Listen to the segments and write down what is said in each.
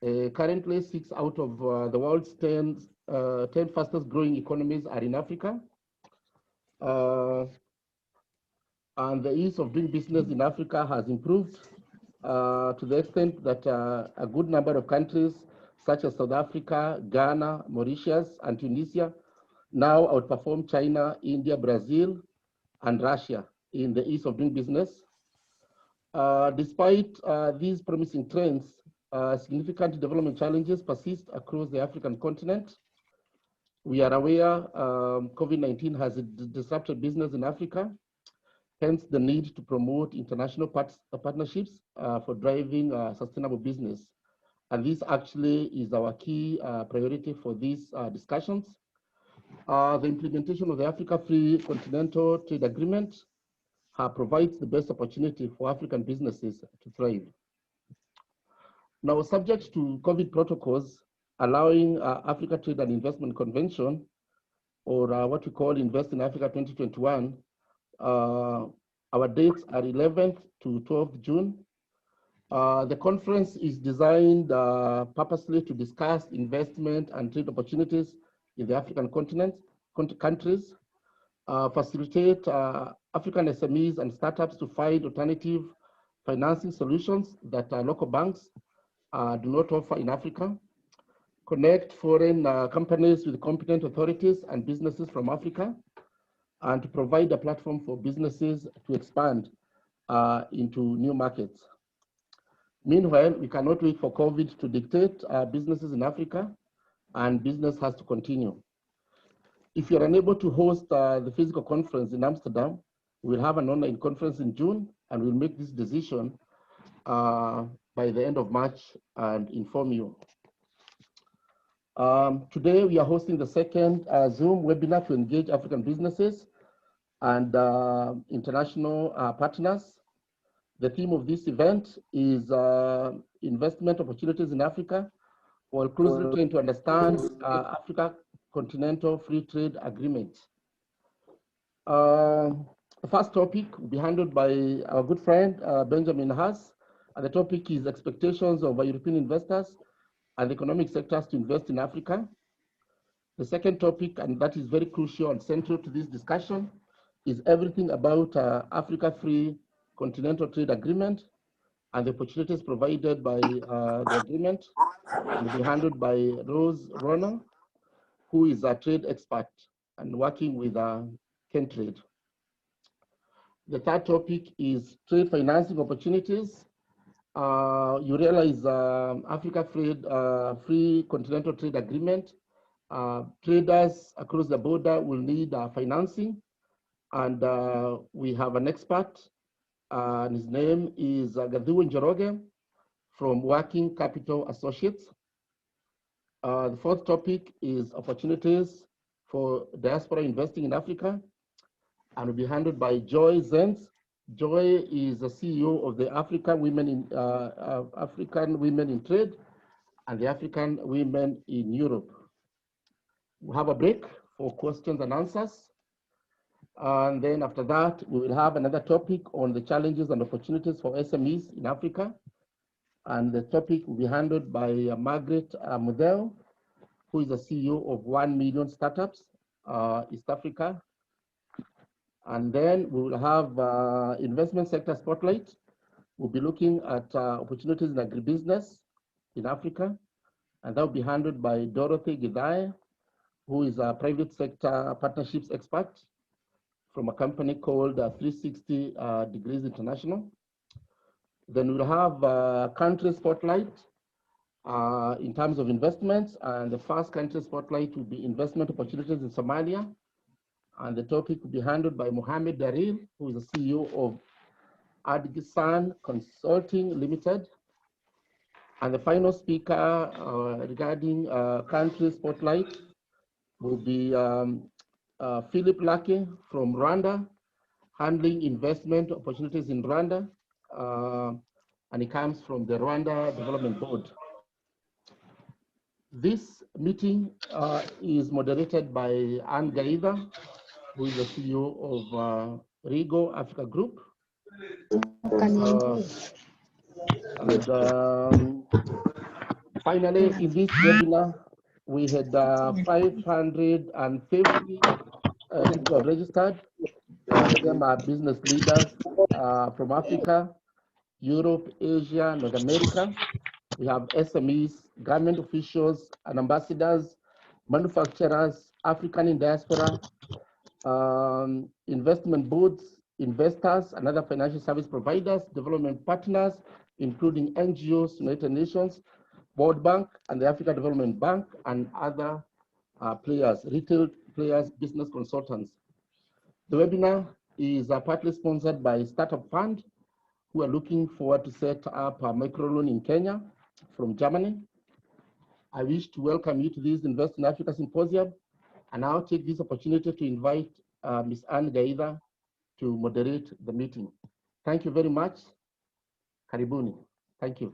Currently, 6 out of the world's 10 fastest growing economies are in Africa. And the ease of doing business in Africa has improved to the extent that a good number of countries, such as South Africa, Ghana, Mauritius, and Tunisia, now outperform China, India, Brazil, and Russia in the ease of doing business. Despite these promising trends, significant development challenges persist across the African continent. We are aware COVID-19 has disrupted business in Africa, hence the need to promote international partnerships for driving sustainable business. And this actually is our key priority for these discussions. The implementation of the Africa Free Continental Trade Agreement provides the best opportunity for African businesses to thrive. Now, subject to COVID protocols, allowing Africa Trade and Investment Convention, or what we call Invest in Africa 2021, our dates are 11th to 12th June. The conference is designed purposely to discuss investment and trade opportunities in the African countries, facilitate African SMEs and startups to find alternative financing solutions that local banks do not offer in Africa, connect foreign companies with competent authorities and businesses from Africa, and to provide a platform for businesses to expand into new markets. Meanwhile, we cannot wait for COVID to dictate businesses in Africa, and business has to continue. If you're unable to host the physical conference in Amsterdam, we'll have an online conference in June, and we'll make this decision by the end of March and inform you. Today, we are hosting the second Zoom webinar to engage African businesses and international partners. The theme of this event is investment opportunities in Africa, while closely trying to understand Africa Continental Free Trade Agreement. The first topic will be handled by our good friend, Benjamin Haas, and the topic is expectations of European investors and economic sectors to invest in Africa. The second topic, and that is very crucial and central to this discussion, is everything about Africa Free Continental Trade Agreement and the opportunities provided by the agreement. It will be handled by Rose Rona, who is a trade expert and working with Kentrade. The third topic is trade financing opportunities. You realize Africa Free Continental Trade Agreement, traders across the border will need financing, and we have an expert, and his name is Gadhiwe Njoroge from Working Capital Associates. The fourth topic is opportunities for diaspora investing in Africa, and will be handled by Joy Zenz. Joy is the CEO of the African Women in Trade and the African Women in Europe. We'll have a break for questions and answers. And then after that, we will have another topic on the challenges and opportunities for SMEs in Africa. And the topic will be handled by Margaret Mudel, who is the CEO of 1 Million Startups, East Africa. And then we will have investment sector spotlight. We'll be looking at opportunities in agribusiness in Africa. And that will be handled by Dorothy Gidai, who is a private sector partnerships expert from a company called 360 Degrees International. Then we'll have country spotlight in terms of investments. And the first country spotlight will be investment opportunities in Somalia. And the topic will be handled by Mohammed Daril, who is the CEO of Adgisan Consulting Limited. And the final speaker regarding country spotlight will be Philip Lake from Rwanda, handling investment opportunities in Rwanda. And he comes from the Rwanda Development Board. This meeting is moderated by Anne Gaida, who is the CEO of Rigo Africa Group. Finally, in this webinar, we had 550 people have registered. Some of them are business leaders from Africa, Europe, Asia, North America. We have SMEs, government officials and ambassadors, manufacturers, African in diaspora, investment boards, investors, and other financial service providers, development partners, including NGOs, United Nations, World Bank, and the Africa Development Bank, and other players, retail players, business consultants. The webinar is partly sponsored by Startup Fund, who are looking forward to set up a microloan in Kenya from Germany. I wish to welcome you to this Invest in Africa Symposium, and I'll take this opportunity to invite Ms. Anne Gaida to moderate the meeting. Thank you very much. Karibuni. Thank you.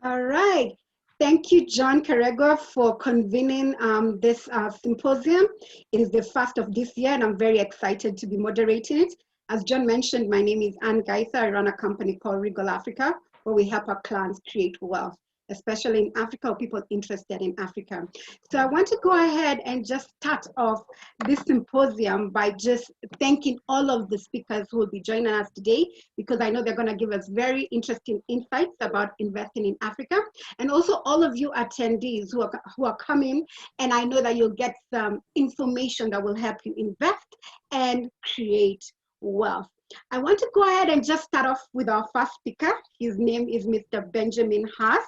All right. Thank you, John Karego, for convening this symposium. It is the first of this year, and I'm very excited to be moderating it. As John mentioned, my name is Anne Gaitha. I run a company called Regal Africa, where we help our clients create wealth, especially in Africa, or people interested in Africa. So I want to go ahead and just start off this symposium by just thanking all of the speakers who will be joining us today, because I know they're going to give us very interesting insights about investing in Africa, and also all of you attendees who are coming, and I know that you'll get some information that will help you invest and create wealth. I want to go ahead and just start off with our first speaker. His name is Mr. Benjamin Haas.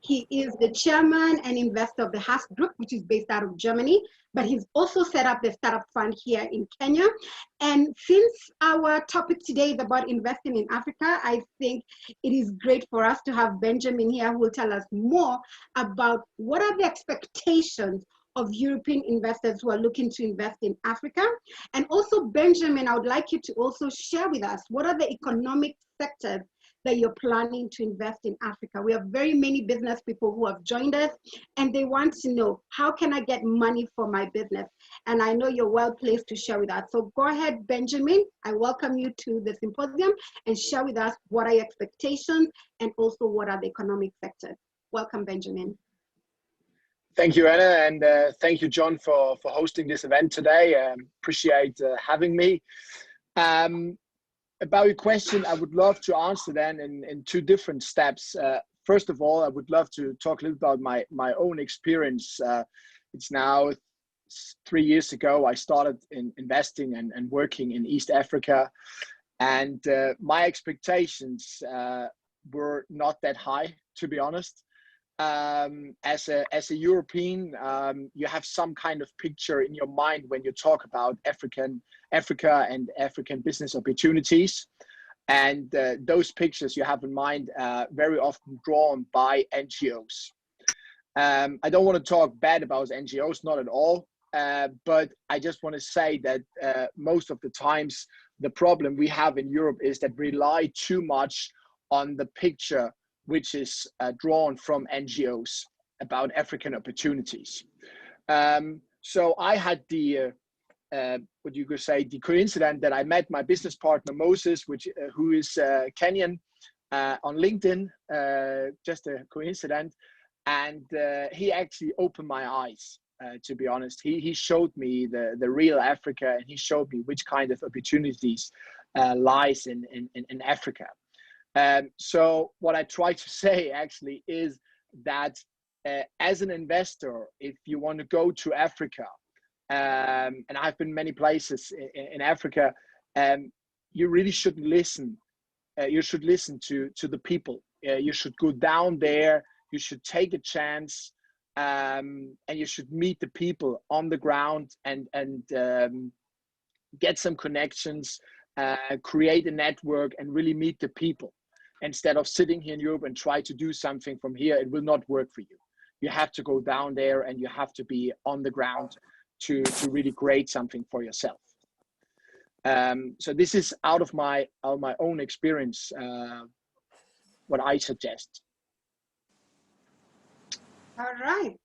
He is the chairman and investor of the Haas Group, which is based out of Germany, but he's also set up the Startup Fund here in Kenya. And since our topic today is about investing in Africa, I think it is great for us to have Benjamin here, who will tell us more about what are the expectations of European investors who are looking to invest in Africa. And also, Benjamin, I would like you to also share with us what are the economic sectors that you're planning to invest in Africa. We have very many business people who have joined us, and they want to know, how can I get money for my business? And I know you're well placed to share with us. So go ahead, Benjamin. I welcome you to the symposium, and share with us what are your expectations and also what are the economic sectors. Welcome, Benjamin. Thank you, Anna, and thank you, John, for hosting this event today. Appreciate having me. About your question, I would love to answer then in two different steps. First of all, I would love to talk a little about my own experience. It's now 3 years ago I started in investing and working in East Africa, and my expectations were not that high, to be honest. As a European, you have some kind of picture in your mind when you talk about Africa and African business opportunities, and those pictures you have in mind very often drawn by NGOs. I don't want to talk bad about NGOs, not at all, but I just want to say that most of the times the problem we have in Europe is that we rely too much on the picture which is drawn from NGOs about African opportunities. So I had the, what you could say, the coincidence that I met my business partner, Moses, who is Kenyan, on LinkedIn, just a coincidence. And he actually opened my eyes, to be honest. He showed me the real Africa, and he showed me which kind of opportunities lies in Africa. So what I try to say actually is that as an investor, if you want to go to Africa, and I've been many places in Africa, you really should listen. You should listen to the people. You should go down there. You should take a chance, and you should meet the people on the ground and get some connections, create a network, and really meet the people. Instead of sitting here in Europe and try to do something from here, it will not work for you. You have to go down there, and you have to be on the ground to really create something for yourself. So this is out of my own experience, what I suggest. All right.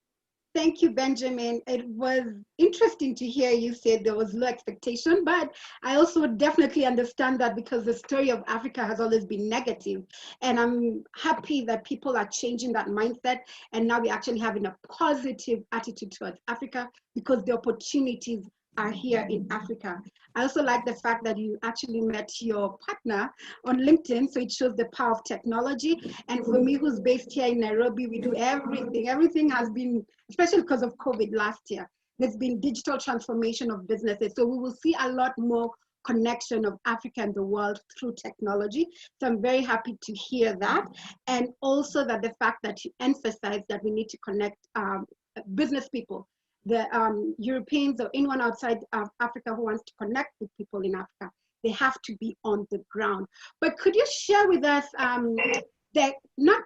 Thank you, Benjamin. It was interesting to hear you say there was low expectation, but I also definitely understand that because the story of Africa has always been negative. And I'm happy that people are changing that mindset. And now we're actually having a positive attitude towards Africa because the opportunities are here in Africa. I also like the fact that you actually met your partner on LinkedIn, so it shows the power of technology. And for me, who's based here in Nairobi, we do everything. Everything has been, especially because of COVID last year, there's been digital transformation of businesses. So we will see a lot more connection of Africa and the world through technology. So I'm very happy to hear that. And also that the fact that you emphasize that we need to connect business people, the Europeans or anyone outside of Africa who wants to connect with people in Africa, they have to be on the ground. But could you share with us that not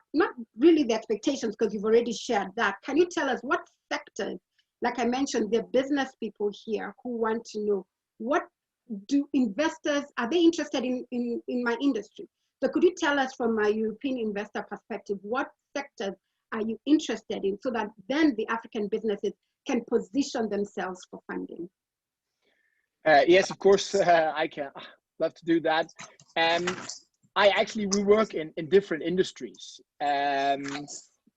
really the expectations, because you've already shared that. Can you tell us what sectors, like I mentioned, the business people here who want to know, what do investors, are they interested in my industry? So could you tell us from a European investor perspective, what sectors are you interested in so that then the African businesses can position themselves for funding? Yes, of course, I can love to do that. We work in different industries.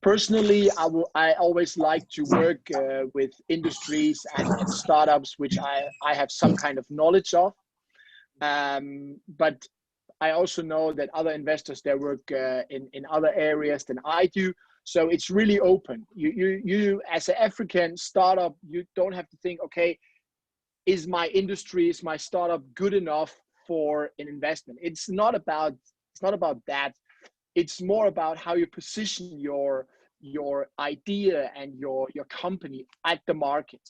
Personally, I always like to work with industries and startups which I have some kind of knowledge of. But I also know that other investors, they work in other areas than I do. So it's really open. You as an African startup, you don't have to think, okay, is my industry, is my startup good enough for an investment? It's not about that. It's more about how you position your idea and your company at the market.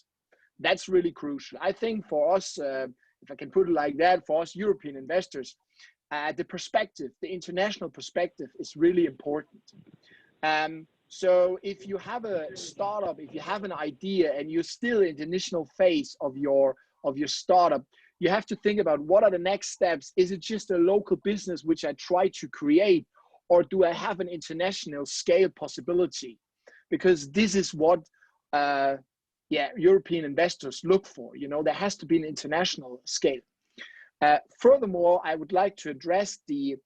That's really crucial. I think for us, if I can put it like that, for us European investors, the perspective, the international perspective is really important. So if you have a startup, if you have an idea and you're still in the initial phase of your startup, you have to think about what are the next steps. Is it just a local business which I try to create, or do I have an international scale possibility? Because this is what European investors look for. You know, there has to be an international scale. Furthermore, I would like to address the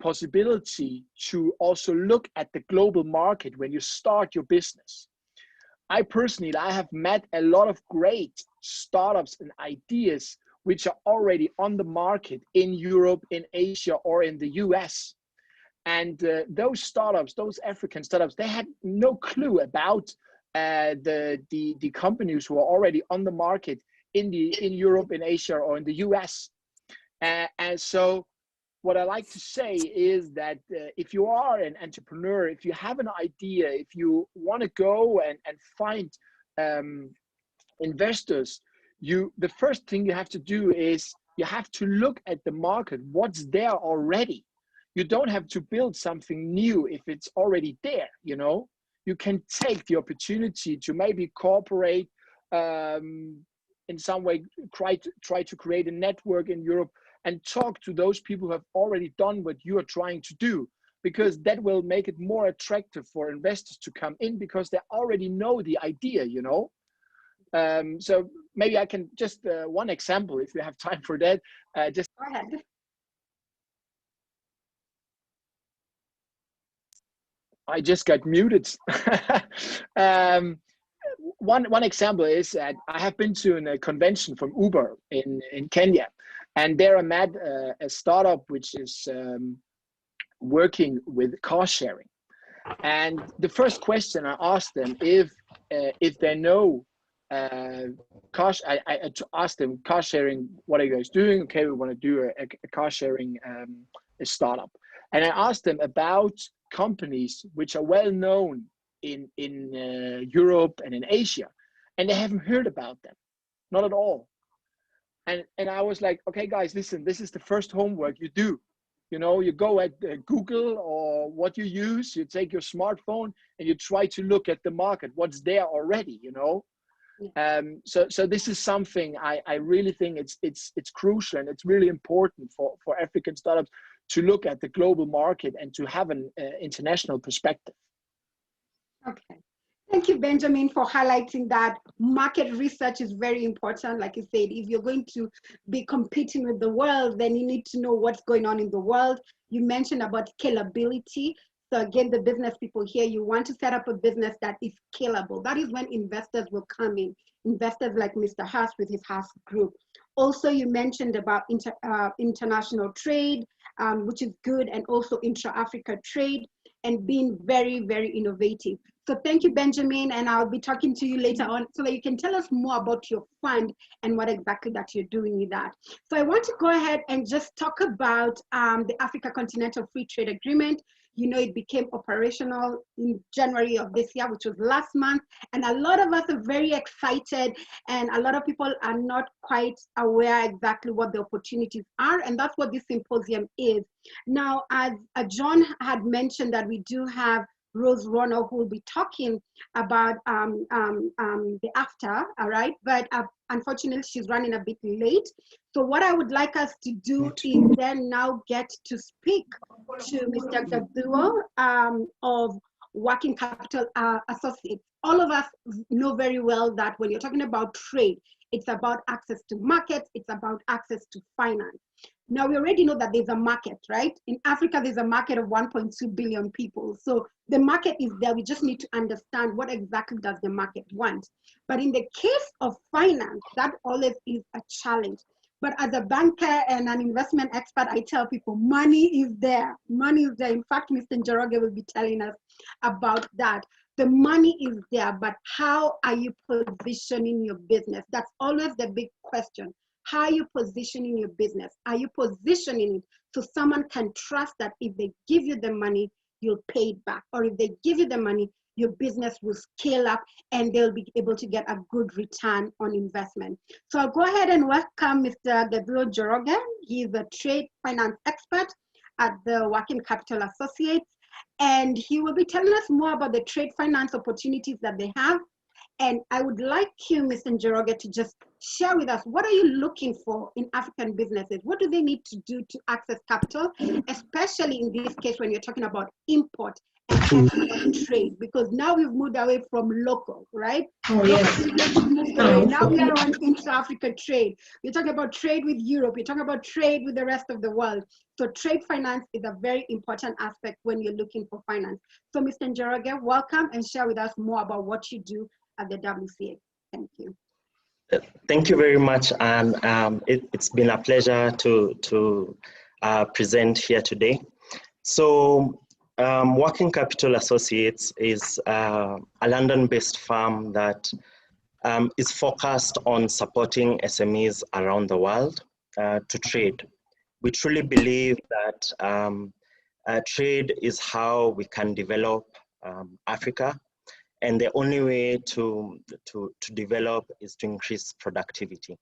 possibility to also look at the global market when you start your business. I have met a lot of great startups and ideas which are already on the market in Europe, in Asia, or in the US. And those startups, those African startups, they had no clue about the companies who are already on the market in Europe, in Asia, or in the US. And so what I like to say is that if you are an entrepreneur, if you have an idea, if you want to go and find investors, the first thing you have to do is you have to look at the market, what's there already. You don't have to build something new if it's already there, you know. You can take the opportunity to maybe cooperate in some way, try to create a network in Europe and talk to those people who have already done what you are trying to do, because that will make it more attractive for investors to come in because they already know the idea, you know. So maybe I can just one example, if you have time for that. Just go ahead. I just got muted. One example is that I have been to a convention from Uber in Kenya, and there I met a startup which is working with car sharing. And the first question I asked them if they know I asked them, car sharing, what are you guys doing? Okay, we want to do a car sharing a startup. And I asked them about companies which are well known in Europe and in Asia, and they haven't heard about them, not at all. And I was like, okay, guys, listen, this is the first homework you do. You know, you go at Google or what you use, you take your smartphone and you try to look at the market, what's there already, you know. So this is something I really think it's crucial, and it's really important for African startups to look at the global market and to have an international perspective. Okay, Thank you, Benjamin, for highlighting that market research is very important. Like you said, if you're going to be competing with the world, then you need to know what's going on in the world. You mentioned about scalability. So again, the business people here, you want to set up a business that is scalable. That is when investors will come in. Investors like Mr. Haas with his Haas Group. Also, you mentioned about international trade, which is good, and also intra-Africa trade, and being very, very innovative. So thank you, Benjamin, and I'll be talking to you later on so that you can tell us more about your fund and what exactly that you're doing with that. So I want to go ahead and just talk about the Africa Continental Free Trade Agreement. You know, it became operational in January of this year, which was last month. And a lot of us are very excited, and a lot of people are not quite aware exactly what the opportunities are. And that's what this symposium is. Now, as John had mentioned, that we do have Rose Rono, who will be talking about the after, all right? But unfortunately, she's running a bit late. So what I would like us to do is then now get to speak to Mr. Gaduo of Working Capital Associates. All of us know very well that when you're talking about trade, it's about access to markets, it's about access to finance. Now, we already know that there's a market, right? In Africa, there's a market of 1.2 billion people. So the market is there. We just need to understand what exactly does the market want. But in the case of finance, that always is a challenge. But as a banker and an investment expert, I tell people money is there. Money is there. In fact, Mr. Njoroge will be telling us about that. The money is there, but how are you positioning your business? That's always the big question. How are you positioning your business? Are you positioning it so someone can trust that if they give you the money, you'll pay it back? Or if they give you the money, your business will scale up and they'll be able to get a good return on investment. So I'll go ahead and welcome Mr. Gabriel Njoroge. He's a trade finance expert at the Working Capital Associates. And he will be telling us more about the trade finance opportunities that they have. And I would like you, Mr. Njoroge, to just share with us, what are you looking for in African businesses? What do they need to do to access capital, especially in this case when you're talking about import and export trade? Because now we've moved away from local, right? Oh, yes. Now we are on intra-Africa trade. We're talking about trade with Europe. We're talking about trade with the rest of the world. So trade finance is a very important aspect when you're looking for finance. So Mr. Njoroge, welcome and share with us more about what you do at the WCA. Thank you. Thank you very much, and it's been a pleasure to present here today. So Working Capital Associates is a London-based firm that is focused on supporting SMEs around the world to trade. We truly believe that trade is how we can develop Africa. And the only way to develop is to increase productivity.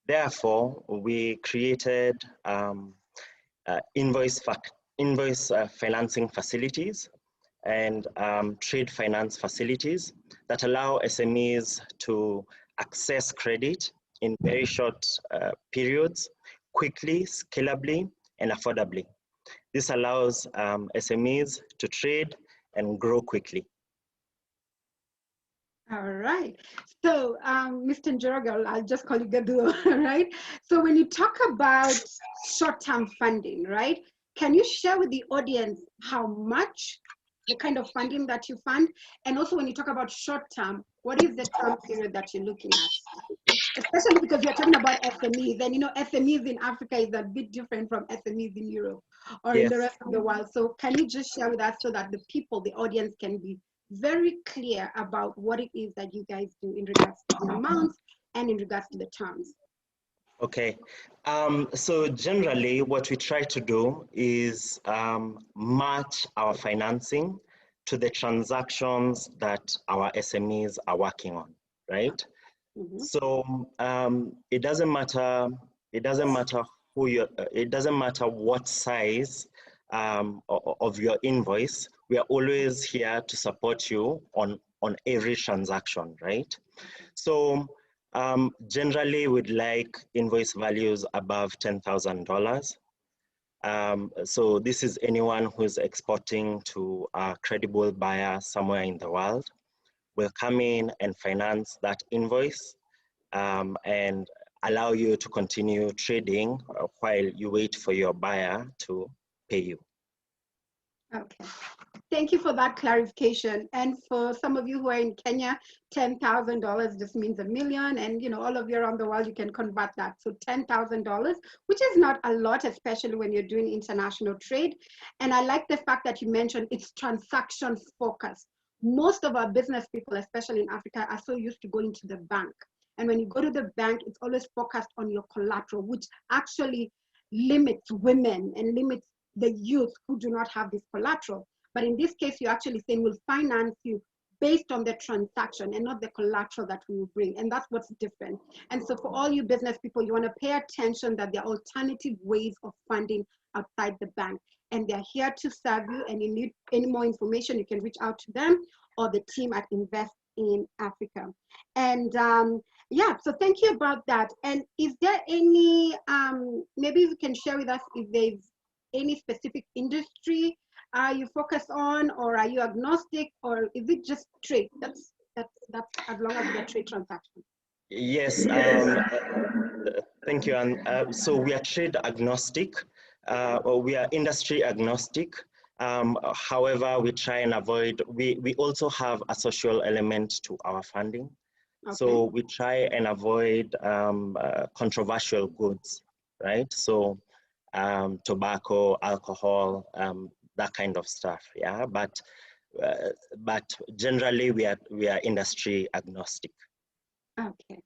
Therefore, we created invoice financing facilities and trade finance facilities that allow SMEs to access credit in very short periods, quickly, scalably, and affordably. This allows SMEs to trade and grow quickly. All right. So, Mr. Njoroge, I'll just call you Gaduo, right? So when you talk about short-term funding, right? Can you share with the audience how much, the kind of funding that you fund? And also when you talk about short-term, what is the time period that you're looking at? Especially because you're talking about SMEs, and you know, SMEs in Africa is a bit different from SMEs in Europe or in the rest of the world. So can you just share with us so that the people, the audience can be very clear about what it is that you guys do in regards to the amounts and in regards to the terms? Okay, so generally what we try to do is match our financing to the transactions that our SMEs are working on, right? Mm-hmm. So it doesn't matter who you, it doesn't matter what size of your invoice. We are always here to support you on every transaction, right? So generally we'd like invoice values above $10,000. So this is anyone who's exporting to a credible buyer somewhere in the world. will come in and finance that invoice and allow you to continue trading while you wait for your buyer to pay you. Okay. Thank you for that clarification. And for some of you who are in Kenya, $10,000 just means $1 million. And you know, all of you around the world, you can convert that. So $10,000, which is not a lot, especially when you're doing international trade. And I like the fact that you mentioned it's transaction focused. Most of our business people, especially in Africa, are so used to going to the bank. And when you go to the bank, it's always focused on your collateral, which actually limits women and limits the youth who do not have this collateral. But in this case, you're actually saying we'll finance you based on the transaction and not the collateral that we will bring. And that's what's different. And so for all you business people, you want to pay attention that there are alternative ways of funding outside the bank. And they're here to serve you. And you need any more information, you can reach out to them or the team at Invest in Africa. And yeah, so thank you about that. And is there any, maybe you can share with us if there's any specific industry you focus on, or are you agnostic, or is it just trade? That's as long as it's a trade transaction. Yes, thank you. And so we are trade agnostic, or we are industry agnostic. However, we try and avoid, we also have a social element to our funding. Okay. So we try and avoid controversial goods, right? So tobacco, alcohol, that kind of stuff, yeah. But generally, we are industry agnostic. Okay,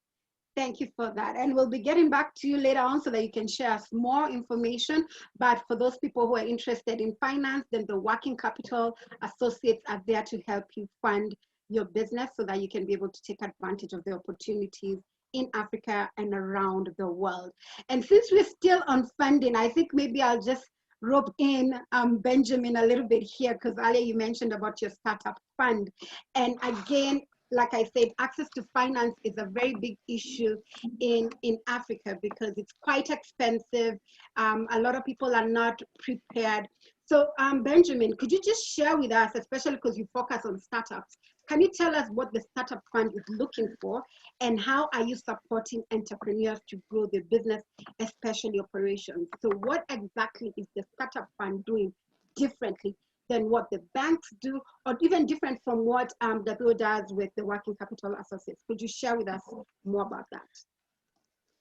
thank you for that. And we'll be getting back to you later on so that you can share us more information. But for those people who are interested in finance, then the Working Capital Associates are there to help you fund your business so that you can be able to take advantage of the opportunities in Africa and around the world. And since we're still on funding, I think maybe I'll just rope in Benjamin a little bit here, because earlier you mentioned about your startup fund. And again, like I said, access to finance is a very big issue in Africa because it's quite expensive. A lot of people are not prepared. So Benjamin, could you just share with us, especially because you focus on startups, can you tell us what the startup fund is looking for and how are you supporting entrepreneurs to grow their business, especially operations? So what exactly is the startup fund doing differently than what the banks do, or even different from what WO does with the Working Capital Associates? Could you share with us more about that?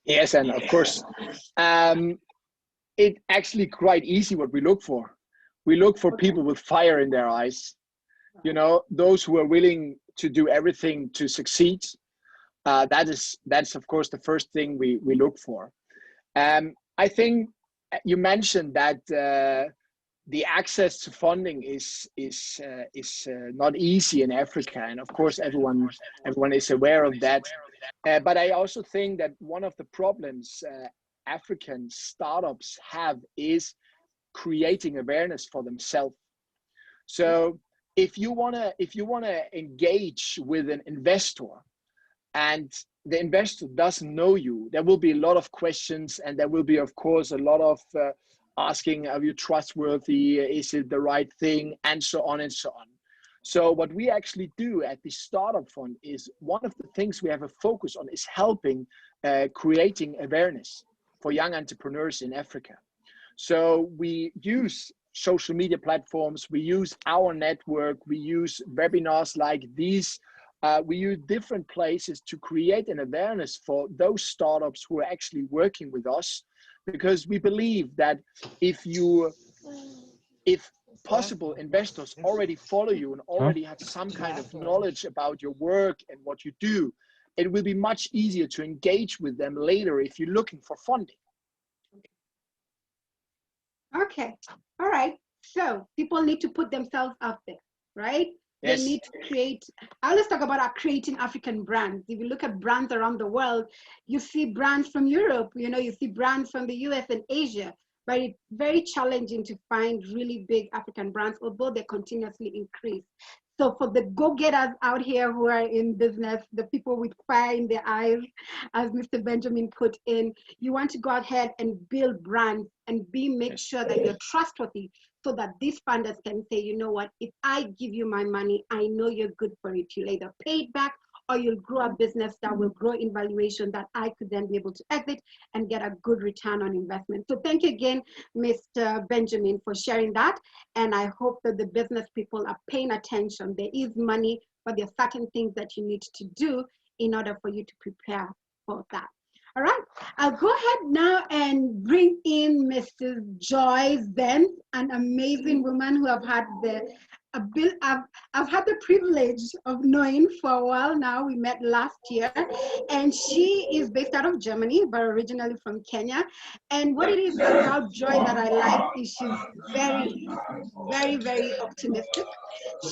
Yes, and of course, it's actually quite easy what we look for. We look for people with fire in their eyes. You know, those who are willing to do everything to succeed. That's of course the first thing we look for. I think you mentioned that the access to funding is not easy in Africa, and of course everyone is aware of that. But I also think that one of the problems African startups have is creating awareness for themselves. So if you wanna engage with an investor and the investor doesn't know you, there will be a lot of questions, and there will be, of course, a lot of asking, are you trustworthy? Is it the right thing? And so on and so on. So what we actually do at the Startup Fund is one of the things we have a focus on is helping creating awareness for young entrepreneurs in Africa. So we use social media platforms, we use our network, we use webinars like these, we use different places to create an awareness for those startups who are actually working with us, because we believe that if possible investors already follow you and already have some kind of knowledge about your work and what you do, it will be much easier to engage with them later if you're looking for funding. Okay, all right. So people need to put themselves out there, right? Yes. They need to create, I always talk about creating African brands. If you look at brands around the world, you see brands from Europe, you know, you see brands from the US and Asia, but it's very challenging to find really big African brands, although they continuously increase. So for the go-getters out here who are in business, the people with fire in their eyes, as Mr. Benjamin put in, you want to go ahead and build brands and make sure that you're trustworthy so that these funders can say, you know what, if I give you my money, I know you're good for it. You'll either pay it back or you'll grow a business that will grow in valuation that I could then be able to exit and get a good return on investment. So thank you again, Mr. Benjamin, for sharing that. And I hope that the business people are paying attention. There is money, but there are certain things that you need to do in order for you to prepare for that. All right, I'll go ahead now and bring in Mrs. Joy Zen, an amazing woman who I've had the privilege of knowing for a while now. We met last year, and she is based out of Germany, but originally from Kenya. And what it is about Joy that I like is she's very, very, very optimistic.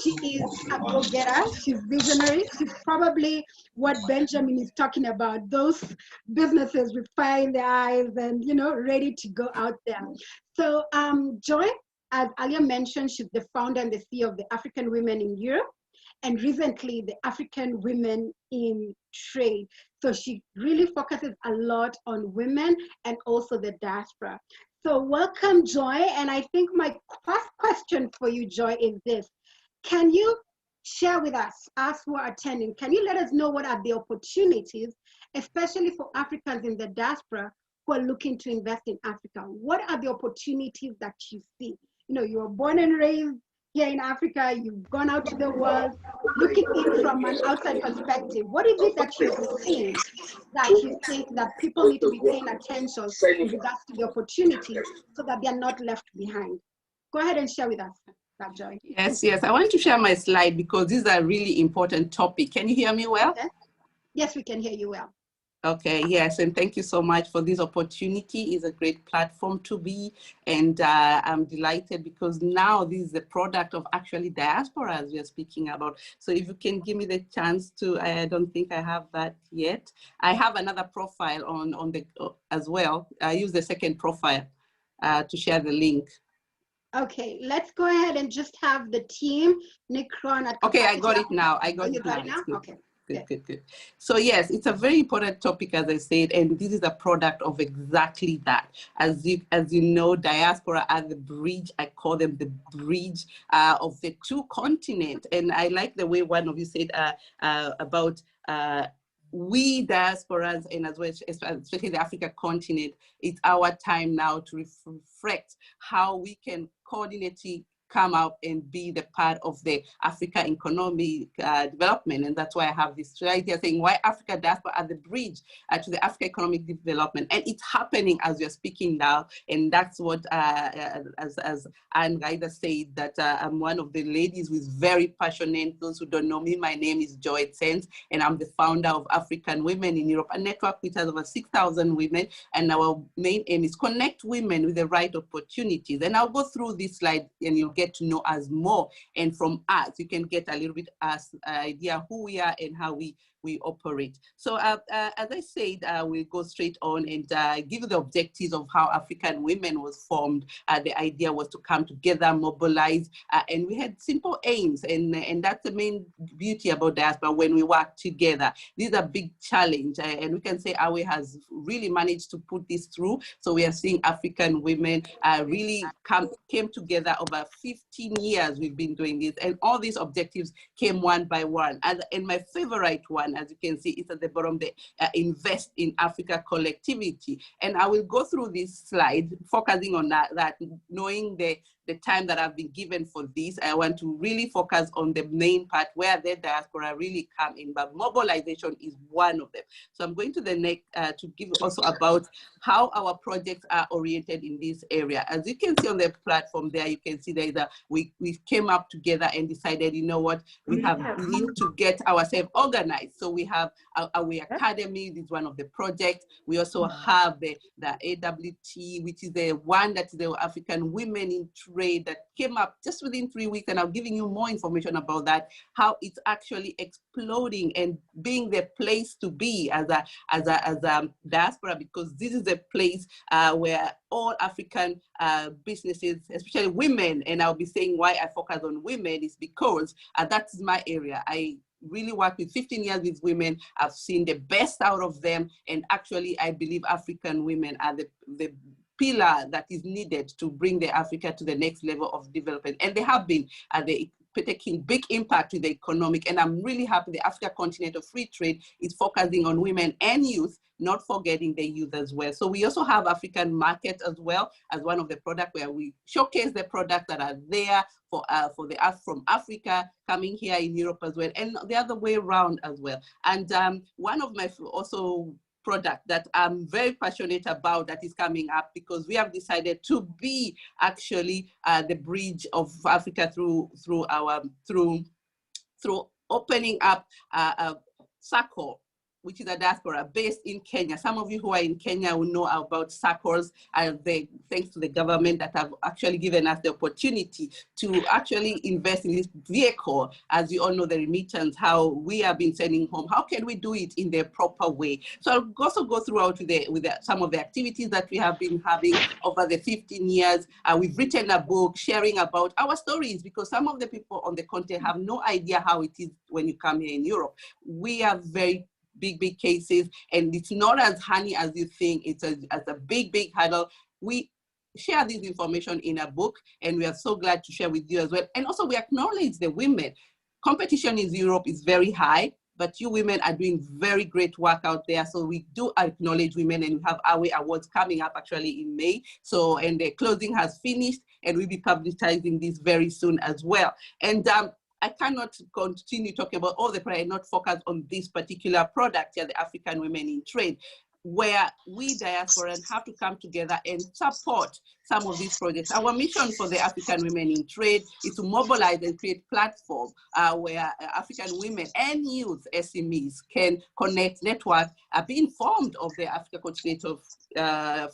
She is a go-getter. She's visionary. She's probably what Benjamin is talking about, those businesses with fire in their eyes and, you know, ready to go out there. So Joy, as earlier mentioned, she's the founder and the CEO of the African Women in Europe, and recently the African Women in Trade. So she really focuses a lot on women and also the diaspora. So welcome, Joy. And I think my first question for you, Joy, is this. Can you share with us who are attending, can you let us know what are the opportunities, especially for Africans in the diaspora who are looking to invest in Africa? What are the opportunities that you see? You know, you were born and raised here in Africa, you've gone out to the world, looking in from an outside perspective. What is it that you've seen that you think that people need to be paying attention in regards to the opportunities so that they're not left behind? Go ahead and share with us that, Joy. Yes, I want to share my slide because this is a really important topic. Can you hear me well? Okay. Yes, we can hear you well. Okay, yes, and thank you so much for this opportunity. It's a great platform to be, and I'm delighted because now this is the product of actually diaspora as we are speaking about. So if you can give me the chance to, I don't think I have that yet. I have another profile on the as well. I use the second profile to share the link. Okay, let's go ahead and just have the team, Nick Cron at Okay, I got it now. I got you it got now. it now? Okay. Good. So yes, it's a very important topic, as I said, and this is a product of exactly that. As you know, diaspora are the bridge. I call them the bridge of the two continents. And I like the way one of you said about we diasporas, and as well, especially the Africa continent, it's our time now to reflect how we can coordinate, come out and be the part of the Africa economic development. And that's why I have this idea saying why Africa diaspora are the bridge to the Africa economic development. And it's happening as we're speaking now. And that's what, as Anne Gaida said, that I'm one of the ladies who is very passionate. Those who don't know me, my name is Joy Sense, and I'm the founder of African Women in Europe, a network which has over 6,000 women. And our main aim is connect women with the right opportunities. And I'll go through this slide and you'll get to know us more, and from us you can get a little bit idea who we are and how we operate. So as I said, we'll go straight on and give you the objectives of how African Women was formed. The idea was to come together, mobilize, and we had simple aims, and that's the main beauty about diaspora when we work together. This is a big challenge, and we can say Awe has really managed to put this through. So we are seeing African women really came together over 15 years we've been doing this, and all these objectives came one by one. And my favorite one, as you can see, is at the bottom, the invest in Africa collectivity. And I will go through this slide, focusing on that knowing the time that I've been given for this. I want to really focus on the main part where the diaspora really come in, but mobilization is one of them. So I'm going to the next to give also about how our projects are oriented in this area. As you can see on the platform there, you can see there is we came up together and decided, you know what, we need to get ourselves organized. So we have our Academy, this is one of the projects. We also have the AWT, which is the one that is the African Women in Trade that came up just within 3 weeks, and I'm giving you more information about that, how it's actually exploding and being the place to be as a diaspora, because this is a place where all African businesses, especially women, and I'll be saying why I focus on women is because that's my area. I really work with 15 years with women. I've seen the best out of them, and actually I believe African women are the pillar that is needed to bring the Africa to the next level of development. And they have been taking big impact with the economic, and I'm really happy the Africa continent of free trade is focusing on women and youth, not forgetting the youth as well. So we also have African market as well as one of the products where we showcase the products that are there for the from Africa coming here in Europe as well, and the other way around as well. And one of my also product that I'm very passionate about that is coming up, because we have decided to be actually the bridge of Africa through opening up a circle, which is a diaspora based in Kenya. Some of you who are in Kenya will know about circles, thanks to the government that have actually given us the opportunity to actually invest in this vehicle. As you all know, the remittance, how we have been sending home, how can we do it in the proper way? So I'll also go throughout with some of the activities that we have been having over the 15 years. We've written a book sharing about our stories, because some of the people on the continent have no idea how it is when you come here in Europe. We are very big cases, and it's not as honey as you think. It's a big hurdle. We share this information in a book, and we are so glad to share with you as well. And also we acknowledge the women. Competition in Europe is very high, but you women are doing very great work out there. So we do acknowledge women, and we have our awards coming up actually in May. So, and the closing has finished, and we'll be publicizing this very soon as well. And I cannot continue talking about all the products and not focus on this particular product here, the African Women in Trade, where we diasporans have to come together and support some of these projects. Our mission for the African Women in Trade is to mobilize and create platform where African women and youth SMEs can connect, network, be informed of the Africa continent of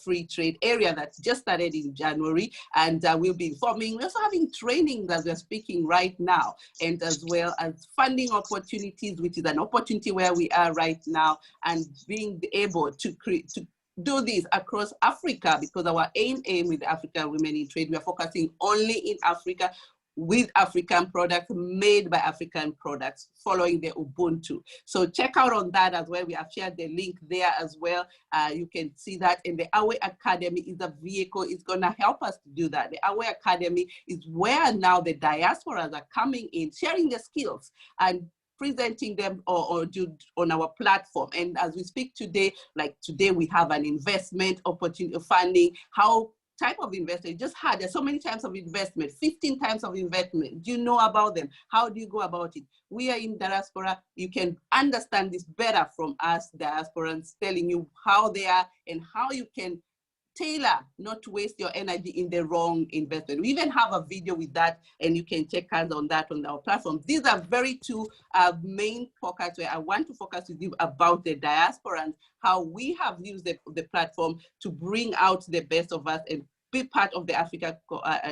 free trade area that just started in January, and we'll be informing. We're also having training that we're speaking right now, and as well as funding opportunities, which is an opportunity where we are right now, and being able to do this across Africa, because our aim with African Women in Trade, we are focusing only in Africa with African products, made by African products, following the Ubuntu. So check out on that as well. We have shared the link there as well. You can see that. And the Awe Academy is a vehicle. It's going to help us to do that. The Awe Academy is where now the diasporas are coming in, sharing their skills and presenting them on our platform. And as we speak today, like today, we have an investment opportunity, funding, how type of investment. Just had, there's so many types of investment, 15 types of investment. Do you know about them? How do you go about it? We are in diaspora. You can understand this better from us diasporans, telling you how they are and how you can tailor, not to waste your energy in the wrong investment. We even have a video with that, and you can check us on that on our platform. These are very two main focus where I want to focus with you about the diasporans, how we have used the platform to bring out the best of us and be part of the Africa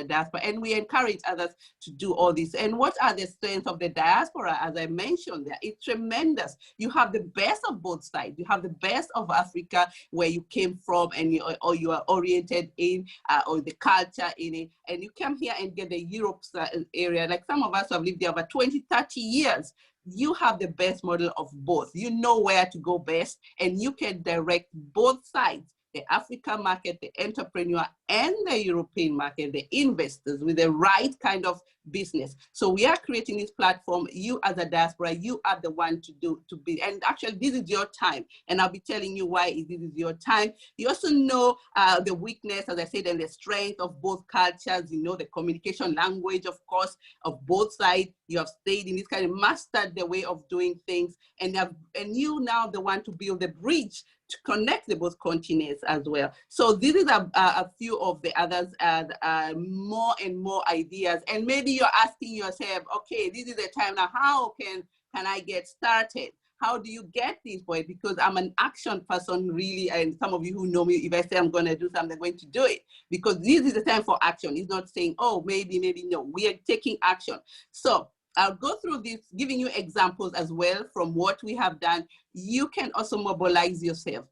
diaspora, and we encourage others to do all this. And what are the strengths of the diaspora? As I mentioned there, it's tremendous. You have the best of both sides. You have the best of Africa, where you came from, and you are oriented in, or the culture in it, and you come here and get the Europe area. Like some of us who have lived there over 20, 30 years. You have the best model of both. You know where to go best, and you can direct both sides, the African market, the entrepreneur, and the European market, the investors, with the right kind of business. So we are creating this platform. You as a diaspora, you are the one to be, and actually this is your time. And I'll be telling you why this is your time. You also know the weakness, as I said, and the strength of both cultures. You know the communication language, of course, of both sides. You have stayed in this kind of mastered the way of doing things, and you now the one to build the bridge to connect the both continents as well. So this is a few of the others, more and more ideas. And maybe you're asking yourself, okay, this is the time now, how can I get started? How do you get this point? Because I'm an action person really, and some of you who know me, if I say I'm gonna do something, I'm going to do it. Because this is the time for action. It's not saying, oh, maybe, no, we are taking action. So I'll go through this, giving you examples as well from what we have done. You can also mobilize yourself.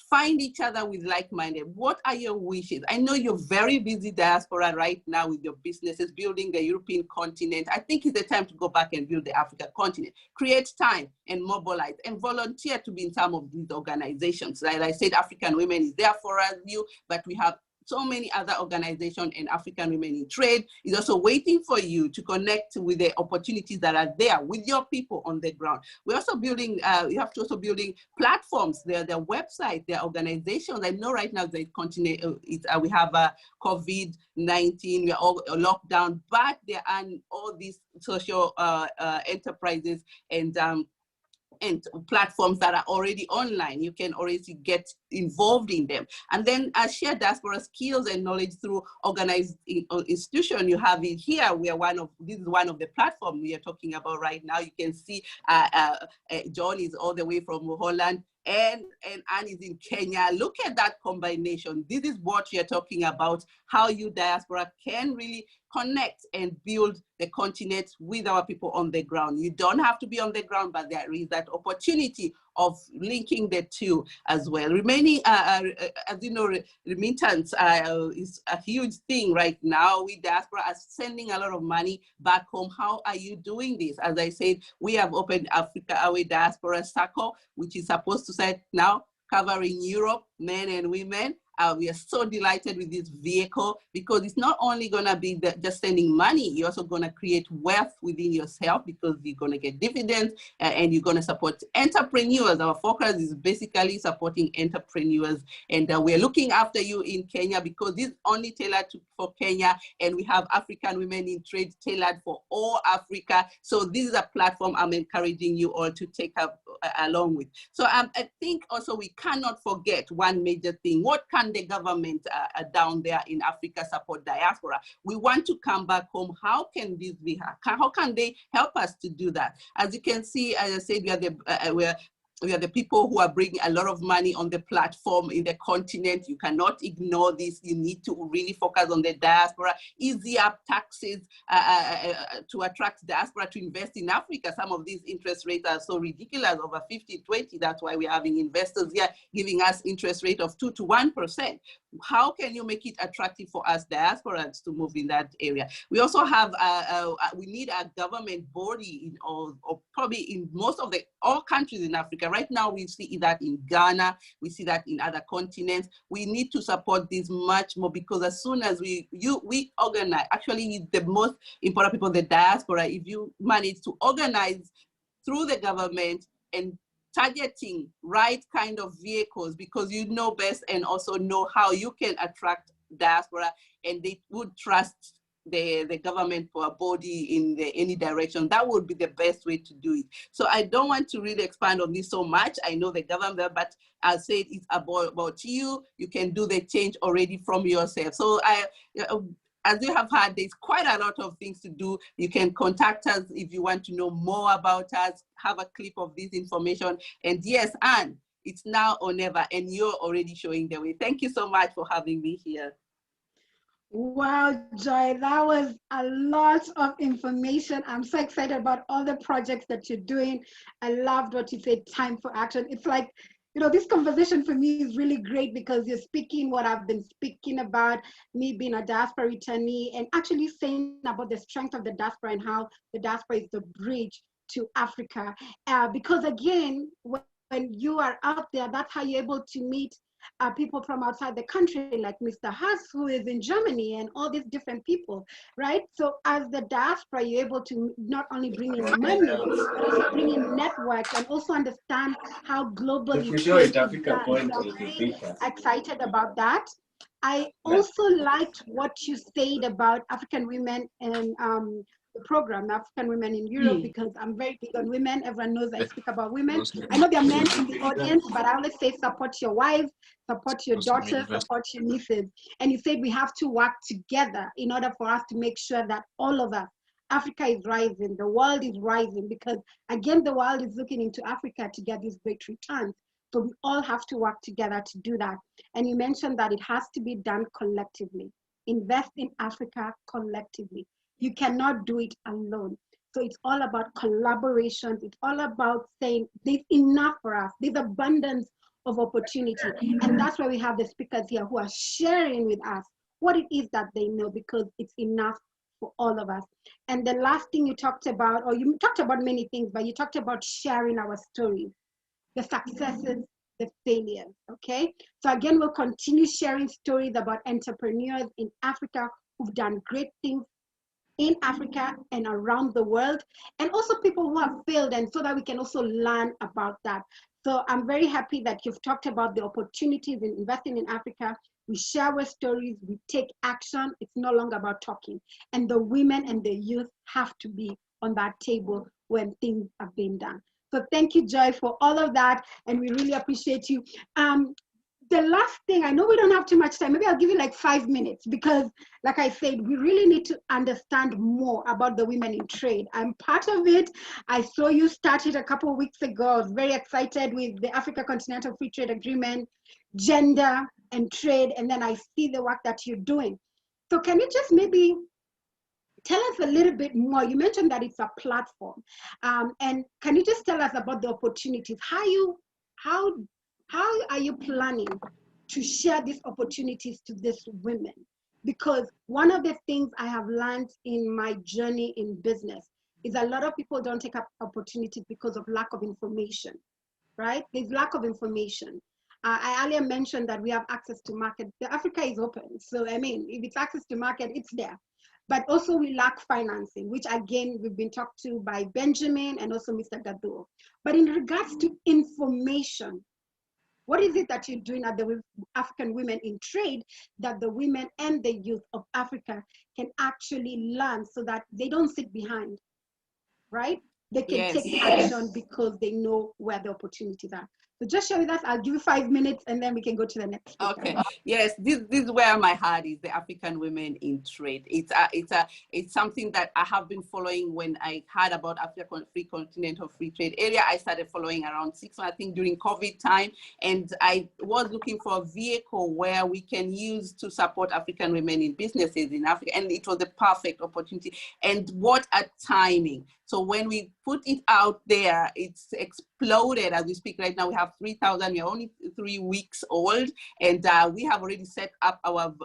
Find each other with like-minded. What are your wishes? I know you're very busy diaspora right now with your businesses, building the European continent. I think it's the time to go back and build the Africa continent. Create time and mobilize and volunteer to be in some of these organizations. Like I said, African Women is there for us, but we have so many other organizations, and African Women in Trade is also waiting for you to connect with the opportunities that are there with your people on the ground. We're also building, you have to also building platforms, their website, their organizations. I know right now the continent, we have COVID-19, we're all locked down, but there are all these social enterprises and platforms that are already online. You can already get involved in them. And then share diaspora skills and knowledge through organized institution. You have it here. We are this is one of the platforms we are talking about right now. You can see John is all the way from Holland, and Anne is in Kenya. Look at that combination. This is what we are talking about, how you diaspora can really connect and build the continent with our people on the ground. You don't have to be on the ground, but there is that opportunity of linking the two as well. Remaining, as you know, remittance is a huge thing right now. We diaspora are sending a lot of money back home. How are you doing this? As I said, we have opened Africa Away Diaspora Circle, which is supposed to start now covering Europe, men and women. We are so delighted with this vehicle because it's not only going to be just sending money, you're also going to create wealth within yourself because you're going to get dividends and you're going to support entrepreneurs. Our focus is basically supporting entrepreneurs, and we're looking after you in Kenya because this is only tailored for Kenya, and we have African Women in Trade tailored for all Africa. So this is a platform I'm encouraging you all to take up along with. So I think also we cannot forget one major thing. What can the government down there in Africa support diaspora? We want to come back home. How can this be? How can they help us to do that? As you can see, as I said, we are the people who are bringing a lot of money on the platform in the continent. You cannot ignore this. You need to really focus on the diaspora. Easy up taxes to attract diaspora to invest in Africa. Some of these interest rates are so ridiculous, over 50, 20. That's why we're having investors here giving us interest rate of 2 to 1%. How can you make it attractive for us diasporans to move in that area? We also have, we need a government body in all, or probably in most of all countries in Africa. Right now, we see that in Ghana, we see that in other continents. We need to support this much more because as soon as we organize, actually the most important people, the diaspora, if you manage to organize through the government and targeting right kind of vehicles because you know best and also know how you can attract diaspora and they would trust the government for a body in any direction. That would be the best way to do it. So I don't want to really expand on this so much. I know the government, but I'll say it's about you. You can do the change already from yourself. So as you have heard, there's quite a lot of things to do. You can contact us if you want to know more about us, have a clip of this information. And yes, Anne, it's now or never, and you're already showing the way. Thank you so much for having me here. Wow, Joy, that was a lot of information. I'm so excited about all the projects that you're doing. I loved what you said, time for action. It's like, you know, this conversation for me is really great because you're speaking what I've been speaking about, me being a diaspora returnee, and actually saying about the strength of the diaspora and how the diaspora is the bridge to Africa. Because again, when you are out there, that's how you're able to meet people from outside the country, like Mr. Haas, who is in Germany, and all these different people, right? So as the diaspora, you're able to not only bring in money, but also bring in networks and also understand how globally trade is done. So I'm really excited about that. I also liked what you said about African women and the program, African Women in Europe, because I'm very big on women. Everyone knows I speak about women. I know there are men in the audience, but I always say support your wives, support your daughters, support your nieces. And you said we have to work together in order for us to make sure that all of us, Africa is rising, the world is rising, because again, the world is looking into Africa to get these great returns. So we all have to work together to do that. And you mentioned that it has to be done collectively. Invest in Africa collectively. You cannot do it alone. So it's all about collaborations. It's all about saying there's enough for us. There's abundance of opportunity. And that's why we have the speakers here who are sharing with us what it is that they know, because it's enough for all of us. And the last thing you talked about, or you talked about many things, but you talked about sharing our stories, the successes, the failures, okay? So again, we'll continue sharing stories about entrepreneurs in Africa who've done great things in Africa and around the world, and also people who have failed, and so that we can also learn about that. So I'm very happy that you've talked about the opportunities in investing in Africa. We share our stories, we take action. It's no longer about talking. And the women and the youth have to be on that table when things are being done. So thank you, Joy, for all of that. And we really appreciate you. The last thing, I know we don't have too much time. Maybe I'll give you like 5 minutes because, like I said, we really need to understand more about the women in trade. I'm part of it. I saw you started a couple of weeks ago. I was very excited with the Africa Continental Free Trade Agreement, gender and trade, and then I see the work that you're doing. So can you just maybe tell us a little bit more? You mentioned that it's a platform. And can you just tell us about the opportunities? How are you planning to share these opportunities to these women? Because one of the things I have learned in my journey in business is a lot of people don't take up opportunities because of lack of information, right? There's lack of information. I earlier mentioned that we have access to market. Africa is open. So, I mean, if it's access to market, it's there. But also we lack financing, which again, we've been talked to by Benjamin and also Mr. Gado. But in regards to information, what is it that you're doing at the African Women in Trade that the women and the youth of Africa can actually learn so that they don't sit behind, right? They can take action because they know where the opportunities are. So just share with us. I'll give you 5 minutes and then we can go to the next speaker. Okay. Yes, this is where my heart is, the African women in trade. It's something that I have been following. When I heard about Africa Free Continental Free Trade Area, I started following around 6 months, I think, during COVID time. And I was looking for a vehicle where we can use to support African women in businesses in Africa. And it was the perfect opportunity. And what a timing. So when we put it out there, it's exploded. As we speak right now, we have 3,000. We're only 3 weeks old, and we have already set up our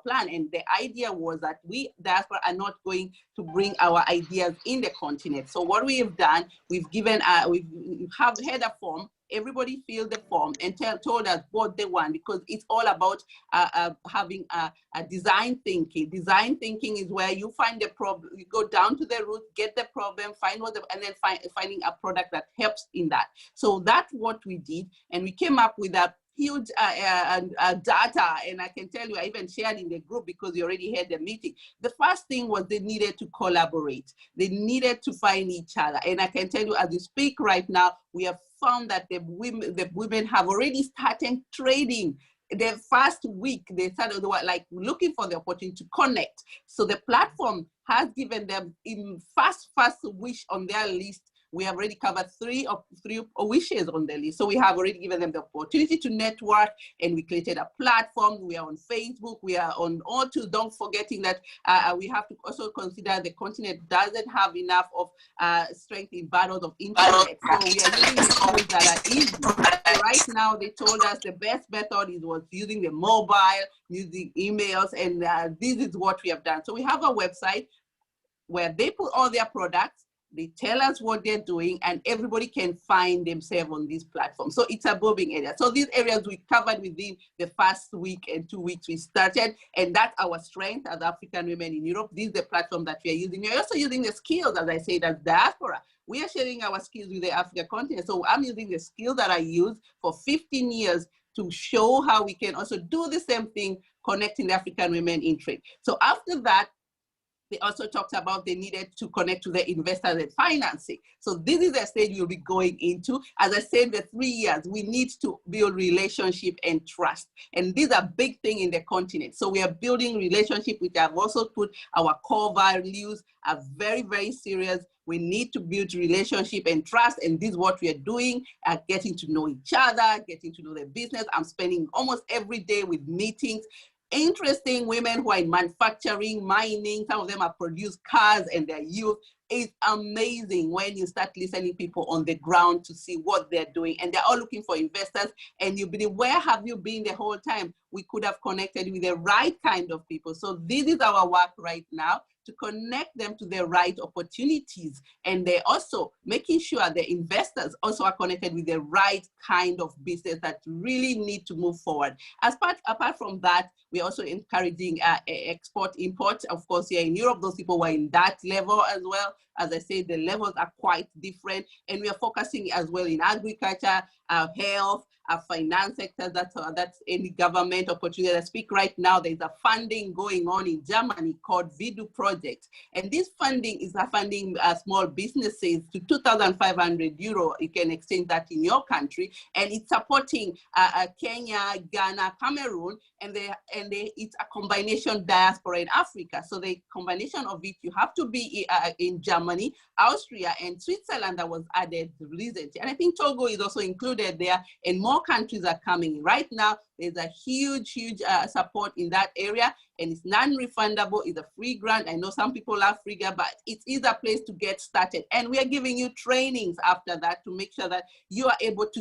plan. And the idea was that we diaspora are not going to bring our ideas in the continent. So what we have done, we've given we have had a form. Everybody filled the form and told us what they want, because it's all about having a design thinking. Design thinking is where you find the problem, you go down to the root, get the problem, find what, and then finding a product that helps in that. So that's what we did, and we came up with a huge data, and I can tell you, I even shared in the group because you already had the meeting. The first thing was they needed to collaborate. They needed to find each other, and I can tell you, as you speak right now, we have found that the women have already started trading. The first week they started, they were like looking for the opportunity to connect. So the platform has given them in first wish on their list. We have already covered three wishes on the list. So we have already given them the opportunity to network, and we created a platform. We are on Facebook, we are on all tools. Don't forgetting that we have to also consider the continent doesn't have enough of strength in battles of internet. So we are using the tools that are easy. So right now, they told us the best method was using the mobile, using emails, and this is what we have done. So we have a website where they put all their products. They tell us what they're doing, and everybody can find themselves on this platform. So it's a booming area. So these areas we covered within the first week and 2 weeks we started, and that's our strength as African women in Europe. This is the platform that we are using. We're also using the skills, as I said, as diaspora. We are sharing our skills with the African continent. So I'm using the skills that I used for 15 years to show how we can also do the same thing, connecting the African women in trade. So after that, they also talked about they needed to connect to the investors and financing. So this is the stage we'll be going into. As I said, the 3 years, we need to build relationship and trust. And these are big things in the continent. So we are building relationship, which I've also put our core values are very, very serious. We need to build relationship and trust. And this is what we are doing, getting to know each other, getting to know the business. I'm spending almost every day with meetings. Interesting women who are in manufacturing, mining, some of them have produced cars and their youth. It's amazing when you start listening people on the ground to see what they're doing, and they're all looking for investors. And you'll be, where have you been the whole time? We could have connected with the right kind of people. So this is our work right now, to connect them to the right opportunities. And they're also making sure the investors also are connected with the right kind of business that really need to move forward. Apart from that, we're also encouraging export, import. Of course, here in Europe, those people were in that level as well. As I said, the levels are quite different. And we are focusing as well in agriculture, health, finance sector, that's any government opportunity. I speak right now, there's a funding going on in Germany called VIDU project. And this funding is funding small businesses to 2,500 euro. You can exchange that in your country. And it's supporting Kenya, Ghana, Cameroon, and it's a combination diaspora in Africa. So the combination of it, you have to be in Germany, Austria, and Switzerland that was added recently. And I think Togo is also included there, and more countries are coming in. Right now, there's a huge support in that area, and it's non-refundable. It's a free grant. I know some people love free grant, but it is a place to get started. And we are giving you trainings after that to make sure that you are able to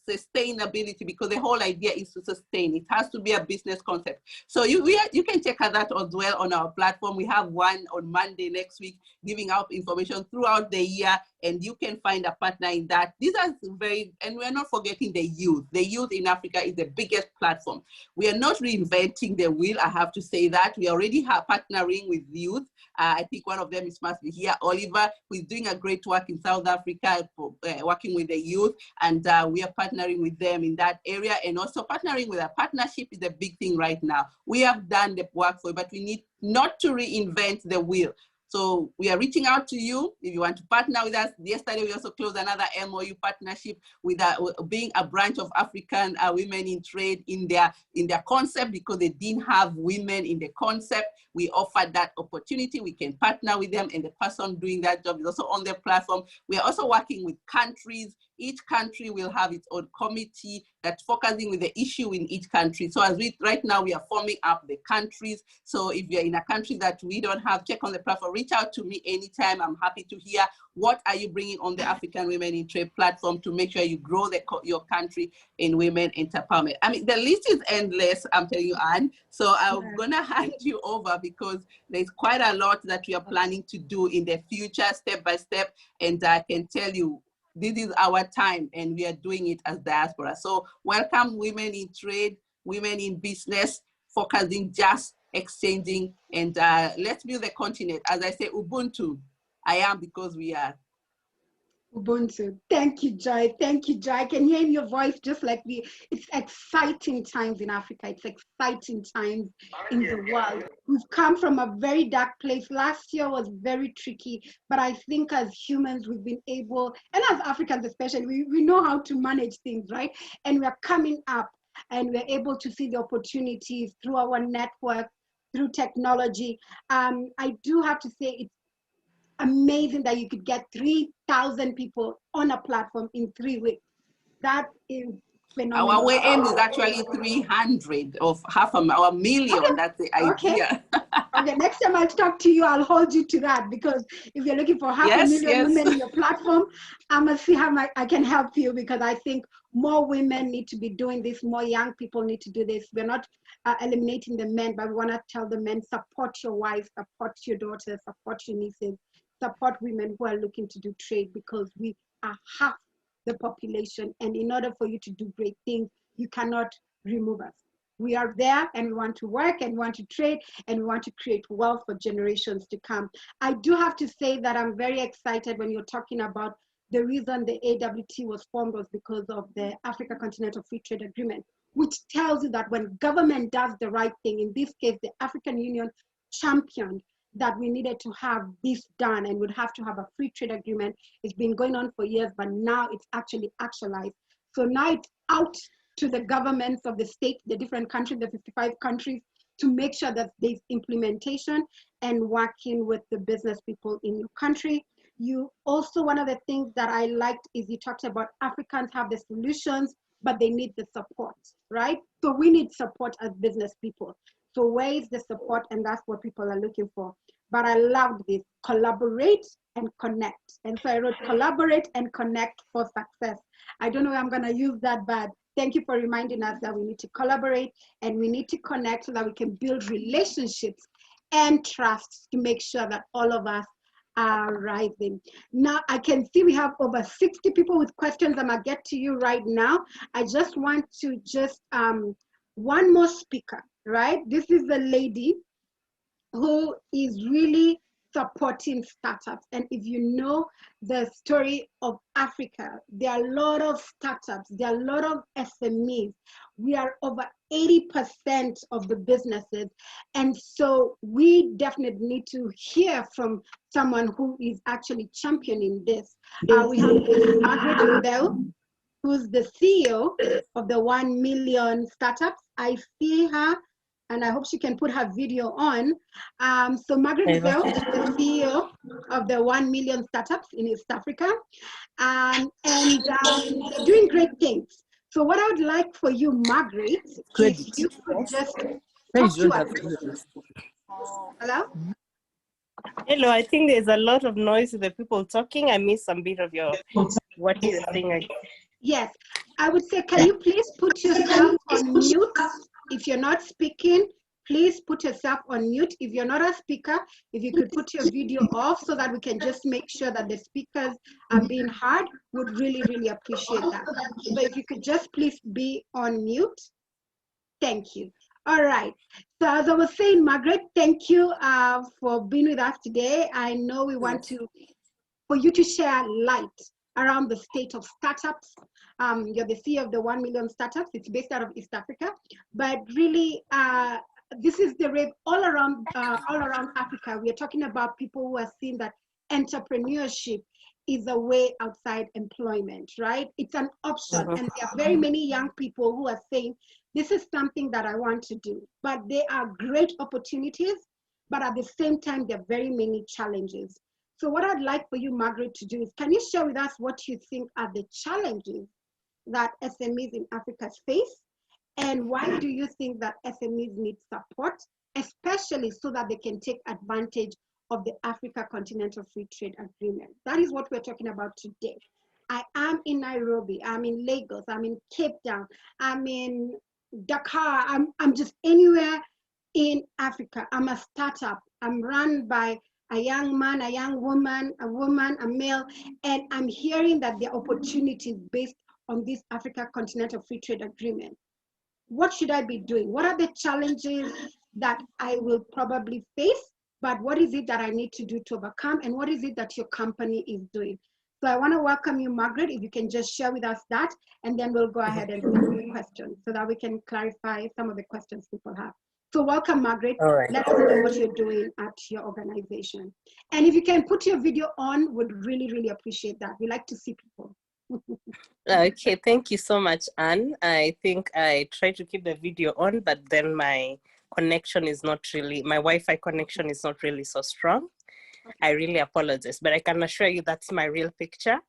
sustainability, because the whole idea is to sustain. It has to be a business concept. So you can check out that as well on our platform. We have one on Monday next week, giving out information throughout the year, and you can find a partner in that. These are and we're not forgetting the youth. The youth in Africa is the biggest platform. We are not reinventing the wheel, I have to say that. We already have partnering with youth. I think one of them must be here, Oliver, who is doing a great work in South Africa, working with the youth, and we are partnering with them in that area, and also partnering with a partnership is a big thing right now. We have done the work for you, but we need not to reinvent the wheel. So we are reaching out to you if you want to partner with us. Yesterday, we also closed another MOU partnership with being a branch of African women in trade in their concept, because they didn't have women in the concept. We offered that opportunity. We can partner with them, and the person doing that job is also on the platform. We are also working with countries. Each country will have its own committee that's focusing with the issue in each country. So right now we are forming up the countries. So if you're in a country that we don't have, check on the platform, reach out to me anytime. I'm happy to hear what are you bringing on the African Women in Trade platform to make sure you grow your country in women empowerment. I mean, the list is endless, I'm telling you, Anne. So I'm gonna hand you over, because there's quite a lot that we are planning to do in the future, step by step. And I can tell you, this is our time, and we are doing it as diaspora. So welcome women in trade, women in business, focusing just exchanging, and let's build the continent. As I say, Ubuntu, I am because we are. Ubuntu. Thank you, Joy. Thank you, Joy. I can hear in your voice just like it's exciting times in Africa. It's exciting times in the world. We've come from a very dark place. Last year was very tricky, but I think as humans, we've been able, and as Africans especially, we know how to manage things, right? And we're coming up, and we're able to see the opportunities through our network, through technology. I do have to say, it's amazing that you could get 3,000 people on a platform in 3 weeks. That is phenomenal. Our aim is actually 300 of our million. Okay. That's the idea. Okay, next time I talk to you, I'll hold you to that, because if you're looking for half a million women in your platform, I'm gonna see how I can help you, because I think more women need to be doing this, more young people need to do this. We're not eliminating the men, but we wanna tell the men, support your wives, support your daughters, support your nieces, support women who are looking to do trade, because we are half the population. And in order for you to do great things, you cannot remove us. We are there, and we want to work, and we want to trade, and we want to create wealth for generations to come. I do have to say that I'm very excited when you're talking about the reason the AWT was formed was because of the Africa Continental Free Trade Agreement, which tells you that when government does the right thing, in this case, the African Union championed that we needed to have this done and would have to have a free trade agreement. It's been going on for years, but now it's actually actualized. So now it's out to the governments of the state, the different countries, the 55 countries, to make sure that there's implementation and working with the business people in your country. You also, one of the things that I liked is you talked about Africans have the solutions, but they need the support, right? So we need support as business people. So where is the support? And that's what people are looking for. But I loved this, collaborate and connect. And so I wrote collaborate and connect for success. I don't know if I'm gonna use that, but thank you for reminding us that we need to collaborate and we need to connect so that we can build relationships and trust to make sure that all of us are rising. Now, I can see we have over 60 people with questions. I'm gonna get to you right now. I just want to one more speaker, right? This is the lady who is really supporting startups. And if you know the story of Africa, there are a lot of startups, there are a lot of SMEs. We are over 80% of the businesses. And so we definitely need to hear from someone who is actually championing this. We have Margaret Bell, who's the CEO of the 1 Million Startups. I see her, and I hope she can put her video on. So Margaret Bell is the CEO of the 1 Million Startups in East Africa, and they're doing great things. So what I would like for you, Margaret, if you could just talk to us. Hello? Hello, I think there's a lot of noise with the people talking. I missed some bit of what you're saying. Yes, I would say, can you please put yourself on mute? If you're not speaking, please put yourself on mute. If you're not a speaker, if you could put your video off so that we can just make sure that the speakers are being heard, would really, really appreciate that. So if you could just please be on mute. Thank you. All right. So as I was saying, Margaret, thank you for being with us today. I know we want for you to share light around the state of startups. You're the CEO of the 1 Million Startups. It's based out of East Africa, but really, this is the rate all around Africa. We are talking about people who are seeing that entrepreneurship is a way outside employment, right? It's an option, and there are very many young people who are saying, this is something that I want to do, but there are great opportunities, but at the same time, there are very many challenges. So what I'd like for you, Margaret, to do is, can you share with us what you think are the challenges that SMEs in Africa face? And why do you think that SMEs need support, especially so that they can take advantage of the Africa Continental Free Trade Agreement? That is what we're talking about today. I am in Nairobi, I'm in Lagos, I'm in Cape Town, I'm in Dakar, I'm just anywhere in Africa. I'm a startup, I'm run by a young man, a young woman, a male, and I'm hearing that there are opportunities based on this Africa Continental Free Trade Agreement. What should I be doing? What are the challenges that I will probably face, but what is it that I need to do to overcome, and what is it that your company is doing? So I want to welcome you, Margaret, if you can just share with us that, and then we'll go ahead and take the questions so that we can clarify some of the questions people have. So welcome, Margaret. All right. Let us know what you're doing at your organization. And if you can put your video on, would really, really appreciate that. We like to see people. Okay, thank you so much, Anne. I think I tried to keep the video on, but then my connection is not really, my Wi-Fi connection is not really so strong. Okay. I really apologize, but I can assure you that's my real picture.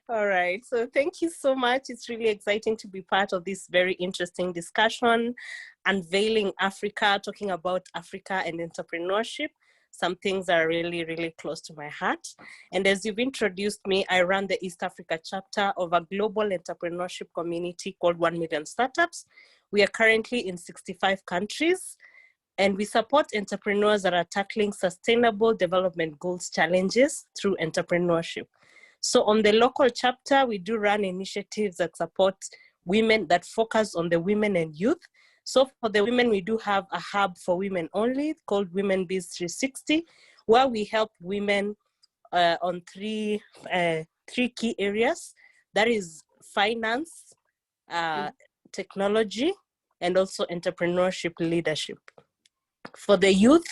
All right, so thank you so much. It's really exciting to be part of this very interesting discussion, unveiling Africa, talking about Africa and entrepreneurship. Some things are really, really close to my heart. And as you've introduced me, I run the East Africa chapter of a global entrepreneurship community called 1 Million Startups. We are currently in 65 countries, and we support entrepreneurs that are tackling sustainable development goals challenges through entrepreneurship. So on the local chapter, we do run initiatives that support women, that focus on the women and youth. So for the women, we do have a hub for women only called Women Biz 360, where we help women on three key areas. That is finance, technology, and also entrepreneurship leadership. For the youth,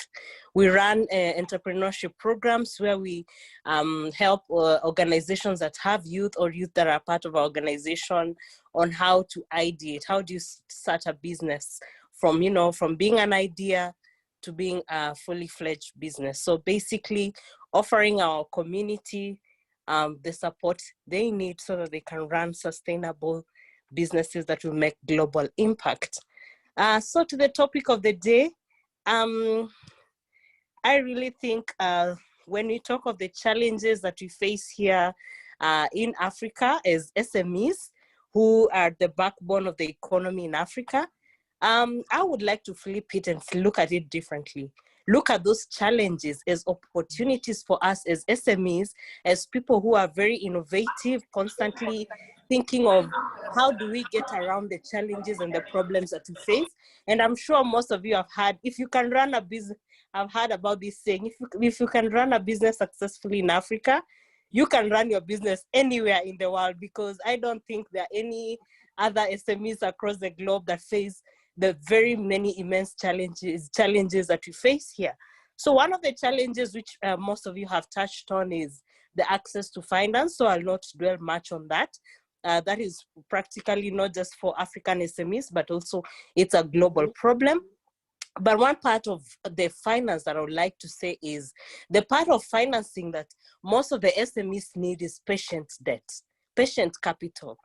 we run entrepreneurship programs where we help organizations that have youth or youth that are part of our organization on how to ideate. How do you start a business from being an idea to being a fully fledged business? So basically offering our community the support they need so that they can run sustainable businesses that will make global impact. So to the topic of the day, I really think when we talk of the challenges that we face here in Africa as SMEs, who are the backbone of the economy in Africa, I would like to flip it and look at it differently. Look at those challenges as opportunities for us as SMEs, as people who are very innovative, constantly thinking of how do we get around the challenges and the problems that we face. And I'm sure most of you have heard, if you can run a business, I've heard about this saying, if you can run a business successfully in Africa, you can run your business anywhere in the world, because I don't think there are any other SMEs across the globe that face the very many immense challenges that we face here. So one of the challenges which most of you have touched on is the access to finance. So I'll not dwell much on that. That is practically not just for African SMEs, but also it's a global problem. But one part of the finance that I would like to say is the part of financing that most of the SMEs need is patient debt, patient capital,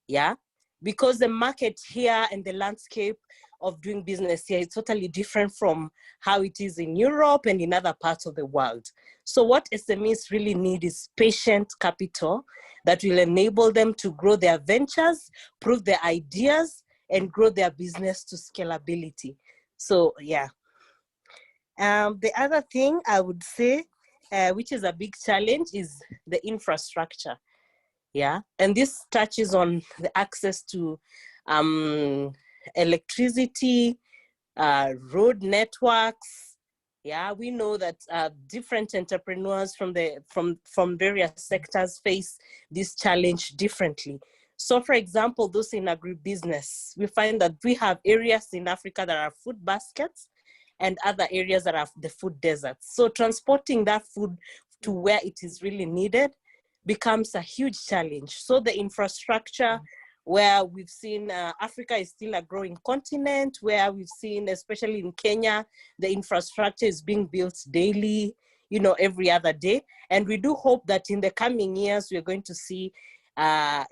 yeah? Because the market here and the landscape of doing business here is totally different from how it is in Europe and in other parts of the world. So what SMEs really need is patient capital that will enable them to grow their ventures, prove their ideas, and grow their business to scalability. So yeah. The other thing I would say, which is a big challenge, is the infrastructure. Yeah, and this touches on the access to electricity, road networks. Yeah, we know that different entrepreneurs from various sectors face this challenge differently. So for example, those in agribusiness, we find that we have areas in Africa that are food baskets and other areas that are the food deserts. So transporting that food to where it is really needed becomes a huge challenge. So the infrastructure, where we've seen Africa is still a growing continent, where we've seen, especially in Kenya, the infrastructure is being built daily, every other day. And we do hope that in the coming years, we're going to see, a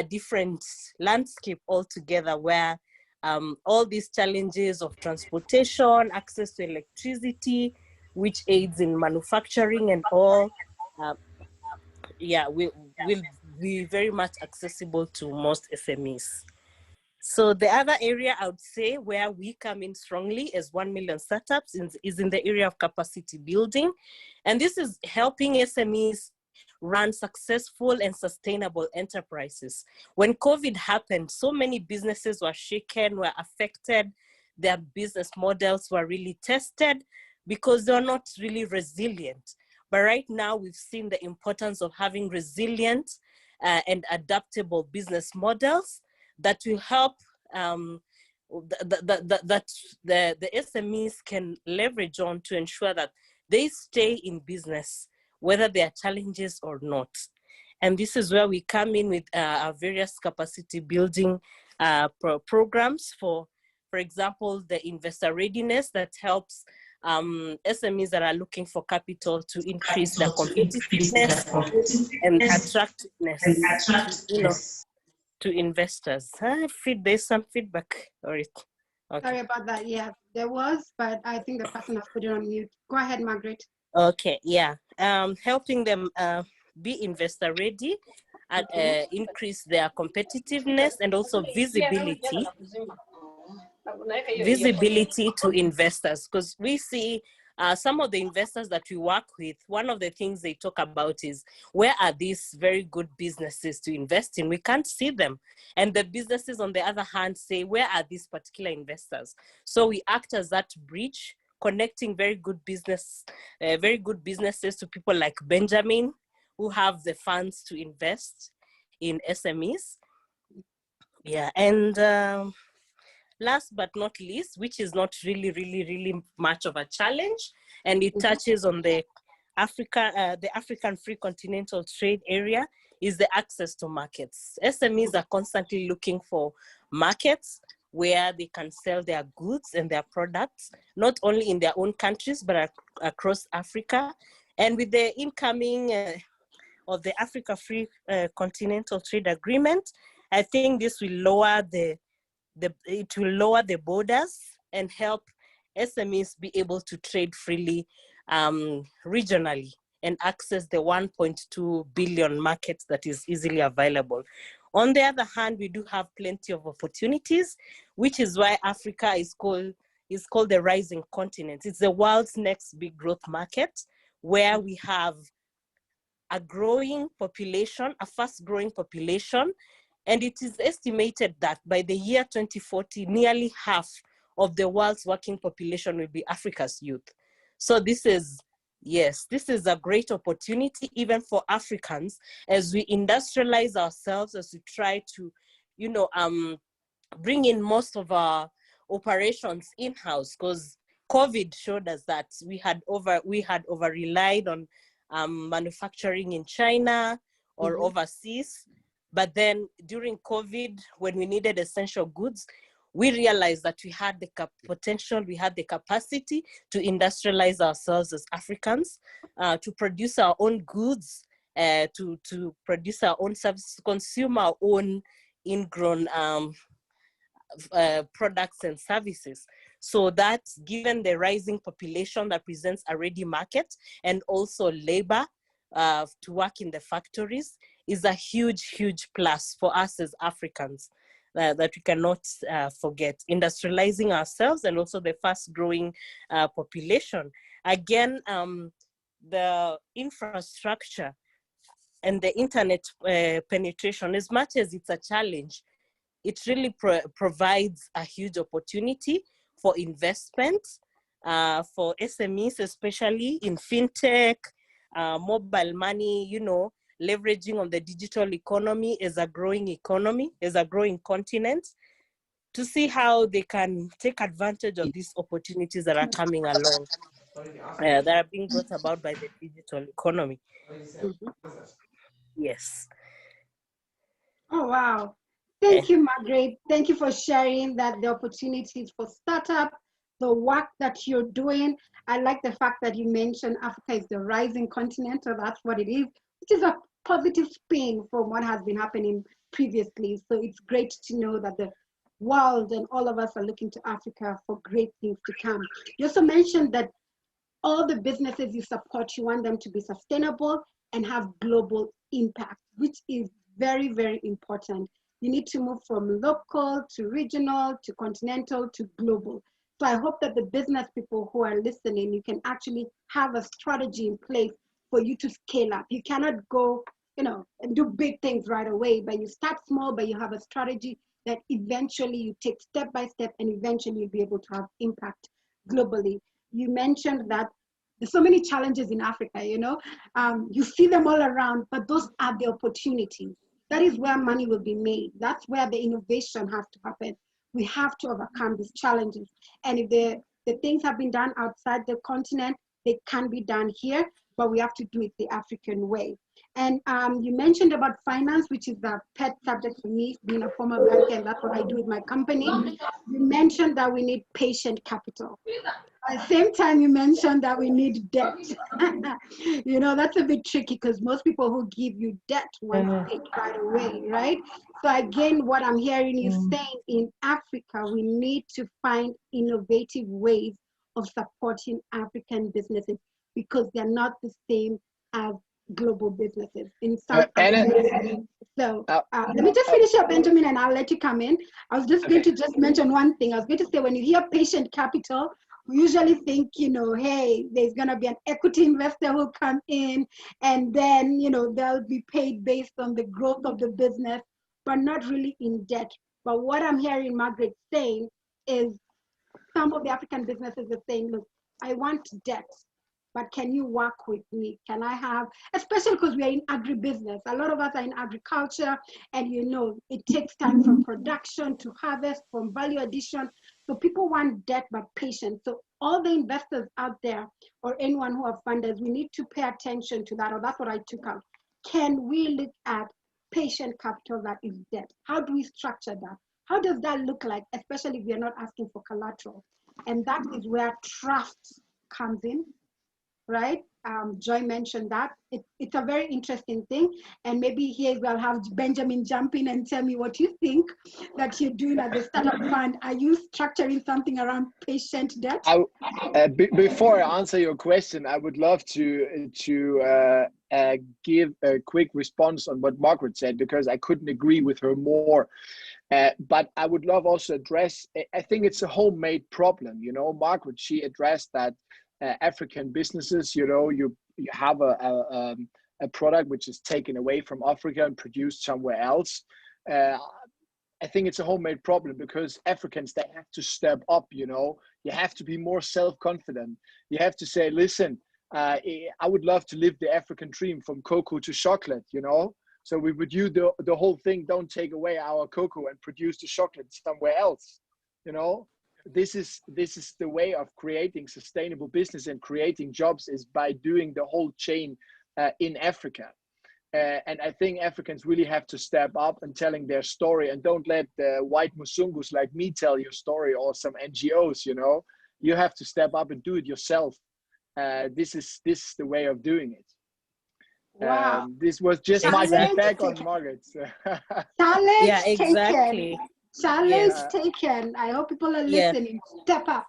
different landscape altogether, where all these challenges of transportation, access to electricity, which aids in manufacturing and all, will be very much accessible to most SMEs. So the other area I would say where we come in strongly as 1 million startups is in the area of capacity building. And this is helping SMEs run successful and sustainable enterprises. When COVID happened, so many businesses were shaken, were affected. Their business models were really tested because they're not really resilient. But right now, we've seen the importance of having resilient and adaptable business models that will help that the SMEs can leverage on to ensure that they stay in business, whether there are challenges or not. And this is where we come in with our various capacity building programs for example, the investor readiness that helps SMEs that are looking for capital to increase their competitiveness and attractiveness to investors. There's some feedback. Okay. Sorry about that. Yeah, there was, but I think the person has put it on mute. Go ahead, Margaret. Okay, yeah. Helping them be investor ready and increase their competitiveness and also visibility to investors, because we see some of the investors that we work with, one of the things they talk about is, where are these very good businesses to invest in? We can't see them. And the businesses, on the other hand, say, where are these particular investors? So we act as that bridge, connecting very good businesses to people like Benjamin, who have the funds to invest in SMEs. Yeah, and last but not least, which is not really much of a challenge, and it touches on the African Free Continental Trade area, is the access to markets. SMEs are constantly looking for markets where they can sell their goods and their products, not only in their own countries, but across Africa. And with the incoming of the Africa Free Continental Trade Agreement, I think this will lower it will lower the borders and help SMEs be able to trade freely regionally and access the 1.2 billion market that is easily available. On the other hand, we do have plenty of opportunities, which is why Africa is called the rising continent. It's the world's next big growth market, where we have a growing population, a fast growing population. And it is estimated that by the year 2040, nearly half of the world's working population will be Africa's youth. So this is a great opportunity even for Africans as we industrialize ourselves, as we try to, bring in most of our operations in-house, because COVID showed us that we had over relied on manufacturing in China or overseas. But then during COVID, when we needed essential goods, we realized that we had the potential, we had the capacity to industrialize ourselves as Africans, to produce our own goods, to produce our own services, to consume our own ingrown products and services. So that, given the rising population that presents a ready market and also labor to work in the factories, is a huge, huge plus for us as Africans that we cannot forget. Industrializing ourselves and also the fast growing population. Again, the infrastructure and the internet penetration, as much as it's a challenge, it really provides a huge opportunity for investment, for SMEs, especially in fintech, mobile money, leveraging on the digital economy as a growing economy, as a growing continent, to see how they can take advantage of these opportunities that are coming along, that are being brought about by the digital economy. Yes. Oh, wow. Thank you, Margaret. Thank you for sharing that the opportunities for startup, the work that you're doing. I like the fact that you mentioned Africa is the rising continent, so that's what it is, which is a positive spin from what has been happening previously. So it's great to know that the world and all of us are looking to Africa for great things to come. You also mentioned that all the businesses you support, you want them to be sustainable and have global impact, which is very, very important. You need to move from local to regional to continental to global. So I hope that the business people who are listening, you can actually have a strategy in place for you to scale up. You cannot go, and do big things right away, but you start small, but you have a strategy that eventually you take step by step, and eventually you'll be able to have impact globally. You mentioned that there's so many challenges in Africa, you see them all around, but those are the opportunities. That is where money will be made. That's where the innovation has to happen. We have to overcome these challenges. And if the things have been done outside the continent, they can be done here, but we have to do it the African way. And you mentioned about finance, which is a pet subject for me, being a former banker, and that's what I do with my company. You mentioned that we need patient capital. At the same time, you mentioned that we need debt. That's a bit tricky because most people who give you debt want to pay right away, right? So again, what I'm hearing you saying, in Africa, we need to find innovative ways of supporting African businesses because they're not the same as global businesses in some aspects. So let me just finish up, Benjamin, and I'll let you come in. I was just going to just mention one thing. I was going to say, when you hear patient capital, we usually think, hey, there's going to be an equity investor who come in and then, they'll be paid based on the growth of the business, but not really in debt. But what I'm hearing Margaret saying is some of the African businesses are saying, look, I want debt, but can you work with me? Can I have, especially because we are in agribusiness. A lot of us are in agriculture, and it takes time from production to harvest, from value addition. So people want debt, but patience. So all the investors out there, or anyone who are funders, we need to pay attention to that, or that's what I took out. Can we look at patient capital that is debt? How do we structure that? How does that look like, especially if we are not asking for collateral? And that is where trust comes in. right? Joy mentioned that. It's a very interesting thing. And maybe here we'll have Benjamin jump in and tell me what you think that you're doing as a startup fund. Are you structuring something around patient debt? Before I answer your question, I would love to give a quick response on what Margaret said, because I couldn't agree with her more. But I would love also address, I think it's a homemade problem. You know, Margaret, she addressed that African businesses, you know, you have a product which is taken away from Africa and produced somewhere else. I think it's a homemade problem, because Africans, they have to step up, you know. You have to be more self-confident. You have to say, listen, I would love to live the African dream from cocoa to chocolate, you know. So we would do the whole thing, don't take away our cocoa and produce the chocolate somewhere else, you know. This is the way of creating sustainable business and creating jobs, is by doing the whole chain in Africa. And I think Africans really have to step up and telling their story, and don't let the white musungus like me tell your story, or some NGOs, you know. You have to step up and do it yourself. This is the way of doing it. Wow. This was just my feedback on Margaret. Challenge exactly. taken. Challenge taken. I hope people are listening. Step up.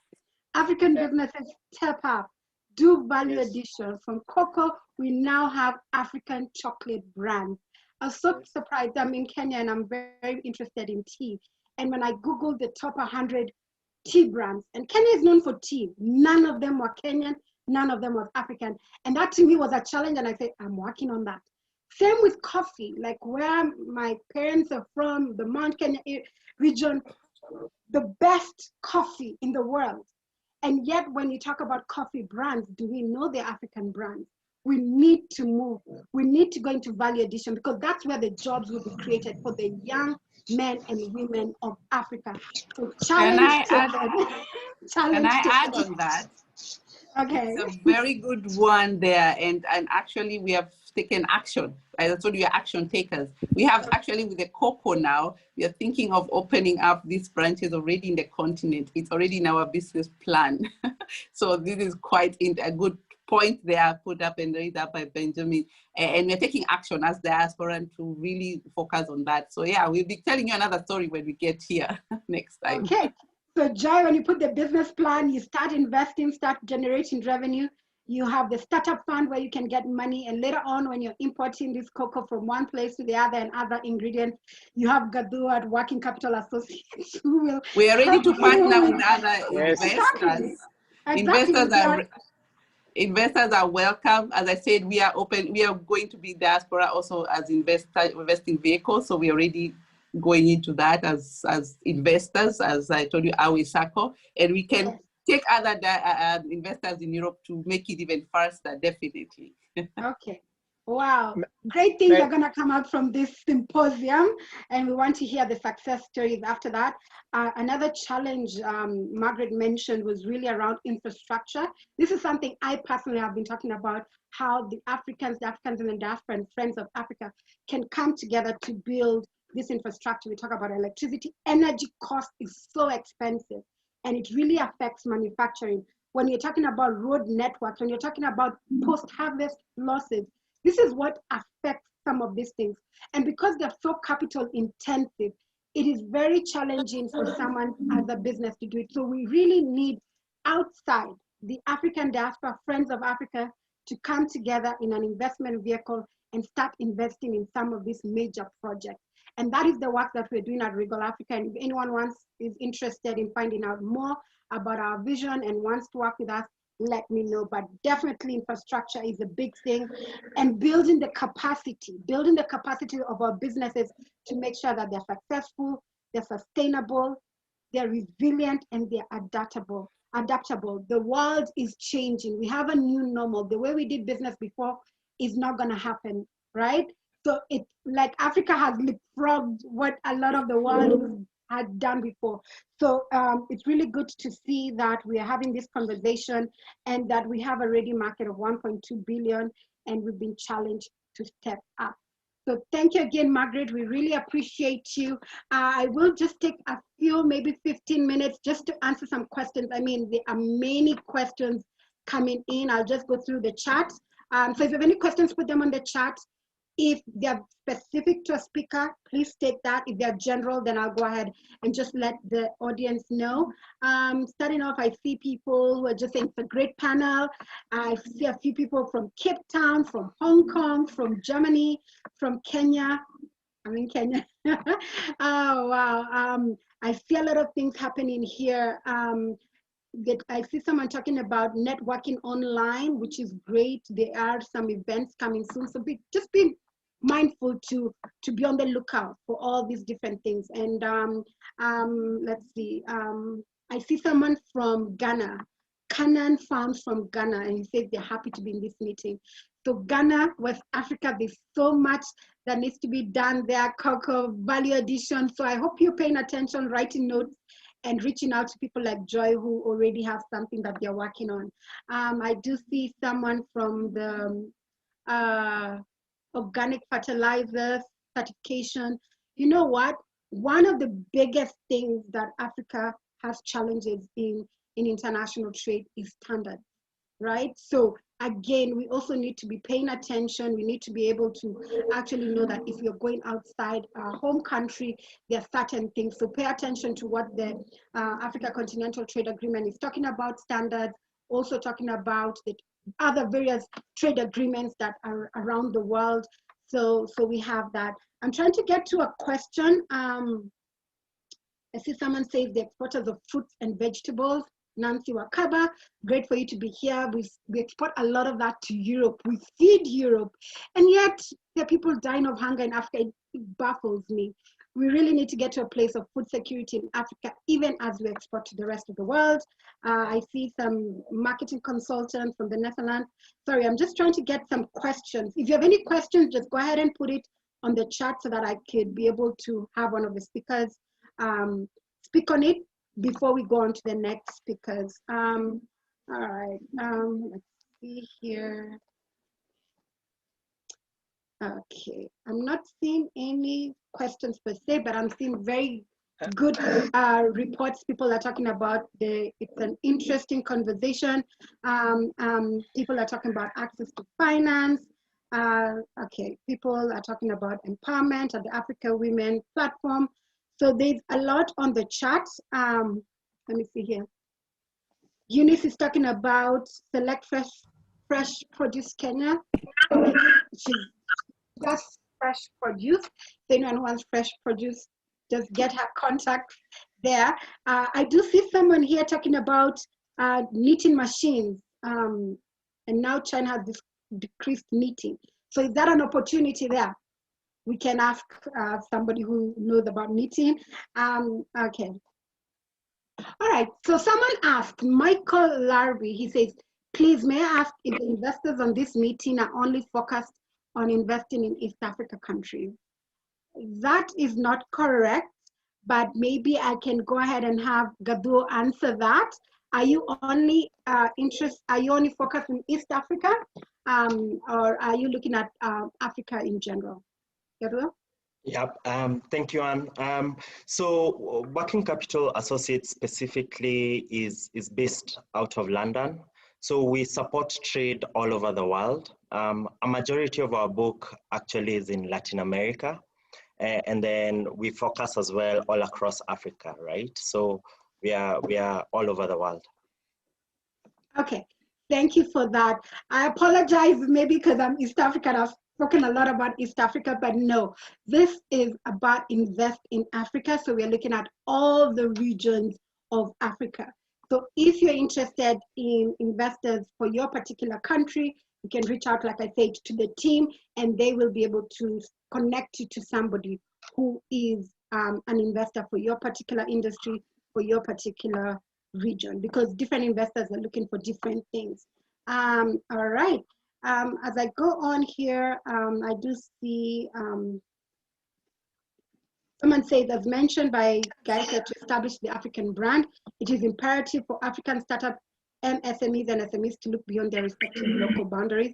African businesses, step up. Do value addition. From cocoa, we now have African chocolate brands. I was so surprised. I'm in Kenya and I'm very interested in tea. And when I Googled the top 100 tea brands, and Kenya is known for tea, none of them were Kenyan, none of them was African. And that to me was a challenge, and I said, I'm working on that. Same with coffee, like where my parents are from, the Mount Kenya region, the best coffee in the world. And yet when you talk about coffee brands, do we know the African brands? We need to move. We need to go into value addition, because that's where the jobs will be created for the young men and women of Africa. So Can I add on that? Okay. It's a very good one there, and actually we have taken action. As I told you, action takers. We have actually, with the cocoa now, we are thinking of opening up these branches already in the continent. It's already in our business plan. So this is quite a good point there, put up and raised up by Benjamin. And we're taking action as diaspora to really focus on that. So yeah, we'll be telling you another story when we get here next time. Okay. So Joy, when you put the business plan, you start investing, start generating revenue. You have the startup fund where you can get money. And later on, when you're importing this cocoa from one place to the other and other ingredients, you have Gadu at Working Capital Associates who will. We are ready to partner with other investors. Exactly. Investors are welcome. As I said, we are open. We are going to be diaspora also as investing vehicles. So we are already going into that as investors, as I told you, our circle, and we can take other investors in Europe to make it even faster, definitely. Okay. Wow, great things are going to come out from this symposium, and we want to hear the success stories after that. Another challenge Margaret mentioned was really around infrastructure. This is something I personally have been talking about, how the Africans and the diaspora and Friends of Africa can come together to build this infrastructure. We talk about electricity. Energy cost is so expensive, and it really affects manufacturing. When you're talking about road networks, when you're talking about post-harvest losses, this is what affects some of these things. And because they're so capital intensive, it is very challenging for someone as a business to do it. So we really need outside the African diaspora, Friends of Africa, to come together in an investment vehicle and start investing in some of these major projects. And that is the work that we're doing at Regal Africa. And if anyone is interested in finding out more about our vision and wants to work with us, let me know. But definitely infrastructure is a big thing, and building the capacity of our businesses to make sure that they're successful, they're sustainable, they're resilient, and they're adaptable. The world is changing. We have a new normal. The way we did business before is not going to happen, right? So it's like Africa has leapfrogged what a lot of the world had done before. So it's really good to see that we are having this conversation and that we have a ready market of 1.2 billion and we've been challenged to step up. So thank you again, Margaret. We really appreciate you. I will just take a few, maybe 15 minutes just to answer some questions. I mean, there are many questions coming in. I'll just go through the chat. So if you have any questions, put them on the chat. If they're specific to a speaker, please state that. If they're general, then I'll go ahead and just let the audience know. Starting off, I see people who are just saying it's a great panel. I see a few people from Cape Town, from Hong Kong, from Germany, from Kenya. I'm in Kenya. Oh, wow. I see a lot of things happening here. I see someone talking about networking online, which is great. There are some events coming soon. So just be mindful to be on the lookout for all these different things. And let's see. I see someone from Ghana, Canaan Farms from Ghana, and he says they're happy to be in this meeting. So Ghana, West Africa, there's so much that needs to be done there, cocoa, value addition. So I hope you're paying attention, writing notes, and reaching out to people like Joy who already have something that they're working on. I do see someone from the organic fertilizers certification. You know what? One of the biggest things that Africa has challenges in international trade is standards, right? So again, we also need to be paying attention. We need to be able to actually know that if you're going outside our home country, there are certain things. So pay attention to what the Africa Continental Trade Agreement is talking about, standards, also talking about the other various trade agreements that are around the world. So we have that. I'm trying to get to a question. I see someone says the exporters of fruits and vegetables. Nancy Wakaba, great for you to be here. We export a lot of that to Europe. We feed Europe. And yet there are people dying of hunger in Africa. It baffles me. We really need to get to a place of food security in Africa, even as we export to the rest of the world. I see some marketing consultants from the Netherlands. Sorry, I'm just trying to get some questions. If you have any questions, just go ahead and put it on the chat so that I could be able to have one of the speakers speak on it before we go on to the next speakers. All right, let's see here. Okay, I'm not seeing any questions per se, but I'm seeing very good reports. People are talking about it's an interesting conversation. People are talking about access to finance. Okay, people are talking about empowerment at the Africa Women platform. So there's a lot on the chat. Let me see here. Eunice is talking about select fresh produce Kenya. She's just fresh produce. If anyone wants fresh produce, just get her contact there. I do see someone here talking about knitting machines. And now China has decreased knitting. So is that an opportunity there? We can ask somebody who knows about knitting. Okay. All right, so someone asked, Michael Larby, he says, please may I ask if the investors on this meeting are only focused on investing in East Africa countries? That is not correct, but maybe I can go ahead and have Gadu answer that. Are you only focused in East Africa, or are you looking at Africa in general? Gadu? Yep, thank you, Anne. So Working Capital Associates specifically is based out of London. So we support trade all over the world. A majority of our book actually is in Latin America. And then we focus as well all across Africa, right? So we are all over the world. Okay. Thank you for that. I apologize maybe because I'm East African. I've spoken a lot about East Africa, but no, this is about invest in Africa. So we're looking at all the regions of Africa. So if you're interested in investors for your particular country, you can reach out, like I said, to the team, and they will be able to connect you to somebody who is an investor for your particular industry, for your particular region, because different investors are looking for different things. All right. As I go on here, I do see someone says, as mentioned by Gaika, to establish the African brand, it is imperative for African startup MSMEs and SMEs to look beyond their respective local boundaries.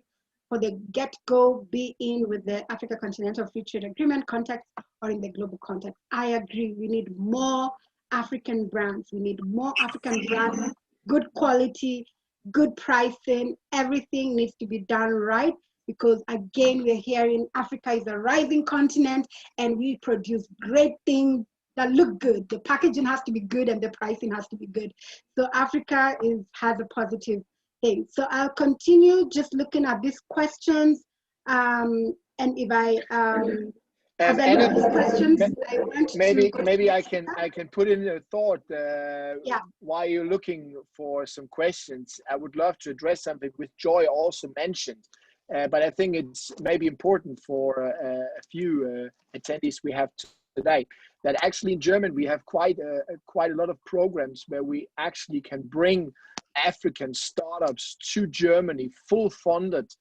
For the get-go, be in with the Africa Continental Free Trade Agreement context or in the global context. I agree, we need more African brands. We need more African brands, good quality, good pricing, everything needs to be done right, because again, we're hearing Africa is a rising continent and we produce great things that look good. The packaging has to be good and the pricing has to be good. So Africa has a positive thing. So I'll continue just looking at these questions. And if I, as I look at these questions, I want maybe I can put in a thought. Yeah. While you're looking for some questions, I would love to address something which Joy also mentioned. But I think it's maybe important for a few attendees we have today, that actually in Germany we have quite a lot of programs where we actually can bring African startups to Germany, full funded,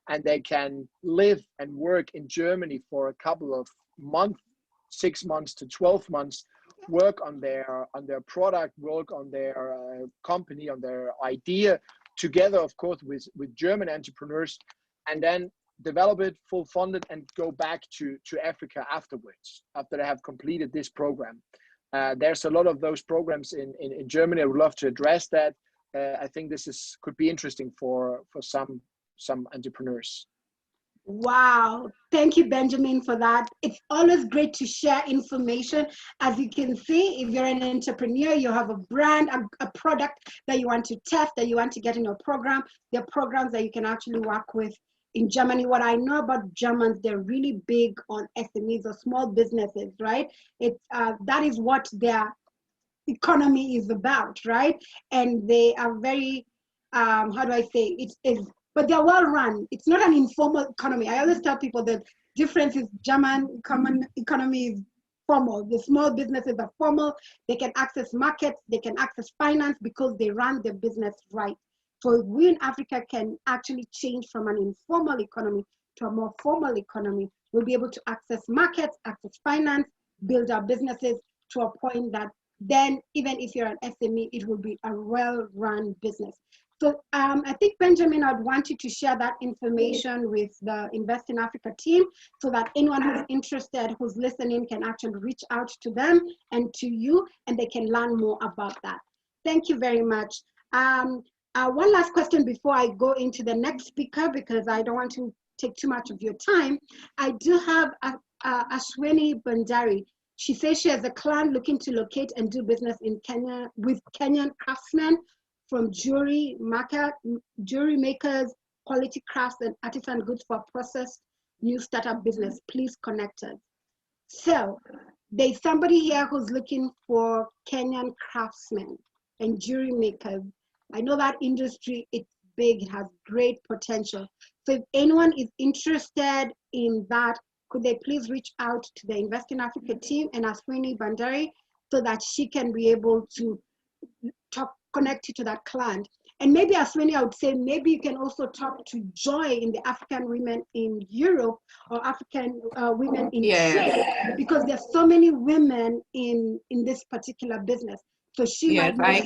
and they can live and work in Germany for a couple of months, 6 months to 12 months, work on their product, work on their company, on their idea, together, of course, with German entrepreneurs, and then develop it full funded and go back to Africa afterwards, after they have completed this program. There's a lot of those programs in Germany. I would love to address that. I think this could be interesting for some entrepreneurs. Wow, thank you, Benjamin, for that. It's always great to share information. As you can see, if you're an entrepreneur, you have a brand, a product that you want to test, that you want to get in your program. There are programs that you can actually work with in Germany. What I know about Germans, they're really big on SMEs or small businesses, right? That is what their economy is about, right? And they are very, how do I say, but they're well run. It's not an informal economy. I always tell people that difference is German economy is formal. The small businesses are formal. They can access markets, they can access finance because they run their business right. So we in Africa can actually change from an informal economy to a more formal economy. We'll be able to access markets, access finance, build our businesses to a point that then even if you're an SME, it will be a well-run business. So I think, Benjamin, I'd want you to share that information with the Invest in Africa team so that anyone who's interested, who's listening, can actually reach out to them and to you, and they can learn more about that. Thank you very much. One last question before I go into the next speaker, because I don't want to take too much of your time. I do have Ashwini Bandari. She says she has a client looking to locate and do business in Kenya with Kenyan craftsmen, from jewelry makers, quality crafts, and artisan goods for processed new startup business. Please connect us. So there's somebody here who's looking for Kenyan craftsmen and jewelry makers. I know that industry, it's big, it has great potential. So if anyone is interested in that, could they please reach out to the Invest in Africa team and Ashwini Bandari so that she can be able to connect you to that client. And maybe, Ashwini, I would say maybe you can also talk to Joy in the African women in Europe or African women in trade, because there's so many women in this particular business. So she might know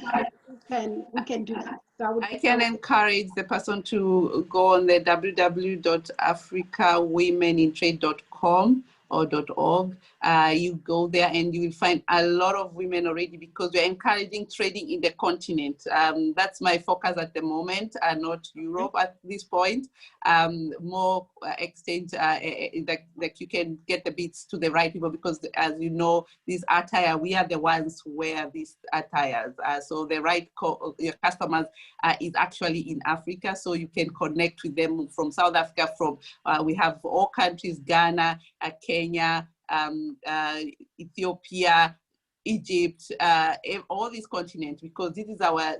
we can do that. So I can encourage the person to go on the www.africawomenintrade.com or .org. You go there and you will find a lot of women already, because we're encouraging trading in the continent. That's my focus at the moment, not Europe at this point. More exchange, like you can get the bits to the right people, because as you know, this attire, we are the ones who wear these attires. So the right your customers is actually in Africa, so you can connect with them from South Africa, from we have all countries, Ghana, Kenya, Ethiopia, Egypt, all these continents, because this is our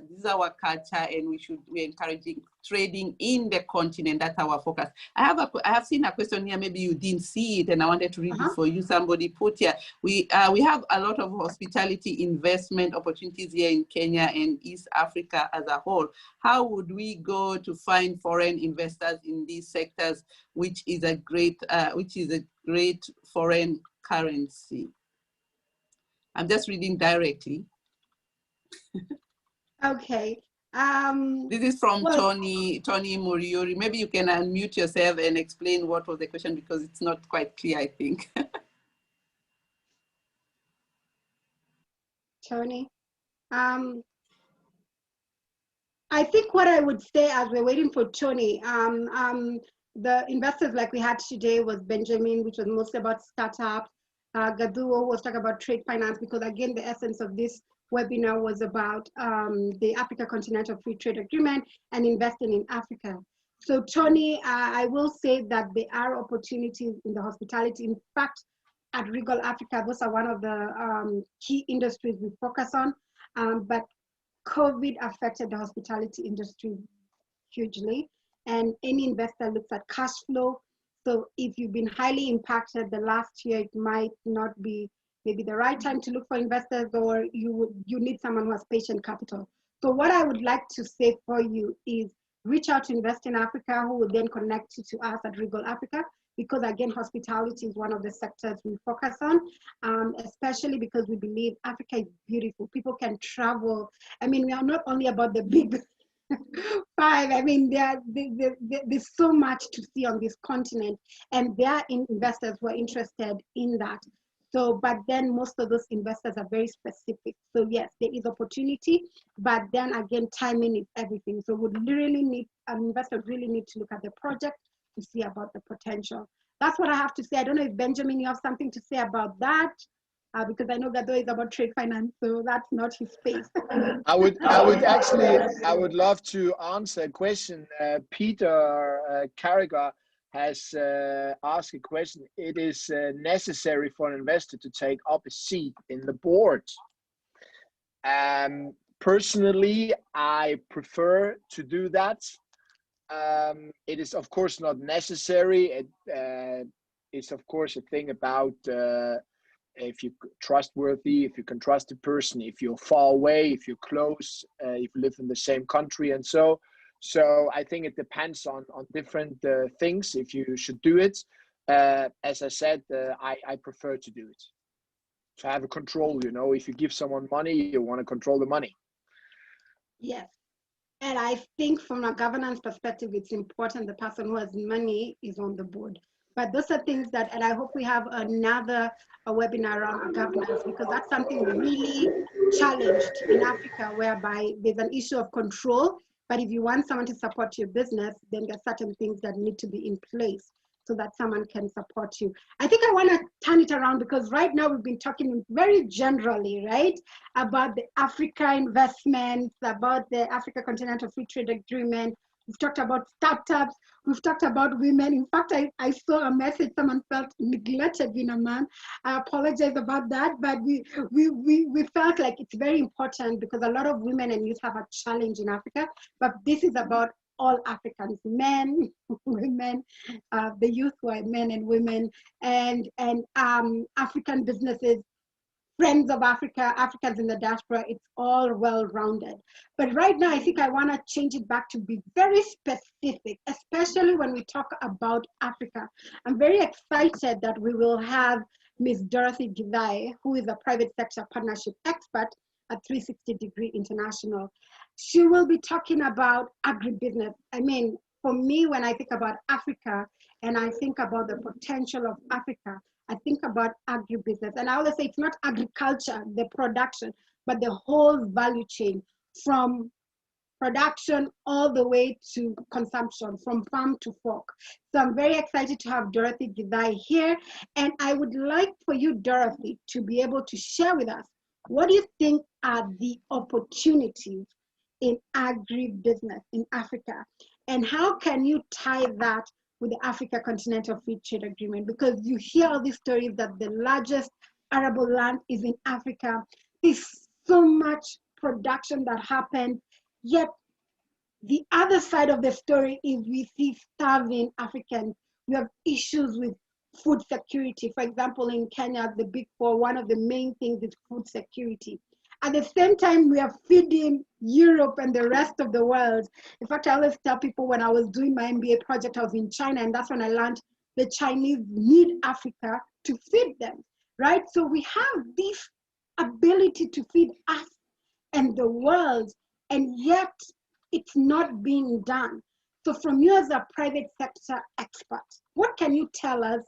culture, and we're encouraging trading in the continent. That's our focus. I have seen a question here, maybe you didn't see it, and I wanted to read it for you. Somebody put here, we have a lot of hospitality investment opportunities here in Kenya and East Africa as a whole. How would we go to find foreign investors in these sectors, which is a great foreign currency? I'm just reading directly. Okay. This is from Tony Muriori. Maybe you can unmute yourself and explain what was the question, because it's not quite clear, I think. Tony, I think what I would say as we're waiting for Tony, the investors like we had today was Benjamin, which was mostly about startups. Gaduo was talking about trade finance, because again, the essence of this webinar was about the Africa Continental Free Trade Agreement and investing in Africa. So Tony, I will say that there are opportunities in the hospitality. In fact, at Regal Africa, those are one of the key industries we focus on, but COVID affected the hospitality industry hugely, and any investor looks at cash flow. So if you've been highly impacted the last year, it might not be maybe the right time to look for investors, or you need someone who has patient capital. So what I would like to say for you is reach out to Invest in Africa, who will then connect you to us at Regal Africa, because again, hospitality is one of the sectors we focus on, especially because we believe Africa is beautiful. People can travel. I mean, we are not only about the big five. I mean, there's so much to see on this continent, and there are investors who are interested in that. So, but then most of those investors are very specific. So yes, there is opportunity, but then again, timing is everything. So would really need, an investor really need to look at the project to see about the potential. That's what I have to say. I don't know if Benjamin, you have something to say about that, because I know Gado is about trade finance, so that's not his space. I would love to answer a question. Peter Carragher has asked a question. It is necessary for an investor to take up a seat in the board. Personally, I prefer to do that. It is of course not necessary. It's of course a thing about if you're trustworthy, if you can trust a person, if you're far away, if you're close, if you live in the same country, and so I think it depends on different things if you should do it. As I said, I prefer to do it, to have a control. You know, if you give someone money, you want to control the money. Yes. And I think from a governance perspective, it's important the person who has money is on the board. But those are things that, and I hope we have another webinar around governance, because that's something really challenged in Africa, whereby there's an issue of control. But if you want someone to support your business, then there's certain things that need to be in place so that someone can support you. I think I want to turn it around, because right now we've been talking very generally, right, about the Africa investments, about the Africa Continental Free Trade Agreement. We've talked about startups. We've talked about women. In fact, I saw a message, someone felt neglected in a man. I apologize about that, but we felt like it's very important, because a lot of women and youth have a challenge in Africa, but this is about all Africans, men, women, the youth who are men and women, and African businesses, friends of Africa, Africans in the diaspora. It's all well-rounded. But right now, I think I want to change it back to be very specific, especially when we talk about Africa. I'm very excited that we will have Ms. Dorothy Githai, who is a private sector partnership expert at 360 Degree International. She will be talking about agribusiness. I mean, for me, when I think about Africa and I think about the potential of Africa, I think about agribusiness. And I always say it's not agriculture, the production, but the whole value chain, from production all the way to consumption, from farm to fork. So I'm very excited to have Dorothy Githai here. And I would like for you, Dorothy, to be able to share with us, what do you think are the opportunities in agribusiness in Africa? And how can you tie that with the Africa Continental Free Trade Agreement? Because you hear all these stories that the largest arable land is in Africa. There's so much production that happens, yet the other side of the story is we see starving Africans. We have issues with food security. For example, in Kenya, the Big Four, one of the main things is food security. At the same time, we are feeding Europe and the rest of the world. In fact, I always tell people, when I was doing my MBA project, I was in China, and that's when I learned the Chinese need Africa to feed them, right? So we have this ability to feed us and the world, and yet it's not being done. So from you as a private sector expert, what can you tell us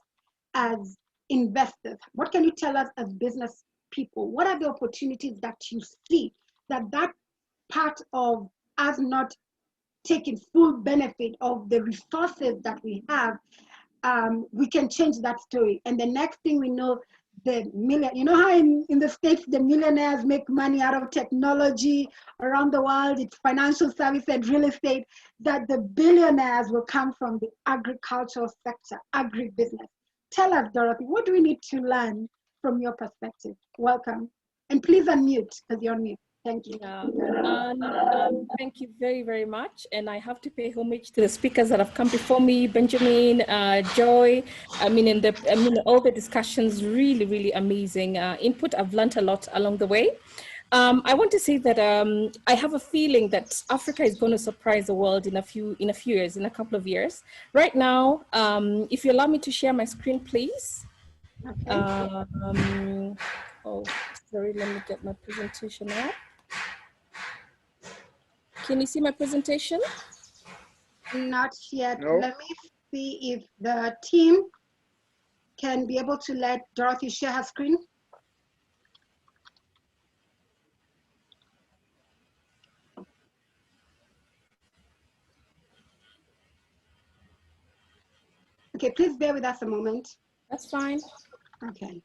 as investors? What can you tell us as business people? What are the opportunities that you see that part of us not taking full benefit of the resources that we have, we can change that story. And the next thing we know, you know how in the States, the millionaires make money out of technology around the world, it's financial service and real estate, that the billionaires will come from the agricultural sector, agribusiness. Tell us, Dorothy, what do we need to learn from your perspective? Welcome. And please unmute, because you're on mute. Thank you. Yeah. Thank you very, very much. And I have to pay homage to the speakers that have come before me, Benjamin, Joy. All the discussions, really, really amazing input. I've learned a lot along the way. I want to say that I have a feeling that Africa is going to surprise the world in a few years, in a couple of years. Right now, if you allow me to share my screen, please. Okay. Oh, sorry, let me get my presentation up. Can you see my presentation? Not yet. No. Let me see if the team can be able to let Dorothy share her screen. Okay, please bear with us a moment. That's fine. Okay.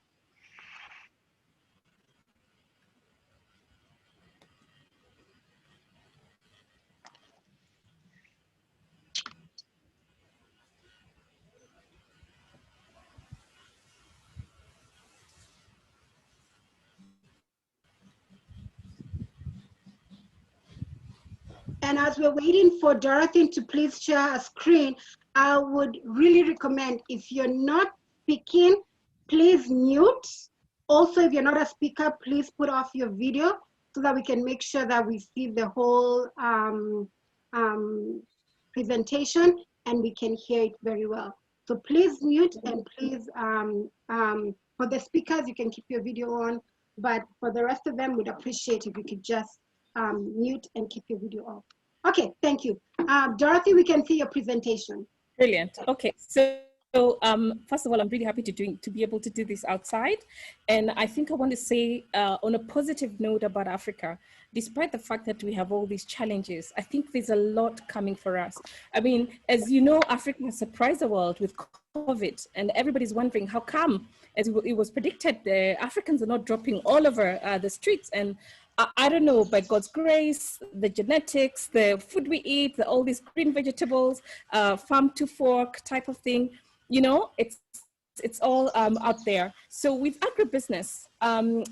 And as we're waiting for Dorothy to please share her screen, I would really recommend, if you're not speaking, please mute. Also, if you're not a speaker, please put off your video so that we can make sure that we see the whole presentation and we can hear it very well. So please mute, and please, for the speakers, you can keep your video on, but for the rest of them, we'd appreciate if you could just mute and keep your video off. Okay, thank you. Dorothy, we can see your presentation. Brilliant. Okay, so first of all, I'm really happy to be able to do this outside. And I think I want to say on a positive note about Africa, despite the fact that we have all these challenges, I think there's a lot coming for us. I mean, as you know, Africa has surprised the world with COVID, and everybody's wondering how come, as it was predicted, the Africans are not dropping all over the streets. And I don't know, by God's grace, the genetics, the food we eat, all these green vegetables, farm to fork type of thing, you know, it's all out there. So with agribusiness,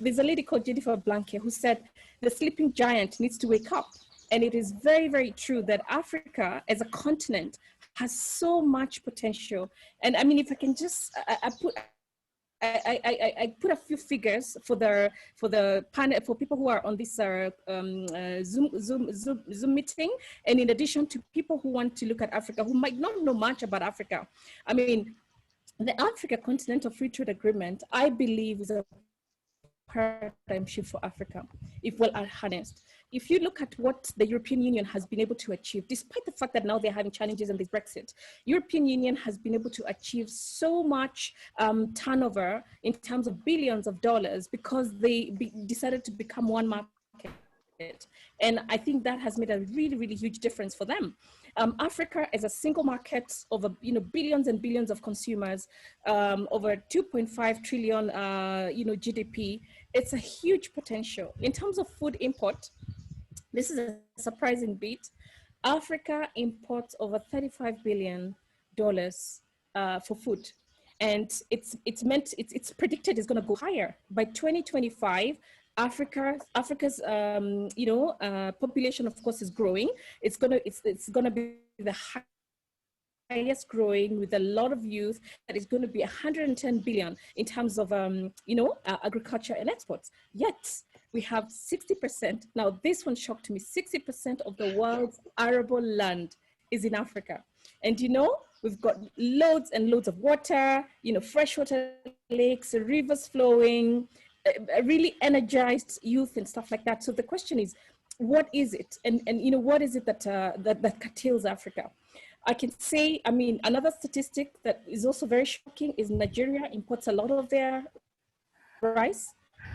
there's a lady called Jennifer Blanque who said the sleeping giant needs to wake up. And it is very, very true that Africa as a continent has so much potential. And I mean, if I can just, I put a few figures for the panel, for people who are on this Zoom meeting, and in addition to people who want to look at Africa, who might not know much about Africa. I mean, the Africa Continental Free Trade Agreement, I believe, is a paradigm shift for Africa, if well harnessed. If you look at what the European Union has been able to achieve, despite the fact that now they're having challenges and there's Brexit, European Union has been able to achieve so much turnover in terms of billions of dollars because they decided to become one market. And I think that has made a really, really huge difference for them. Africa is a single market over billions and billions of consumers, over 2.5 trillion GDP. It's a huge potential. In terms of food import, this is a surprising bit. Africa imports over $35 billion for food. And it's predicted it's going to go higher. By 2025, Africa's population, of course, is growing. It's gonna be the highest growing, with a lot of youth. That is going to be 110 billion in terms of agriculture and exports. Yet we have 60%. Now this one shocked me. 60% of the world's arable land is in Africa, and we've got loads and loads of water. Freshwater lakes, rivers flowing. A really energized youth and stuff like that. So the question is, what is it? And what is it that curtails Africa? I can say, another statistic that is also very shocking is Nigeria imports a lot of their rice.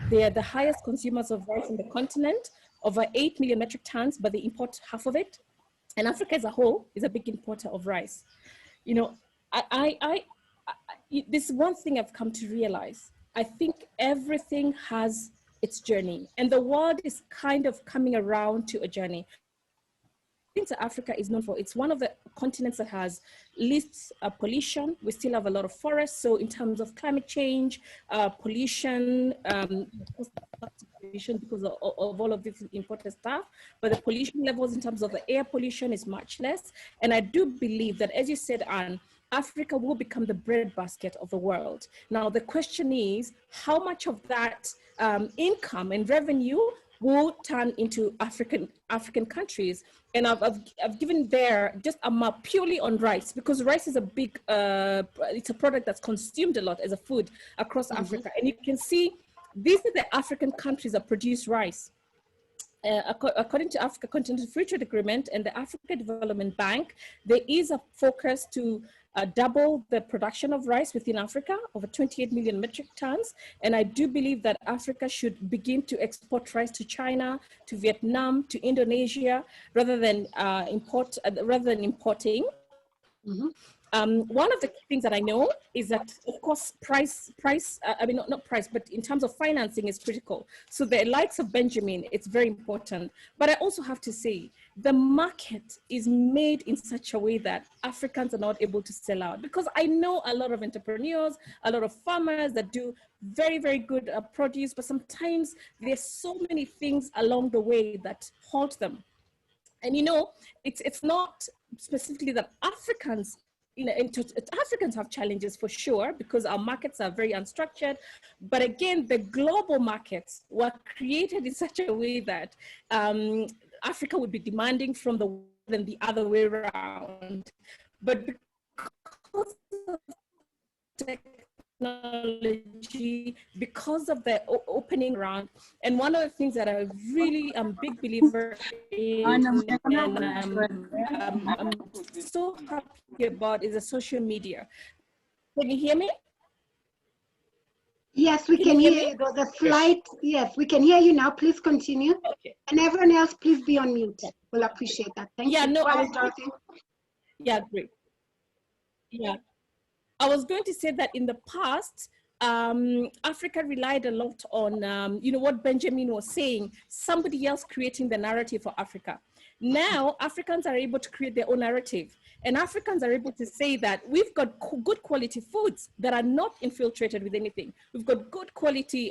They are the highest consumers of rice in the continent. over 8 million metric tons, but they import half of it. And Africa as a whole is a big importer of rice. You know, this is one thing I've come to realize. I think everything has its journey, and the world is kind of coming around to a journey. Things that Africa is known for, it's one of the continents that has least pollution. We still have a lot of forests. So in terms of climate change, pollution, because of all of this important stuff, but the pollution levels in terms of the air pollution is much less. And I do believe that, as you said, Anne, Africa will become the breadbasket of the world. Now, the question is, how much of that income and revenue will turn into African countries? And I've given there just a map purely on rice, because rice is a big, it's a product that's consumed a lot as a food across Africa. And you can see, these are the African countries that produce rice. According to Africa Continental Free Trade Agreement and the Africa Development Bank, there is a focus to double the production of rice within Africa, over 28 million metric tons. And I do believe that Africa should begin to export rice to China, to Vietnam, to Indonesia, rather than importing. One of the things that I know is that, of course, not price, but in terms of financing is critical. So the likes of Benjamin, it's very important. But I also have to say, the market is made in such a way that Africans are not able to sell out. Because I know a lot of entrepreneurs, a lot of farmers that do very, very good produce, but sometimes there's so many things along the way that halt them. And you know, it's not specifically that Africans, you know, Africans have challenges for sure, because our markets are very unstructured. But again, the global markets were created in such a way that Africa would be demanding from the world and the other way around. But because of technology, because of the opening around, and one of the things that I really am a big believer in, and I'm so happy about, is the social media. Can you hear me? Yes, we can hear you. There's a slight, yes, we can hear you now. Please continue. Okay. And everyone else, please be on mute. We'll appreciate that. Thank you. No, Dorothy. Yeah, great. Yeah. I was going to say that in the past, Africa relied a lot on, you know, what Benjamin was saying, somebody else creating the narrative for Africa. Now, Africans are able to create their own narrative. And Africans are able to say that we've got good quality foods that are not infiltrated with anything. We've got good quality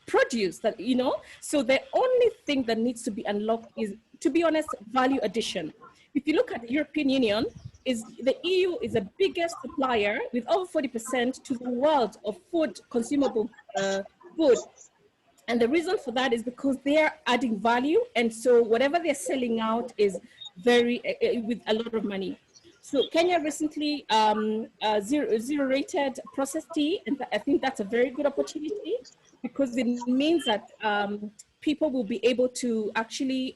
produce that, you know, so the only thing that needs to be unlocked is, to be honest, value addition. If you look at the European Union, the EU is the biggest supplier with over 40% to the world of food, consumable food. And the reason for that is because they are adding value. And so whatever they're selling out is with a lot of money. So Kenya recently zero rated processed tea. And I think that's a very good opportunity, because it means that people will be able to actually,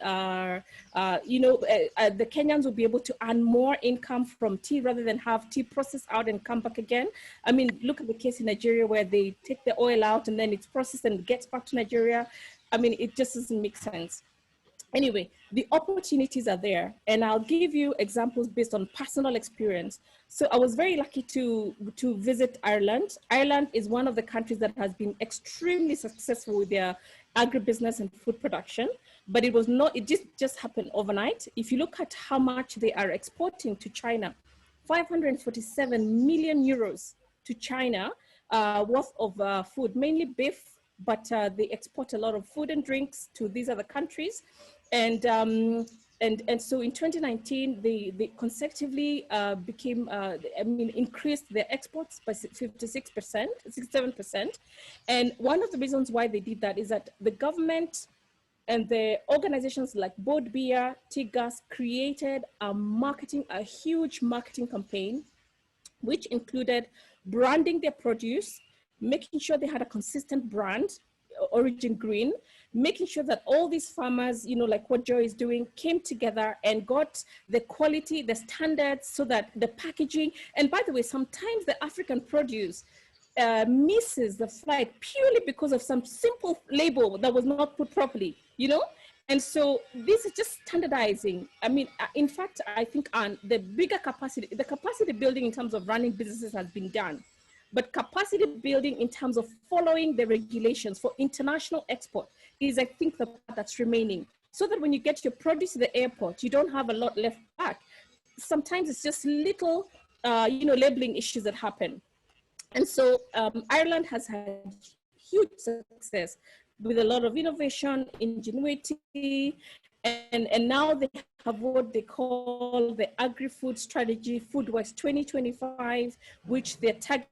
you know, the Kenyans will be able to earn more income from tea rather than have tea processed out and come back again. I mean, look at the case in Nigeria where they take the oil out and then it's processed and gets back to Nigeria. I mean, it just doesn't make sense. Anyway, the opportunities are there, and I'll give you examples based on personal experience. So I was very lucky to visit Ireland. Ireland is one of the countries that has been extremely successful with their agribusiness and food production, but it was not, it just happened overnight. If you look at how much they are exporting to China, 547 million euros to China worth of food, mainly beef, but they export a lot of food and drinks to these other countries. And so in 2019, they consecutively increased their exports by 56%, 67%. And one of the reasons why they did that is that the government and the organizations like Board Beer, Tiggas created a huge marketing campaign, which included branding their produce, making sure they had a consistent brand, Origin Green, making sure that all these farmers, you know, like what Joy is doing, came together and got the quality, the standards, so that the packaging, and by the way, sometimes the African produce misses the flight purely because of some simple label that was not put properly, you know? And so this is just standardizing. I mean, in fact, I think the bigger capacity building in terms of running businesses has been done, but capacity building in terms of following the regulations for international export is, I think, the part that's remaining. So that when you get your produce to the airport, you don't have a lot left back. Sometimes it's just little, labeling issues that happen. And so Ireland has had huge success with a lot of innovation, ingenuity, and now they have what they call the agri-food strategy, Foodwise 2025, which they're targeting.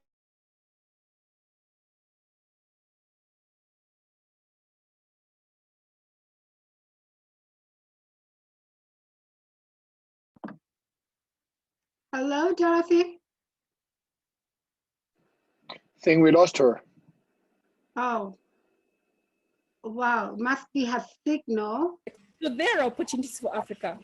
Hello, Dorothy. I think we lost her. Oh, wow, must be her signal. So there are opportunities for Africa.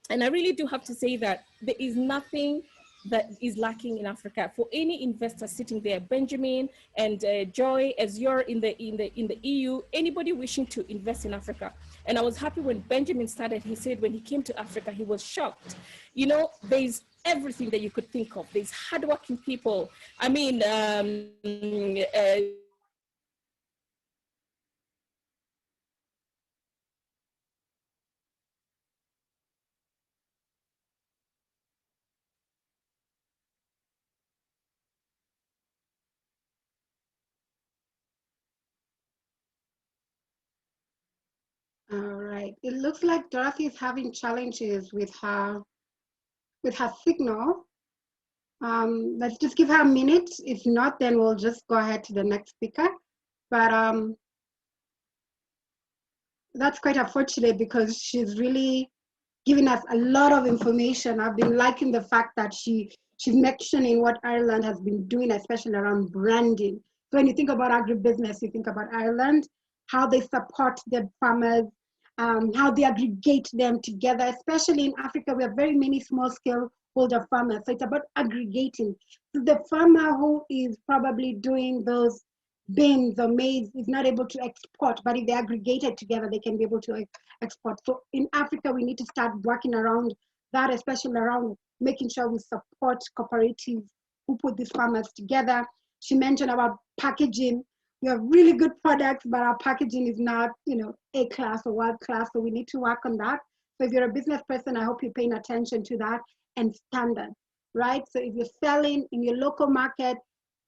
And I really do have to say that there is nothing that is lacking in Africa. For any investor sitting there, Benjamin and Joy, as you're in the EU, anybody wishing to invest in Africa. And I was happy when Benjamin started, he said when he came to Africa, he was shocked. You know, there's everything that you could think of. There's hardworking people. I mean, All right, it looks like Dorothy is having challenges with her signal. Let's just give her a minute. If not, then we'll just go ahead to the next speaker. But that's quite unfortunate because she's really giving us a lot of information. I've been liking the fact that she's mentioning what Ireland has been doing, especially around branding. So when you think about agribusiness, you think about Ireland, how they support the farmers, how they aggregate them together. Especially in Africa, we have very many small-scale holder farmers. So it's about aggregating. So the farmer who is probably doing those beans or maize is not able to export, but if they aggregate it together, they can be able to export. So in Africa, we need to start working around that, especially around making sure we support cooperatives who put these farmers together. She mentioned about packaging. We have really good products, but our packaging is not, A class or world class. So we need to work on that. So if you're a business person, I hope you're paying attention to that and standard, right? So if you're selling in your local market,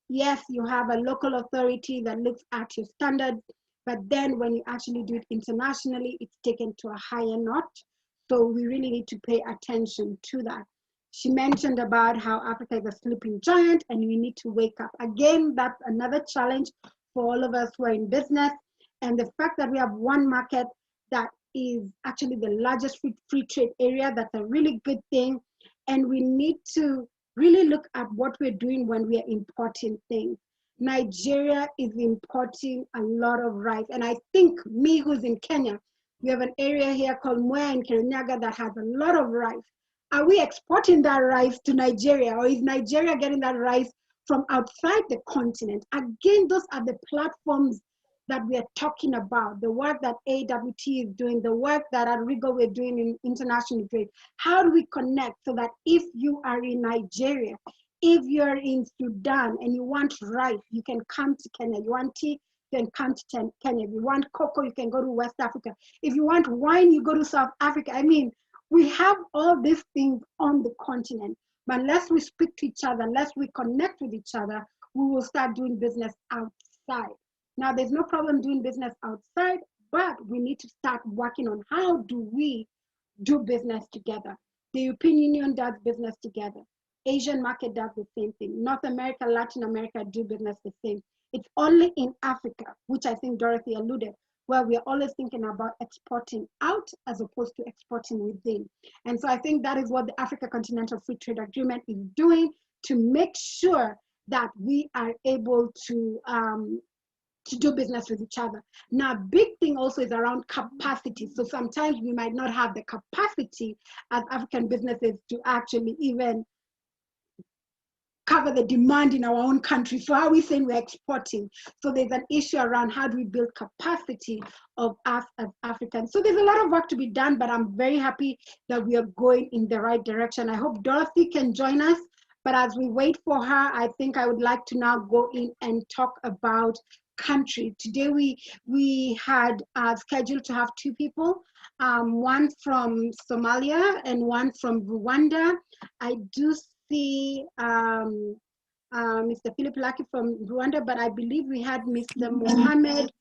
yes, you have a local authority that looks at your standards, but then when you actually do it internationally, it's taken to a higher notch. So we really need to pay attention to that. She mentioned about how Africa is a sleeping giant and we need to wake up. Again, that's another challenge for all of us who are in business. And the fact that we have one market that is actually the largest free trade area, that's a really good thing. And we need to really look at what we're doing when we are importing things. Nigeria is importing a lot of rice. And I think me who's in Kenya, we have an area here called Mwea in Kirinyaga that has a lot of rice. Are we exporting that rice to Nigeria, or is Nigeria getting that rice from outside the continent? Again, those are the platforms that we are talking about, the work that AWT is doing, the work that at Rigo we're doing in international trade. How do we connect so that if you are in Nigeria, if you're in Sudan and you want rice, you can come to Kenya. You want tea, you can come to Kenya. If you want cocoa, you can go to West Africa. If you want wine, you go to South Africa. I mean, we have all these things on the continent, but unless we speak to each other, unless we connect with each other, we will start doing business outside. Now, there's no problem doing business outside, but we need to start working on how do we do business together. The European Union does business together. Asian market does the same thing. North America, Latin America do business the same. It's only in Africa, which I think Dorothy alluded, where we're always thinking about exporting out as opposed to exporting within. And so I think that is what the Africa Continental Free Trade Agreement is doing to make sure that we are able to do business with each other. Now, big thing also is around capacity. So sometimes we might not have the capacity as African businesses to actually even cover the demand in our own country. So how are we saying we're exporting? So there's an issue around how do we build capacity of us as Africans. So there's a lot of work to be done, but I'm very happy that we are going in the right direction. I hope Dorothy can join us. But as we wait for her, I think I would like to now go in and talk about country. Today we had scheduled to have two people, one from Somalia and one from Rwanda. I do see Mr. Philip Laki from Rwanda, but I believe we had Mr. Mohammed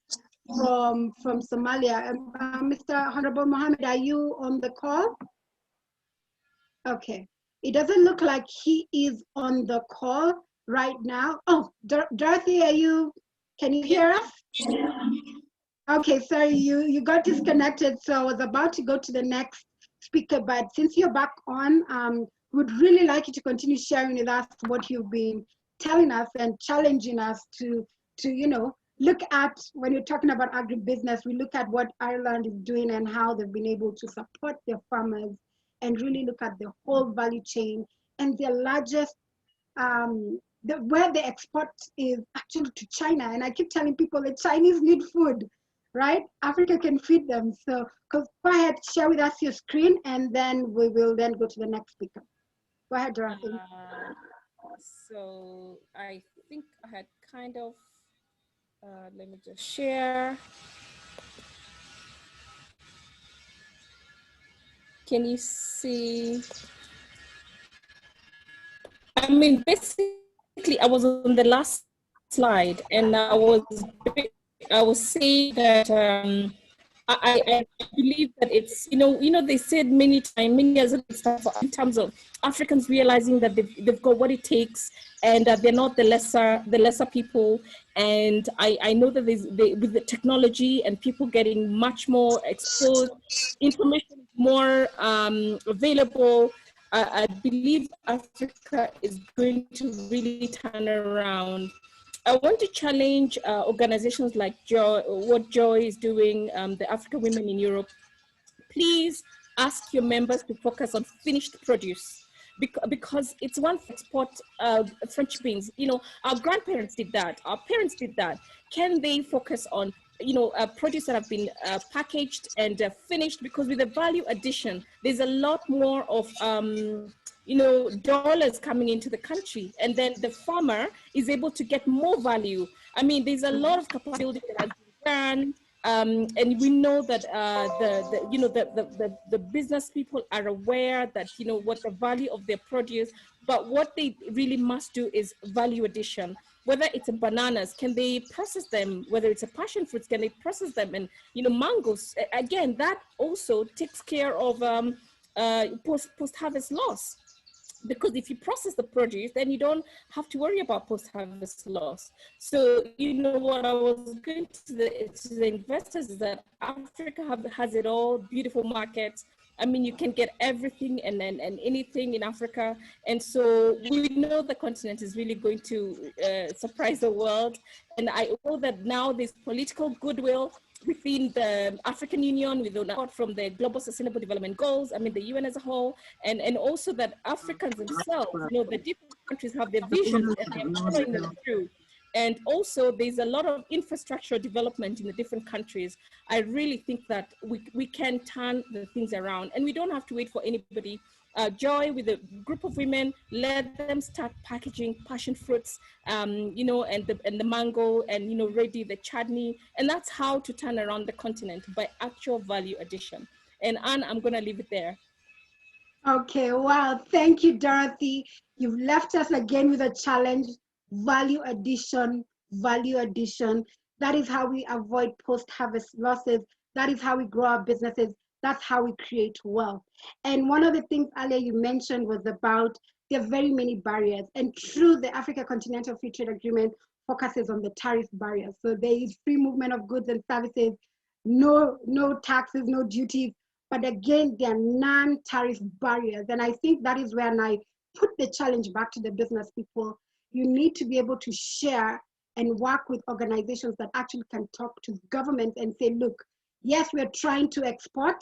from Somalia. Mr. Honorable Mohammed, are you on the call? Okay. It doesn't look like he is on the call right now. Oh, Dorothy, can you hear us? Okay, sorry, you got disconnected, so I was about to go to the next speaker, but since you're back on, would really like you to continue sharing with us what you've been telling us and challenging us to look at, when you're talking about agribusiness, we look at what Ireland is doing and how they've been able to support their farmers and really look at the whole value chain and their largest, where the export is actually to China. And I keep telling people the Chinese need food, right? Africa can feed them. So go ahead, share with us your screen, and then we will then go to the next speaker. Go ahead, Dorothy. So I think I had kind of, let me just share. Can you see? I mean, basically, I was on the last slide, and I was saying that I believe that it's they said many years ago in terms of Africans realizing that they've got what it takes, and that they're not the lesser people. And I know that with the technology and people getting much more exposed, information more available. I believe Africa is going to really turn around. I want to challenge organizations like what Joy is doing, the African Women in Europe. Please ask your members to focus on finished produce, because it's one to export French beans. Our grandparents did that. Our parents did that. Can they focus on produce that have been packaged and finished? Because with the value addition, there's a lot more of dollars coming into the country, and then the farmer is able to get more value. I mean, there's a lot of capacity building that has been done. And we know that the business people are aware that what the value of their produce, but what they really must do is value addition. Whether it's bananas, can they process them? Whether it's a passion fruits, can they process them? And mangoes, again, that also takes care of post-harvest loss. Because if you process the produce, then you don't have to worry about post-harvest loss. So, what I was going to the investors is that Africa has it all, beautiful markets. I mean, you can get everything and anything in Africa. And so we know the continent is really going to surprise the world. And I know that now there's political goodwill within the African Union, with support from the Global Sustainable Development Goals, I mean the UN as a whole, and also that Africans themselves, the different countries have their visions and they're following them through. And also there's a lot of infrastructure development in the different countries. I really think that we can turn the things around, and we don't have to wait for anybody. Joy, with a group of women, let them start packaging passion fruits, and the mango, and ready the chutney, and that's how to turn around the continent, by actual value addition. And Anne, I'm going to leave it there. Okay, wow, thank you, Dorothy. You've left us again with a challenge: value addition, value addition. That is how we avoid post-harvest losses. That is how we grow our businesses. That's how we create wealth. And one of the things earlier you mentioned was about there are very many barriers. And true, the Africa Continental Free Trade Agreement focuses on the tariff barriers. So there is free movement of goods and services, no taxes, no duties. But again, there are non-tariff barriers. And I think that is when I put the challenge back to the business people. You need to be able to share and work with organizations that actually can talk to governments and say, look, yes, we're trying to export.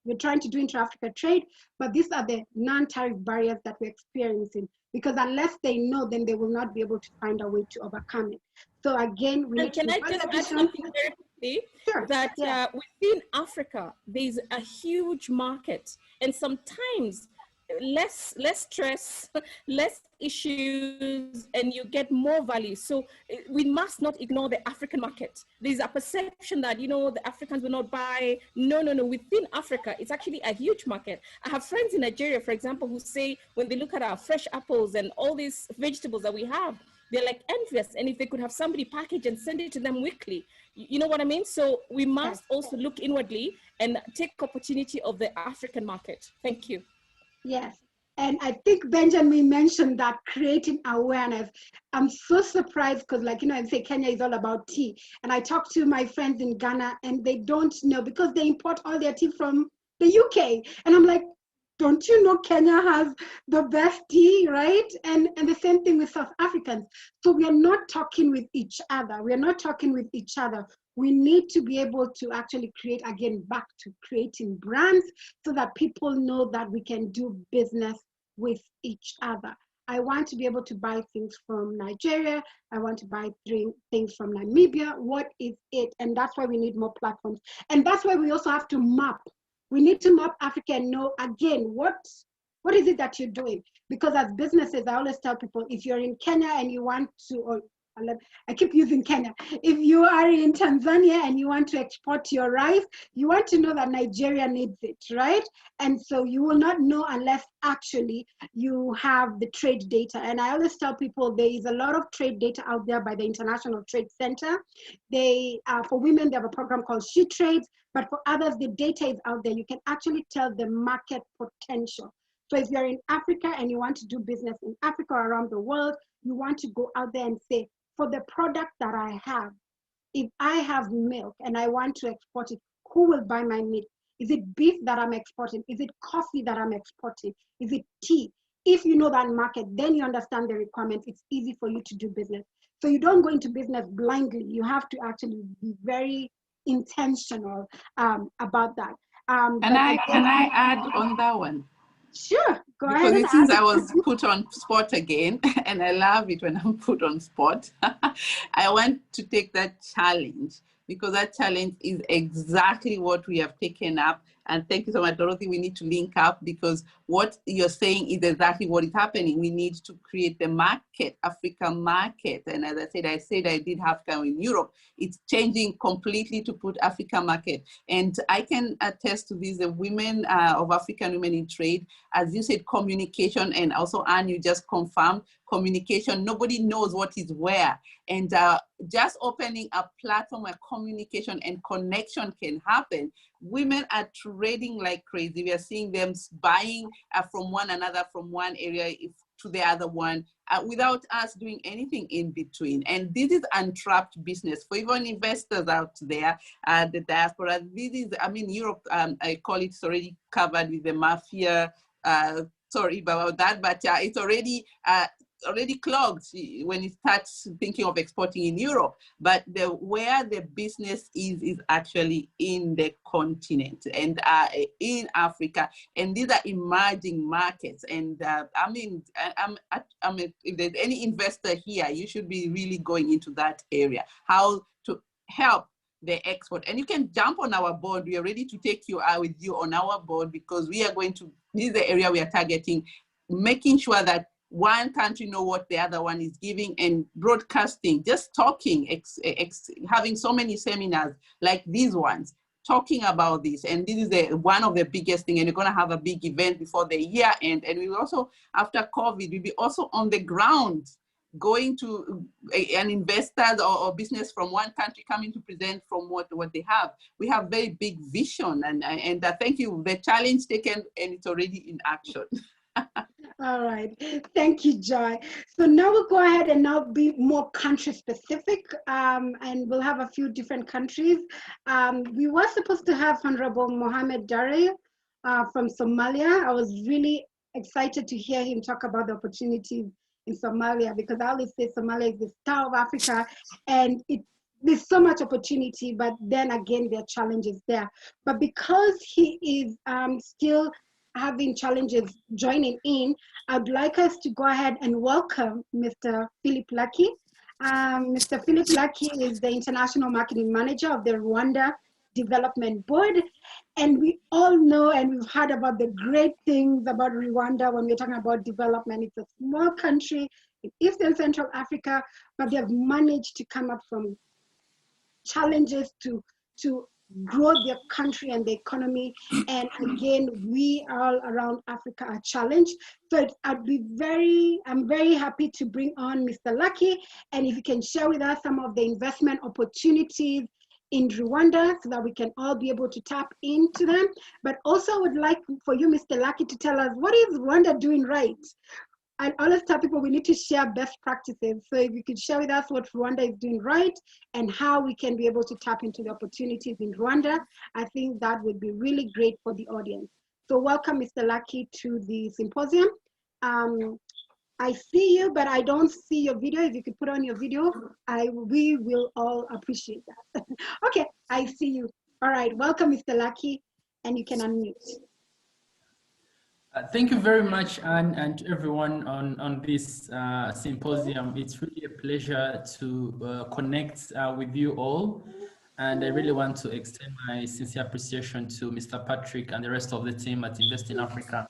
We're trying to do intra-Africa trade, but these are the non-tariff barriers that we're experiencing, because unless they know, then they will not be able to find a way to overcome it. So again, we need can to I just add something very quickly? Sure. That Yeah. within Africa, there's a huge market, and sometimes less stress, less issues, and you get more value. So we must not ignore the African market. There's a perception that, you know, the Africans will not buy. No. Within Africa, it's actually a huge market. I have friends in Nigeria, for example, who say when they look at our fresh apples and all these vegetables that we have, they're like envious. And if they could have somebody package and send it to them weekly, you know what I mean? So we must also look inwardly and take opportunity of the African market. Thank you. Yes. And I think Benjamin mentioned that creating awareness. I'm so surprised because, like, you know, I say Kenya is all about tea. And I talk to my friends in Ghana and they don't know because they import all their tea from the UK. And I'm like, don't you know Kenya has the best tea, right? And the same thing with South Africans. So we are not talking with each other. We are not talking with each other. We need to be able to actually create, again, back to creating brands so that people know that we can do business with each other. I want to be able to buy things from Nigeria. I want to buy things from Namibia. What is it? And that's why we need more platforms. And that's why we also have to map. We need to map Africa and know, again, what is it that you're doing? Because as businesses, I always tell people, if you're in Kenya and you want to, or I keep using Kenya. If you are in Tanzania and you want to export your rice, you want to know that Nigeria needs it, right? And so you will not know unless actually you have the trade data. And I always tell people there is a lot of trade data out there by the International Trade Center. For women, they have a program called She Trades, but for others, the data is out there. You can actually tell the market potential. So if you're in Africa and you want to do business in Africa or around the world, you want to go out there and say, for the product that I have, if I have milk and I want to export it, who will buy my milk? Is it beef that I'm exporting? Is it coffee that I'm exporting? Is it tea? If you know that market, then you understand the requirements. It's easy for you to do business. So you don't go into business blindly. You have to actually be very intentional about that. Can I add on that one? Sure, go ahead. Because And it seems I was put on spot again, and I love it when I'm put on spot. I want to take that challenge because that challenge is exactly what we have taken up. And thank you so much, Dorothy. We need to link up because what you're saying is exactly what is happening. We need to create the market, Africa market. And as I said I did Africa in Europe. It's changing completely to put Africa market. And I can attest to this, the women of African women in trade, as you said, communication, and also Anne, you just confirmed communication. Nobody knows what is where. And just opening a platform where communication and connection can happen. Women are trading like crazy. We are seeing them buying from one another, from one area to the other one, without us doing anything in between. And this is untrapped business for even investors out there, the diaspora. This is, I mean, Europe, I call it's already covered with the mafia. Sorry about that, but it's already clogged when it starts thinking of exporting in Europe. But where the business is actually in the continent and in Africa. And these are emerging markets. And I mean, if there's any investor here, you should be really going into that area, how to help the export. And you can jump on our board. We are ready to take you out with you on our board because we are going to, this is the area we are targeting, making sure that one country know what the other one is giving, and broadcasting, just talking, having so many seminars like these ones, talking about this. And this is one of the biggest things, and we're going to have a big event before the year end. And we will also, after COVID, we'll be also on the ground, going to an investors or business from one country coming to present from what they have. We have very big vision, and thank you. The challenge taken, and it's already in action. All right, thank you, Joy. So now we'll go ahead and now be more country specific, and we'll have a few different countries. We were supposed to have Honorable Mohamed Dare from Somalia. I was really excited to hear him talk about the opportunities in Somalia, because I always say Somalia is the star of Africa, and it's there's so much opportunity, but then again, there are challenges there. But because he is still having challenges joining in, I'd like us to go ahead and welcome Mr. Philip Lucky. Mr. Philip Lucky is the International Marketing Manager of the Rwanda Development Board. And we all know and we've heard about the great things about Rwanda when we're talking about development. It's a small country in Eastern Central Africa, but they've managed to come up from challenges to grow their country and the economy. And again, we all around Africa are challenged. So I'm very happy to bring on Mr. Lucky. And if you can share with us some of the investment opportunities in Rwanda so that we can all be able to tap into them. But also I would like for you, Mr. Lucky, to tell us, what is Rwanda doing right? I always tell people we need to share best practices. So if you could share with us what Rwanda is doing right and how we can be able to tap into the opportunities in Rwanda, I think that would be really great for the audience. So welcome, Mr. Lucky, to the symposium. I see you, but I don't see your video. If you could put on your video, we will all appreciate that. Okay, I see you. All right, welcome, Mr. Lucky, and you can unmute. Thank you very much, Anne, and everyone on this symposium. It's really a pleasure to connect with you all. And I really want to extend my sincere appreciation to Mr. Patrick and the rest of the team at Invest in Africa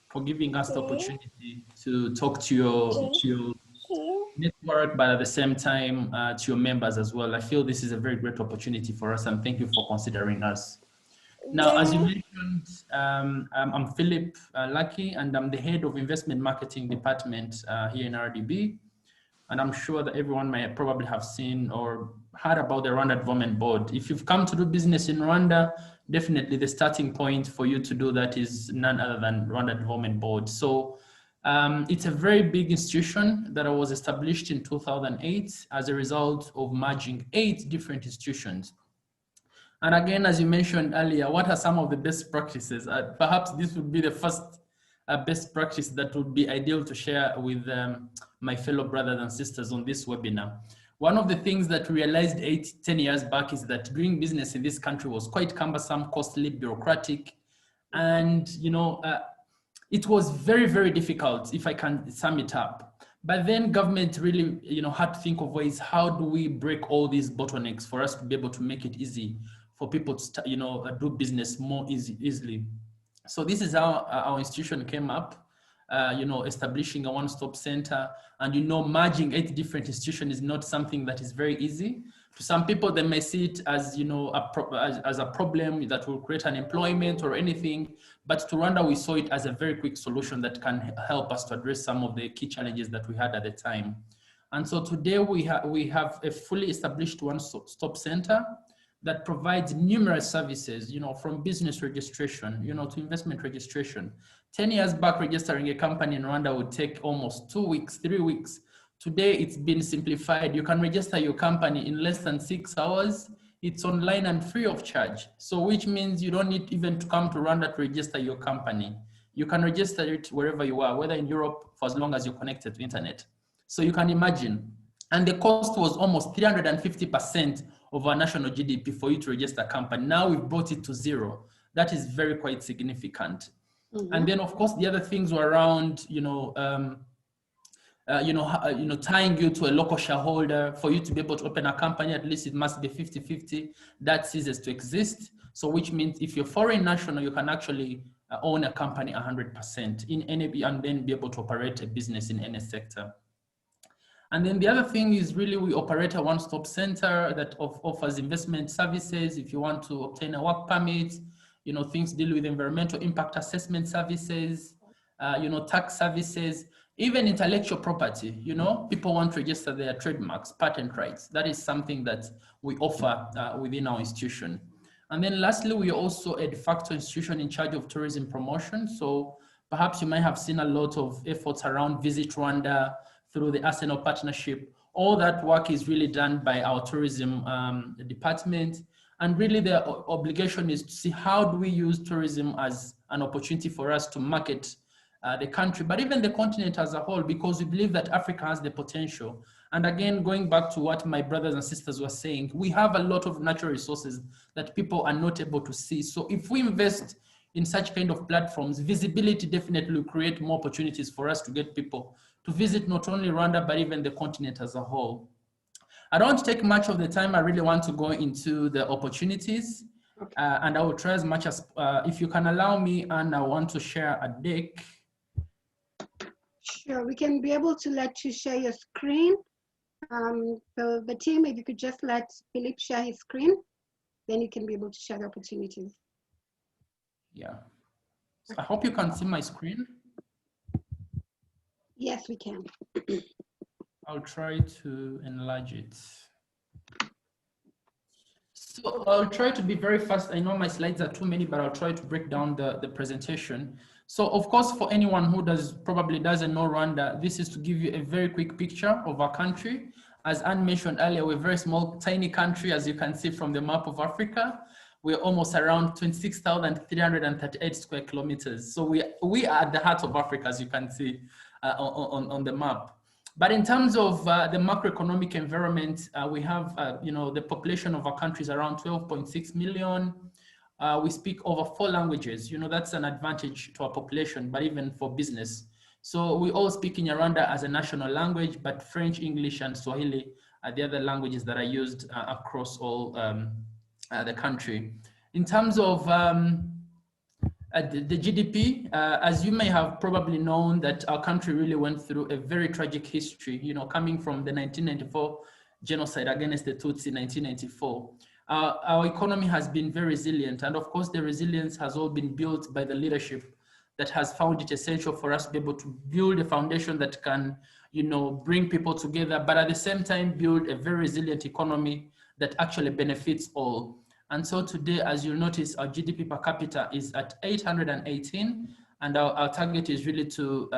for giving us the opportunity to talk to your network, but at the same time to your members as well. I feel this is a very great opportunity for us, and thank you for considering us. Now, as you mentioned, I'm Philip Lucky, and I'm the head of investment marketing department here in RDB. And I'm sure that everyone may probably have seen or heard about the Rwanda Development Board. If you've come to do business in Rwanda, definitely the starting point for you to do that is none other than Rwanda Development Board. So it's a very big institution that was established in 2008 as a result of merging 8 different institutions. And again, as you mentioned earlier, what are some of the best practices? Perhaps this would be the first best practice that would be ideal to share with my fellow brothers and sisters on this webinar. One of the things that we realized 8-10 years back is that doing business in this country was quite cumbersome, costly, bureaucratic, and it was very, very difficult, if I can sum it up. But then government really had to think of ways, how do we break all these bottlenecks for us to be able to make it easy for people to do business more easily. So this is how our institution came up, establishing a one-stop center. And merging 8 different institutions is not something that is very easy. To some people, they may see it as as a problem that will create unemployment or anything. But to Rwanda, we saw it as a very quick solution that can help us to address some of the key challenges that we had at the time. And so today we have a fully established one-stop center that provides numerous services, from business registration, to investment registration. 10 years back, registering a company in Rwanda would take almost 2 weeks, 3 weeks. Today, it's been simplified. You can register your company in less than 6 hours. It's online and free of charge. So which means you don't need even to come to Rwanda to register your company. You can register it wherever you are, whether in Europe, for as long as you're connected to internet. So you can imagine. And the cost was almost 350% of our national GDP for you to register a company. Now we've brought it to 0. That is very quite significant. Mm-hmm. And then, of course, the other things were around, tying you to a local shareholder. For you to be able to open a company, at least it must be 50-50. That ceases to exist. So which means if you're foreign national, you can actually own a company 100% in any, and then be able to operate a business in any sector. And then the other thing is really we operate a one-stop center that offers investment services. If you want to obtain a work permit, things deal with environmental impact assessment services, tax services, even intellectual property. People want to register their trademarks, patent rights. That is something that we offer within our institution. And then lastly, we are also a de facto institution in charge of tourism promotion. So perhaps you might have seen a lot of efforts around Visit Rwanda, through the Arsenal partnership. All that work is really done by our tourism department. And really the obligation is to see how do we use tourism as an opportunity for us to market the country, but even the continent as a whole, because we believe that Africa has the potential And again, going back to what my brothers and sisters were saying, we have a lot of natural resources that people are not able to see. So if we invest in such kind of platforms, visibility definitely will create more opportunities for us to get people to visit not only Rwanda, but even the continent as a whole. I don't want to take much of the time. I really want to go into the opportunities. Okay. And I will try as much as, if you can allow me, and I want to share a deck. Sure, we can be able to let you share your screen. So the team, if you could just let Philip share his screen, then you can be able to share the opportunities. Yeah, so I hope you can see my screen. Yes, we can. I'll try to enlarge it. So I'll try to be very fast. I know my slides are too many, but I'll try to break down the presentation. So of course, for anyone who probably doesn't know Rwanda, this is to give you a very quick picture of our country. As Anne mentioned earlier, we're a very small, tiny country, as you can see from the map of Africa. We're almost around 26,338 square kilometers. So we are at the heart of Africa, as you can see on the map. But in terms of the macroeconomic environment, we have, the population of our country is around 12.6 million. We speak over 4 languages. That's an advantage to our population, but even for business. So we all speak in Rwanda as a national language, but French, English, and Swahili are the other languages that are used across all the country. In terms of the GDP, as you may have probably known, that our country really went through a very tragic history, coming from the 1994 genocide against the Tutsi in 1994. Our economy has been very resilient. And of course, the resilience has all been built by the leadership that has found it essential for us to be able to build a foundation that can, bring people together, but at the same time, build a very resilient economy that actually benefits all. And so today, as you'll notice, our GDP per capita is at 818, and our target is really to,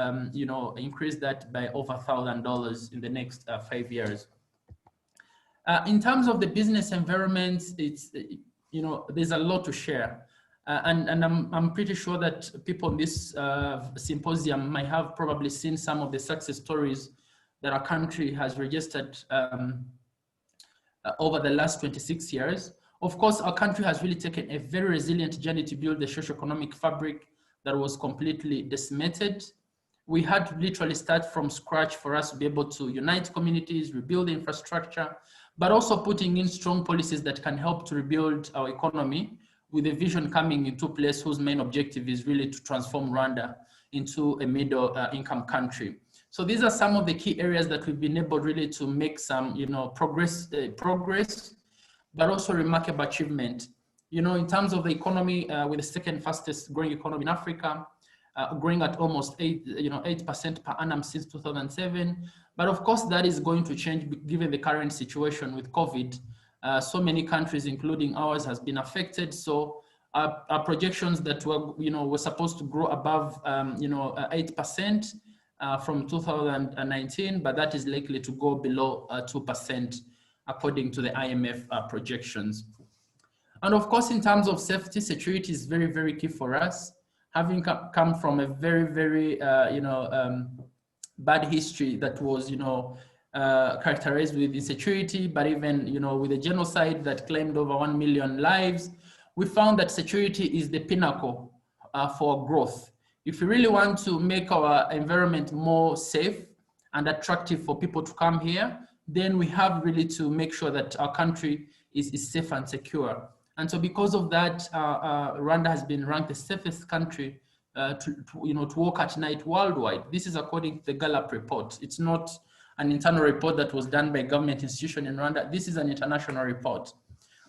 increase that by over $1,000 in the next 5 years. In terms of the business environment, it's, there's a lot to share. And I'm pretty sure that people in this symposium might have probably seen some of the success stories that our country has registered over the last 26 years. Of course, our country has really taken a very resilient journey to build the socio-economic fabric that was completely decimated. We had to literally start from scratch for us to be able to unite communities, rebuild infrastructure, but also putting in strong policies that can help to rebuild our economy, with a vision coming into place whose main objective is really to transform Rwanda into a middle income country. So these are some of the key areas that we've been able really to make some, progress, but also remarkable achievement. In terms of the economy, with the second fastest growing economy in Africa, growing at almost 8% per annum since 2007. But of course, that is going to change given the current situation with COVID. So many countries, including ours, has been affected. So our projections that were supposed to grow above 8% from 2019, but that is likely to go below 2%. According to the IMF projections. And of course, in terms of safety, security is very, very key for us. Having come from a very, very, bad history that was, characterized with insecurity, but even, with a genocide that claimed over 1 million lives, we found that security is the pinnacle for growth. If we really want to make our environment more safe and attractive for people to come here, then we have really to make sure that our country is safe and secure. And so because of that, Rwanda has been ranked the safest country to walk at night worldwide. This is according to the Gallup report. It's not an internal report that was done by a government institution in Rwanda. This is an international report.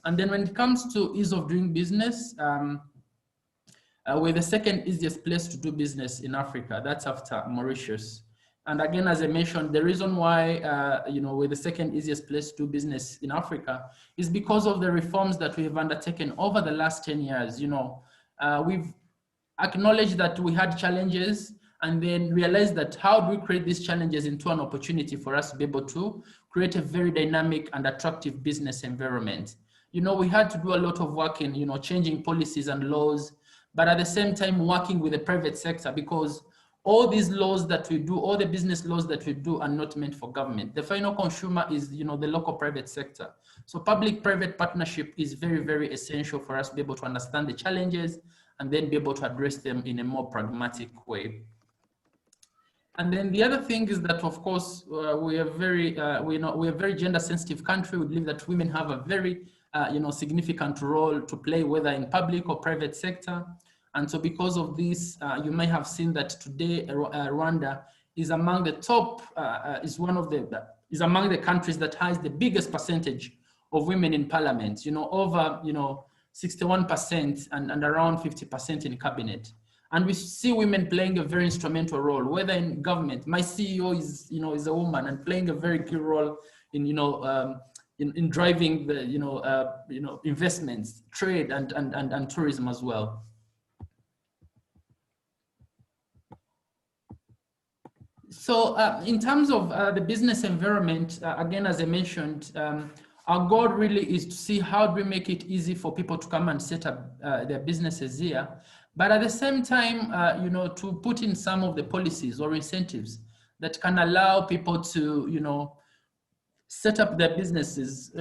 And then when it comes to ease of doing business, we're the second easiest place to do business in Africa. That's after Mauritius. And again, as I mentioned, the reason why we're the second easiest place to do business in Africa is because of the reforms that we have undertaken over the last 10 years. We've acknowledged that we had challenges and then realized that how do we create these challenges into an opportunity for us to be able to create a very dynamic and attractive business environment. We had to do a lot of work in, changing policies and laws, but at the same time working with the private sector, because all these laws that we do, all the business laws that we do are not meant for government. The final consumer is, the local private sector. So public-private partnership is very, very essential for us to be able to understand the challenges and then be able to address them in a more pragmatic way. And then the other thing is that, of course, we are very, we're a very gender-sensitive country. We believe that women have a very, significant role to play, whether in public or private sector. And so because of this, you may have seen that today Rwanda is among the top, is among the countries that has the biggest percentage of women in parliament, over 61% and around 50% in cabinet. And we see women playing a very instrumental role, whether in government. My CEO is a woman and playing a very key role in in driving the investments, trade, and tourism as well. So in terms of the business environment, again, as I mentioned, our goal really is to see how do we make it easy for people to come and set up their businesses here. But at the same time, to put in some of the policies or incentives that can allow people to, set up their businesses,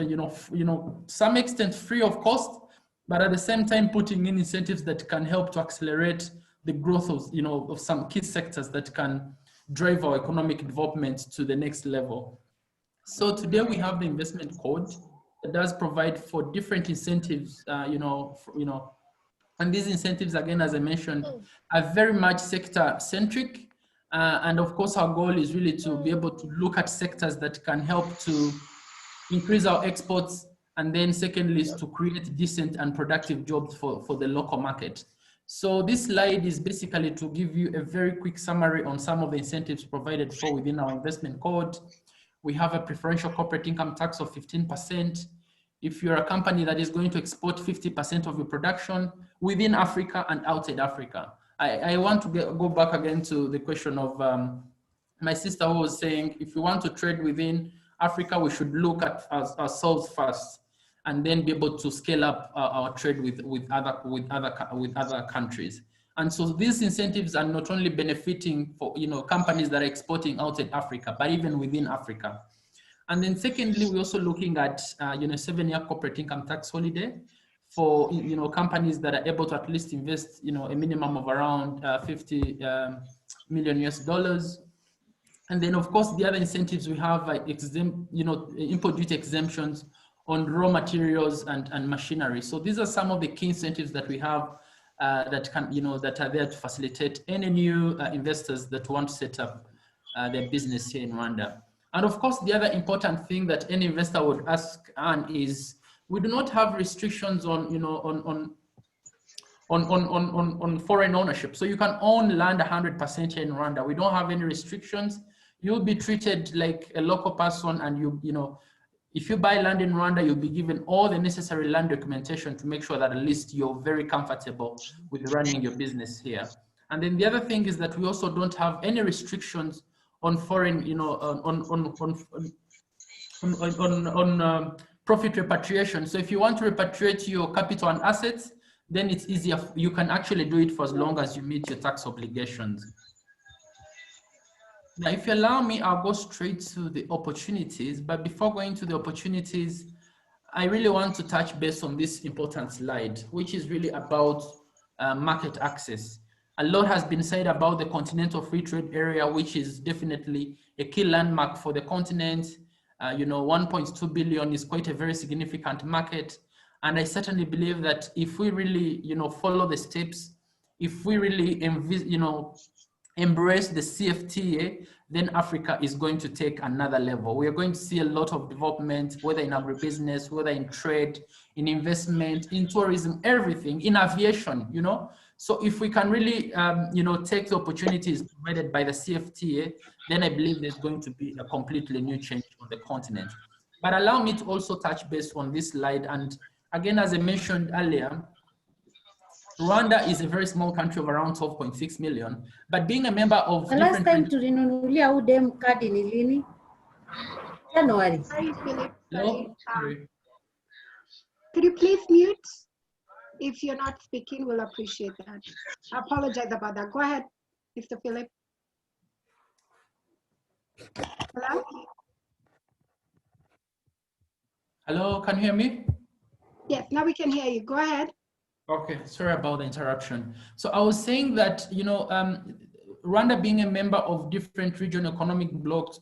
some extent free of cost, but at the same time putting in incentives that can help to accelerate the growth of, of some key sectors that can drive our economic development to the next level. So today we have the investment code that does provide for different incentives, and these incentives, again, as I mentioned, are very much sector centric. And of course, our goal is really to be able to look at sectors that can help to increase our exports. And then secondly, is to create decent and productive jobs for the local market. So this slide is basically to give you a very quick summary on some of the incentives provided for within our investment code. We have a preferential corporate income tax of 15%. If you're a company that is going to export 50% of your production within Africa and outside Africa. I want to go back again to the question of my sister who was saying, if we want to trade within Africa, we should look at ourselves first and then be able to scale up our trade with other countries. And so these incentives are not only benefiting for companies that are exporting outside Africa, but even within Africa. And then secondly, we're also looking at 7-year corporate income tax holiday for companies that are able to at least invest a minimum of around $50 million US. And then of course the other incentives we have like import duty exemptions on raw materials and machinery. So these are some of the key incentives that we have that can that are there to facilitate any new investors that want to set up their business here in Rwanda. And of course, the other important thing that any investor would ask Anne is we do not have restrictions on on foreign ownership. So you can own land 100% here in Rwanda. We don't have any restrictions. You'll be treated like a local person, and if you buy land in Rwanda, you'll be given all the necessary land documentation to make sure that at least you're very comfortable with running your business here. And then the other thing is that we also don't have any restrictions on foreign, profit repatriation. So if you want to repatriate your capital and assets, then it's easier. You can actually do it for as long as you meet your tax obligations. Now, if you allow me, I'll go straight to the opportunities. But before going to the opportunities, I really want to touch base on this important slide, which is really about market access. A lot has been said about the Continental Free Trade Area, which is definitely a key landmark for the continent. 1.2 billion is quite a very significant market. And I certainly believe that if we really, follow the steps, if we really, embrace the CFTA, then Africa is going to take another level. We are going to see a lot of development, whether in agribusiness, whether in trade, in investment, in tourism, everything, in aviation, So if we can really, take the opportunities provided by the CFTA, then I believe there's going to be a completely new change on the continent. But allow me to also touch base on this slide. And again, as I mentioned earlier, Rwanda is a very small country of around 12.6 million, but being a member of last time tulinunulia udem kadi ni lini? January. Sorry, Philip. No? Could you please mute? If you're not speaking, we'll appreciate that. I apologize about that. Go ahead, Mr. Philip. Hello? Hello, can you hear me? Yes, now we can hear you. Go ahead. Okay, sorry about the interruption. So I was saying that, Rwanda being a member of different regional economic blocks,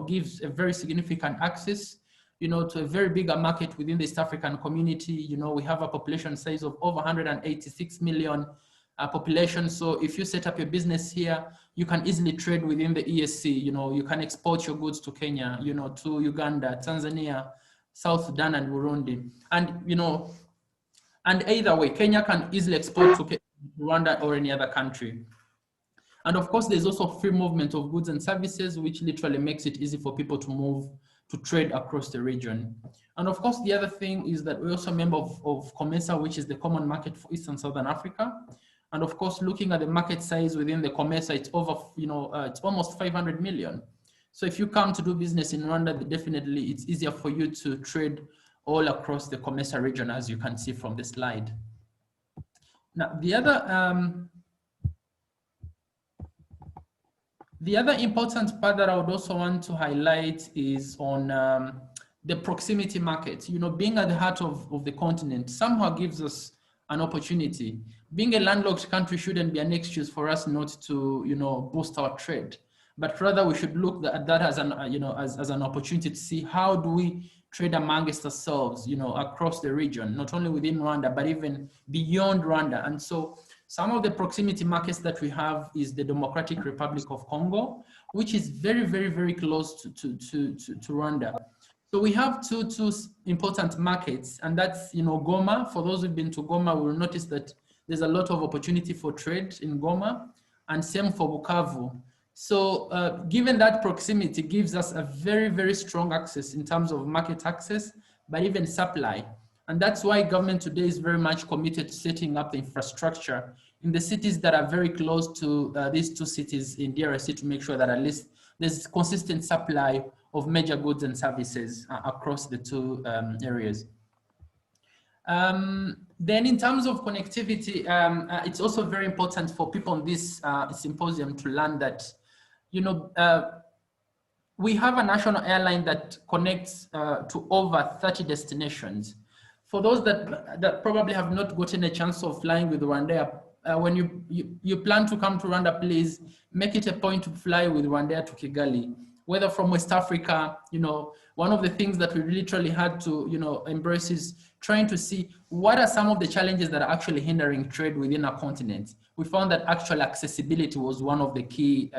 gives a very significant access, to a very bigger market within the East African community. We have a population size of over 186 million population. So if you set up your business here, you can easily trade within the ESC. You can export your goods to Kenya, to Uganda, Tanzania, South Sudan, and Burundi. And either way, Kenya can easily export to Rwanda or any other country. And of course, there's also free movement of goods and services, which literally makes it easy for people to move, to trade across the region. And of course, the other thing is that we're also a member of COMESA, which is the common market for East and Southern Africa. And of course, looking at the market size within the COMESA, it's over, it's almost 500 million. So if you come to do business in Rwanda, definitely it's easier for you to trade all across the COMESA region, as you can see from the slide. Now, the other important part that I would also want to highlight is on the proximity market. Being at the heart of the continent somehow gives us an opportunity. Being a landlocked country shouldn't be an excuse for us not to, boost our trade, but rather we should look at that as an, as an opportunity to see how do we trade amongst ourselves, across the region, not only within Rwanda, but even beyond Rwanda. And so some of the proximity markets that we have is the Democratic Republic of Congo, which is very, very, very close to Rwanda. So we have two important markets, and that's, Goma. For those who've been to Goma, will notice that there's a lot of opportunity for trade in Goma, and same for Bukavu. So given that proximity gives us a very, very strong access in terms of market access, but even supply. And that's why government today is very much committed to setting up the infrastructure in the cities that are very close to these two cities in DRC to make sure that at least there's consistent supply of major goods and services across the two areas. Then in terms of connectivity, it's also very important for people on this symposium to learn that, we have a national airline that connects to over 30 destinations. For those that probably have not gotten a chance of flying with Rwandair, when you plan to come to Rwanda, please make it a point to fly with Rwandair to Kigali. Whether from West Africa, one of the things that we literally had to, embrace is trying to see what are some of the challenges that are actually hindering trade within our continent. We found that actual accessibility was one of the key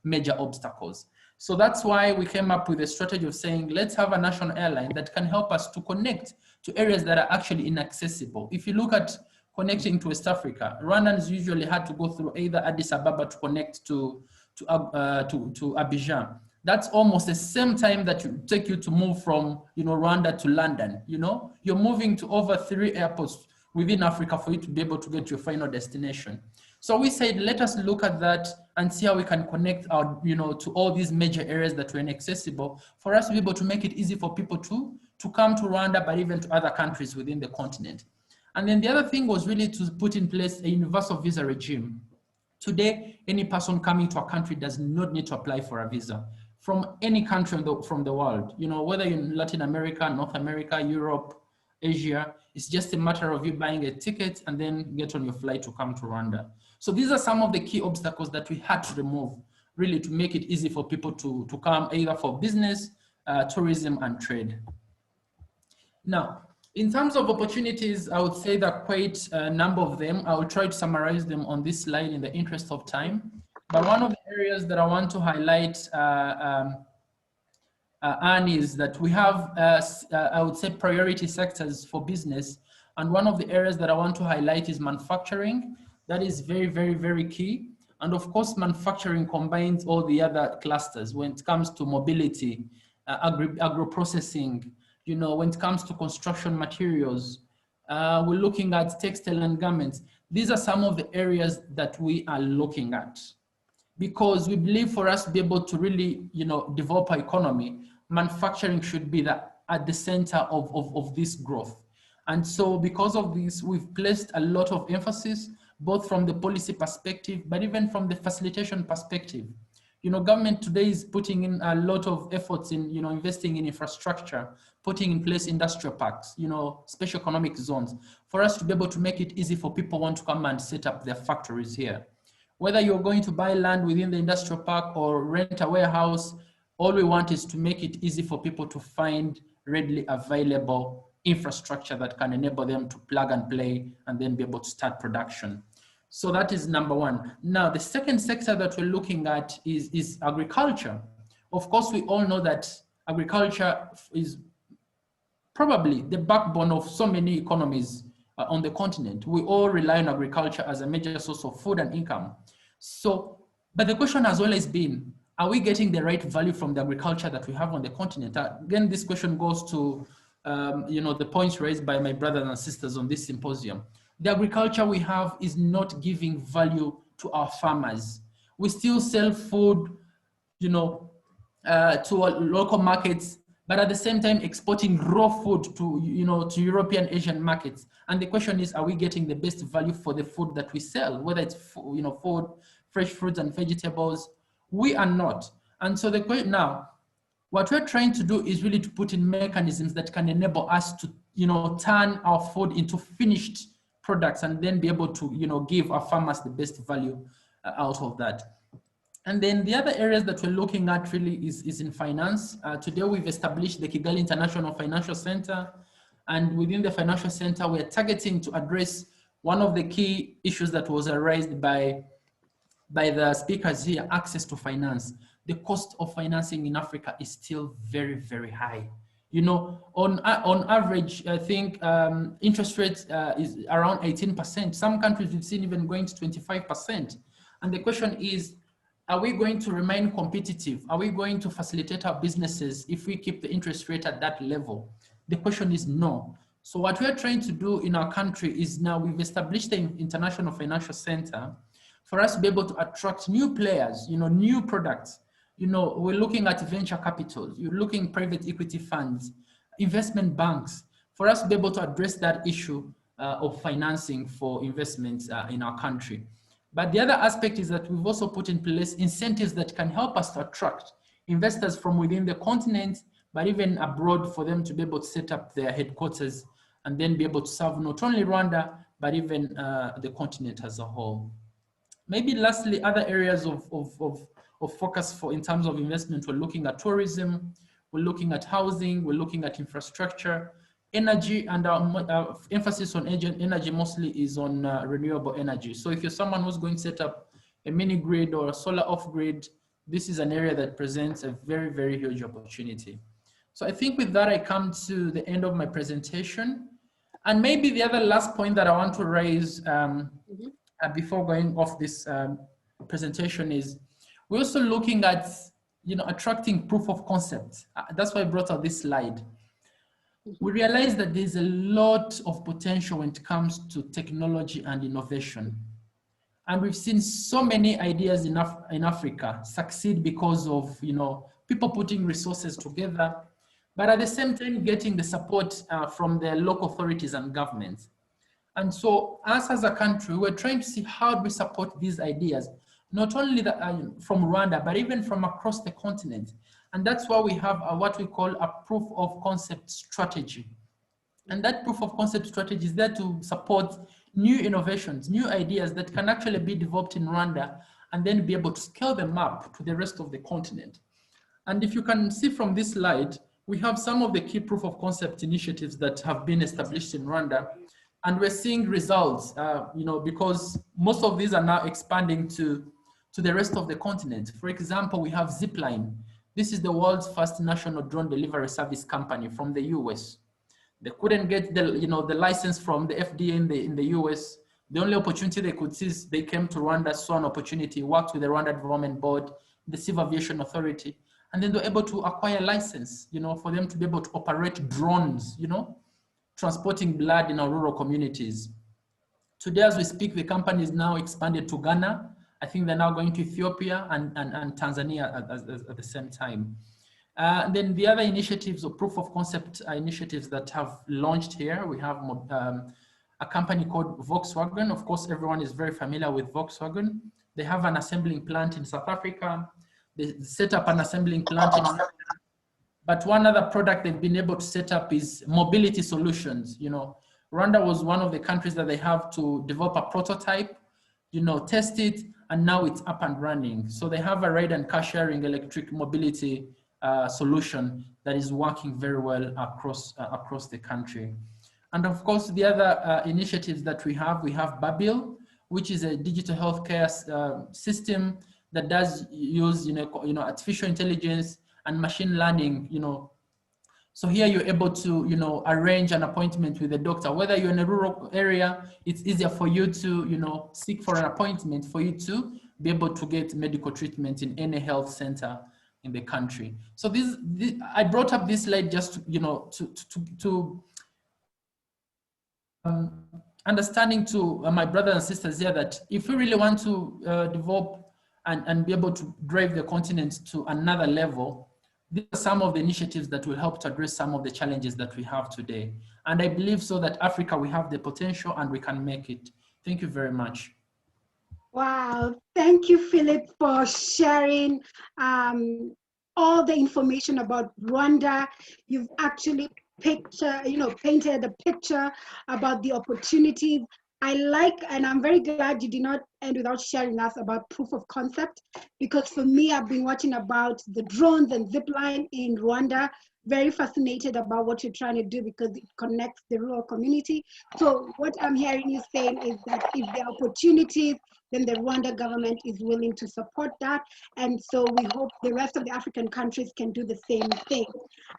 major obstacles. So that's why we came up with a strategy of saying, let's have a national airline that can help us to connect to areas that are actually inaccessible. If you look at connecting to West Africa, Rwandans usually had to go through either Addis Ababa to connect to Abidjan. That's almost the same time that you take you to move from, Rwanda to London. You're moving to over 3 airports within Africa for you to be able to get to your final destination. So we said, let us look at that and see how we can connect our, to all these major areas that were inaccessible for us to be able to make it easy for people to come to Rwanda, but even to other countries within the continent. And then the other thing was really to put in place a universal visa regime. Today, any person coming to a country does not need to apply for a visa from any country from the world. Whether you're in Latin America, North America, Europe, Asia, it's just a matter of you buying a ticket and then get on your flight to come to Rwanda. So these are some of the key obstacles that we had to remove, really to make it easy for people to come either for business, tourism, and trade. Now, in terms of opportunities, I would say that quite a number of them. I will try to summarize them on this slide in the interest of time. But one of the areas that I want to highlight, Anne, is that we have, I would say, priority sectors for business. And one of the areas that I want to highlight is manufacturing. That is very, very, very key. And of course, manufacturing combines all the other clusters when it comes to mobility, agro-processing, when it comes to construction materials. We're looking at textile and garments. These are some of the areas that we are looking at, because we believe for us to be able to really, develop our economy, manufacturing should be at the center of this growth. And so because of this, we've placed a lot of emphasis, both from the policy perspective, but even from the facilitation perspective. You know, government today is putting in a lot of efforts in, you know, investing in infrastructure, putting in place industrial parks, you know, special economic zones, for us to be able to make it easy for people who want to come and set up their factories here. Whether you're going to buy land within the industrial park or rent a warehouse, all we want is to make it easy for people to find readily available infrastructure that can enable them to plug and play and then be able to start production. So that is number one. Now, the second sector that we're looking at is agriculture. Of course, we all know that agriculture is probably the backbone of so many economies on the continent. We all rely on agriculture as a major source of food and income. So, but the question has always been, are we getting the right value from the agriculture that we have on the continent? Again, this question goes to you know, the points raised by my brothers and sisters on this symposium. The agriculture we have is not giving value to our farmers. We still sell food, you know, to local markets, but at the same time exporting raw food to, you know, to European, Asian markets. And the question is, are we getting the best value for the food that we sell? Whether it's, you know, food, fresh fruits and vegetables, we are not. And so the question now, what we're trying to do is really to put in mechanisms that can enable us to, you know, turn our food into finished products and then be able to, you know, give our farmers the best value out of that. And then the other areas that we're looking at really is in finance. Today we've established the Kigali International Financial Center. And within the financial center, we're targeting to address one of the key issues that was raised by the speakers here, access to finance. The cost of financing in Africa is still very, very high. You know, on average, I think interest rates is around 18%. Some countries we've seen even going to 25%. And the question is, are we going to remain competitive? Are we going to facilitate our businesses if we keep the interest rate at that level? The question is no. So what we're trying to do in our country is now we've established the International Financial Center for us to be able to attract new players, you know, new products. You know, we're looking at venture capital, you're looking private equity funds, investment banks, for us to be able to address that issue of financing for investments in our country. But the other aspect is that we've also put in place incentives that can help us to attract investors from within the continent, but even abroad, for them to be able to set up their headquarters and then be able to serve not only Rwanda, but even the continent as a whole. Maybe lastly, other areas of focus for in terms of investment, we're looking at tourism, we're looking at housing, we're looking at infrastructure, energy, and our emphasis on energy mostly is on renewable energy. So if you're someone who's going to set up a mini grid or a solar off grid, this is an area that presents a very, very huge opportunity. So I think with that, I come to the end of my presentation. And maybe the other last point that I want to raise before going off this presentation is, we're also looking at, you know, attracting proof of concept. That's why I brought out this slide. We realize that there's a lot of potential when it comes to technology and innovation. And we've seen so many ideas in Africa succeed because of, you know, people putting resources together, but at the same time getting the support from the local authorities and governments. And so us as a country, we're trying to see how do we support these ideas, not only from Rwanda, but even from across the continent. And that's why we have what we call a proof of concept strategy. And that proof of concept strategy is there to support new innovations, new ideas that can actually be developed in Rwanda and then be able to scale them up to the rest of the continent. And if you can see from this slide, we have some of the key proof of concept initiatives that have been established in Rwanda. And we're seeing results, you know, because most of these are now expanding to the rest of the continent. For example, we have Zipline. This is the world's first national drone delivery service company from the US. They couldn't get the, you know, the license from the FDA in the US. The only opportunity they could see is they came to Rwanda, saw an opportunity, worked with the Rwanda Development Board, the Civil Aviation Authority, and then they're able to acquire a license, you know, for them to be able to operate drones, you know, transporting blood in our rural communities. Today, as we speak, the company is now expanded to Ghana. I think they're now going to Ethiopia and Tanzania at the same time. Then the other initiatives or proof of concept initiatives that have launched here, we have a company called Volkswagen. Of course, everyone is very familiar with Volkswagen. They have an assembling plant in South Africa. They set up an assembling plant in Rwanda. But one other product they've been able to set up is mobility solutions. You know, Rwanda was one of the countries that they have to develop a prototype, you know, test it, and now it's up and running. So they have a ride and car sharing electric mobility solution that is working very well across the country. And of course, the other initiatives that we have Babil, which is a digital healthcare system that does use, you know, artificial intelligence and machine learning, you know. So here you're able to, you know, arrange an appointment with a doctor. Whether you're in a rural area, it's easier for you to, you know, seek for an appointment for you to be able to get medical treatment in any health center in the country. So this I brought up this slide just, you know, to understanding to my brothers and sisters here that if we really want to develop and be able to drive the continent to another level, these are some of the initiatives that will help to address some of the challenges that we have today. And I believe so that Africa, we have the potential and we can make it. Thank you very much. Wow, thank you, Philip, for sharing all the information about Rwanda. You've actually painted a picture about the opportunities. I like, and I'm very glad you did not end without sharing us about proof of concept, because for me, I've been watching about the drones and zipline in Rwanda, very fascinated about what you're trying to do because it connects the rural community. So what I'm hearing you saying is that if there are opportunities, then the Rwanda government is willing to support that. And so we hope the rest of the African countries can do the same thing.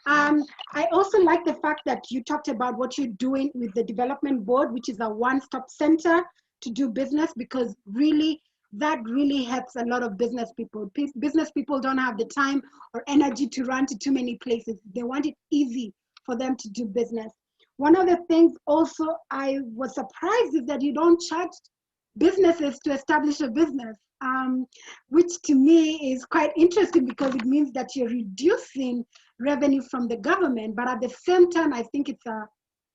I also like the fact that you talked about what you're doing with the development board, which is a one-stop center to do business, because really, that really helps a lot of business people. Business people don't have the time or energy to run to too many places. They want it easy for them to do business. One of the things also I was surprised is that you don't charge businesses to establish a business, which to me is quite interesting because it means that you're reducing revenue from the government. But at the same time, I think it's a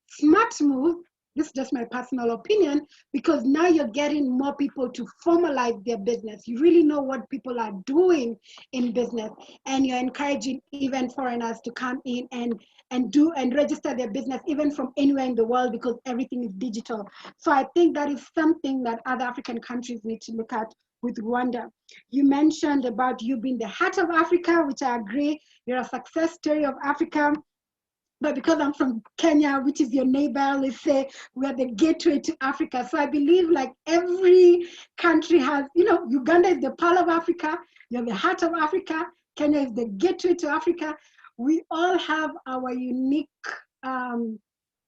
smart move. This is just my personal opinion, because now you're getting more people to formalize their business. You really know what people are doing in business, and you're encouraging even foreigners to come in and do and register their business even from anywhere in the world, because everything is digital. So I think that is something that other African countries need to look at with Rwanda. You mentioned about you being the heart of Africa, which I agree. You're a success story of Africa. But because I'm from Kenya, which is your neighbor, let's say we are the gateway to Africa. So I believe like every country has, you know, Uganda is the pearl of Africa, you're the heart of Africa, Kenya is the gateway to Africa. We all have our unique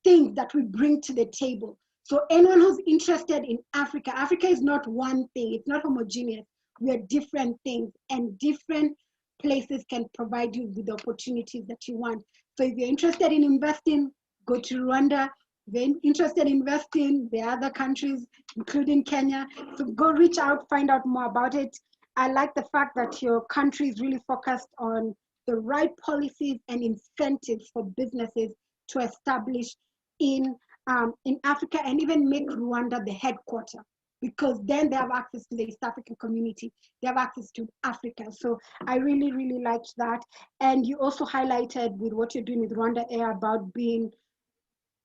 things that we bring to the table. So anyone who's interested in Africa, Africa is not one thing, it's not homogeneous. We are different things, and different places can provide you with the opportunities that you want. So if you're interested in investing, go to Rwanda. If you're interested in investing, the other countries, including Kenya, so go reach out, find out more about it. I like the fact that your country is really focused on the right policies and incentives for businesses to establish in Africa, and even make Rwanda the headquarter, because then they have access to the East African community. They have access to Africa. So I really, really liked that. And you also highlighted with what you're doing with Rwanda Air about being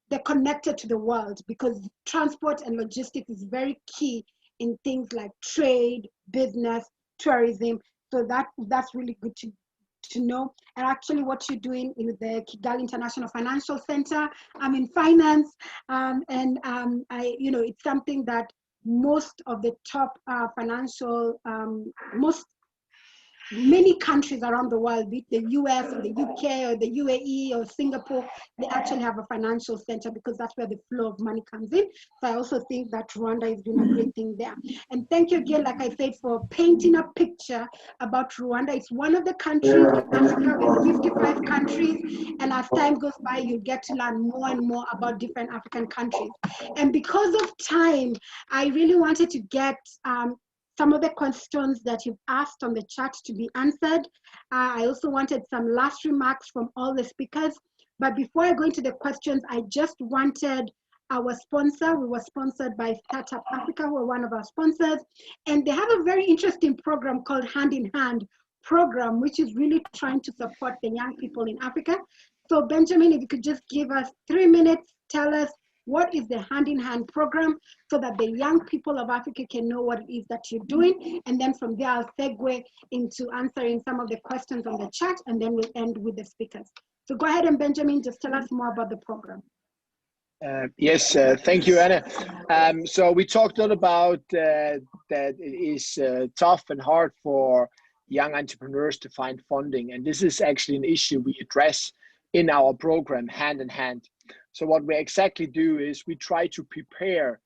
they're connected to the world, because transport and logistics is very key in things like trade, business, tourism. So that's really good to know. And actually what you're doing in the Kigali International Financial Center, I'm in finance, it's something that most of the top financial, many countries around the world, be it the US or the UK or the UAE or Singapore, they actually have a financial center, because that's where the flow of money comes in. So I also think that Rwanda is doing a great thing there. And thank you again, like I said, for painting a picture about Rwanda. It's one of the countries in Africa, there's 55 countries, and as time goes by, you get to learn more and more about different African countries. And because of time, I really wanted to get some of the questions that you've asked on the chat to be answered. I also wanted some last remarks from all the speakers. But before I go into the questions, I just wanted our sponsor. We were sponsored by Startup Africa, who are one of our sponsors. And they have a very interesting program called Hand in Hand, program, which is really trying to support the young people in Africa. So Benjamin, if you could just give us 3 minutes, tell us what is the hand-in-hand program so that the young people of Africa can know what it is that you're doing. And then from there, I'll segue into answering some of the questions on the chat, and then we'll end with the speakers. So go ahead, and Benjamin, just tell us more about the program. Yes, thank you, Anna. So we talked a lot about that it is tough and hard for young entrepreneurs to find funding. And this is actually an issue we address in our program, hand in hand. So what we exactly do is we try to prepare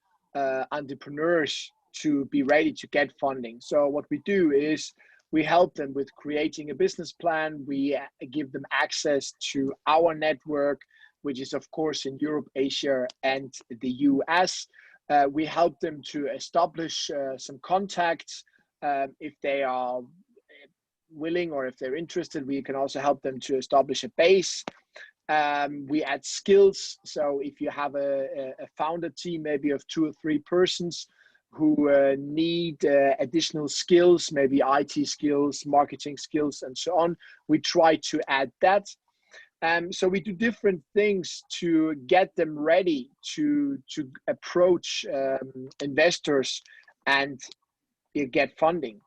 entrepreneurs to be ready to get funding. So what we do is we help them with creating a business plan. We give them access to our network, which is of course in Europe, Asia, and the US. We help them to establish some contacts. If they are willing or if they're interested, we can also help them to establish a base. We add skills. So if you have a founder team, maybe of 2 or 3 persons who need additional skills, maybe IT skills, marketing skills, and so on, we try to add that. So we do different things to get them ready to approach investors and get funding.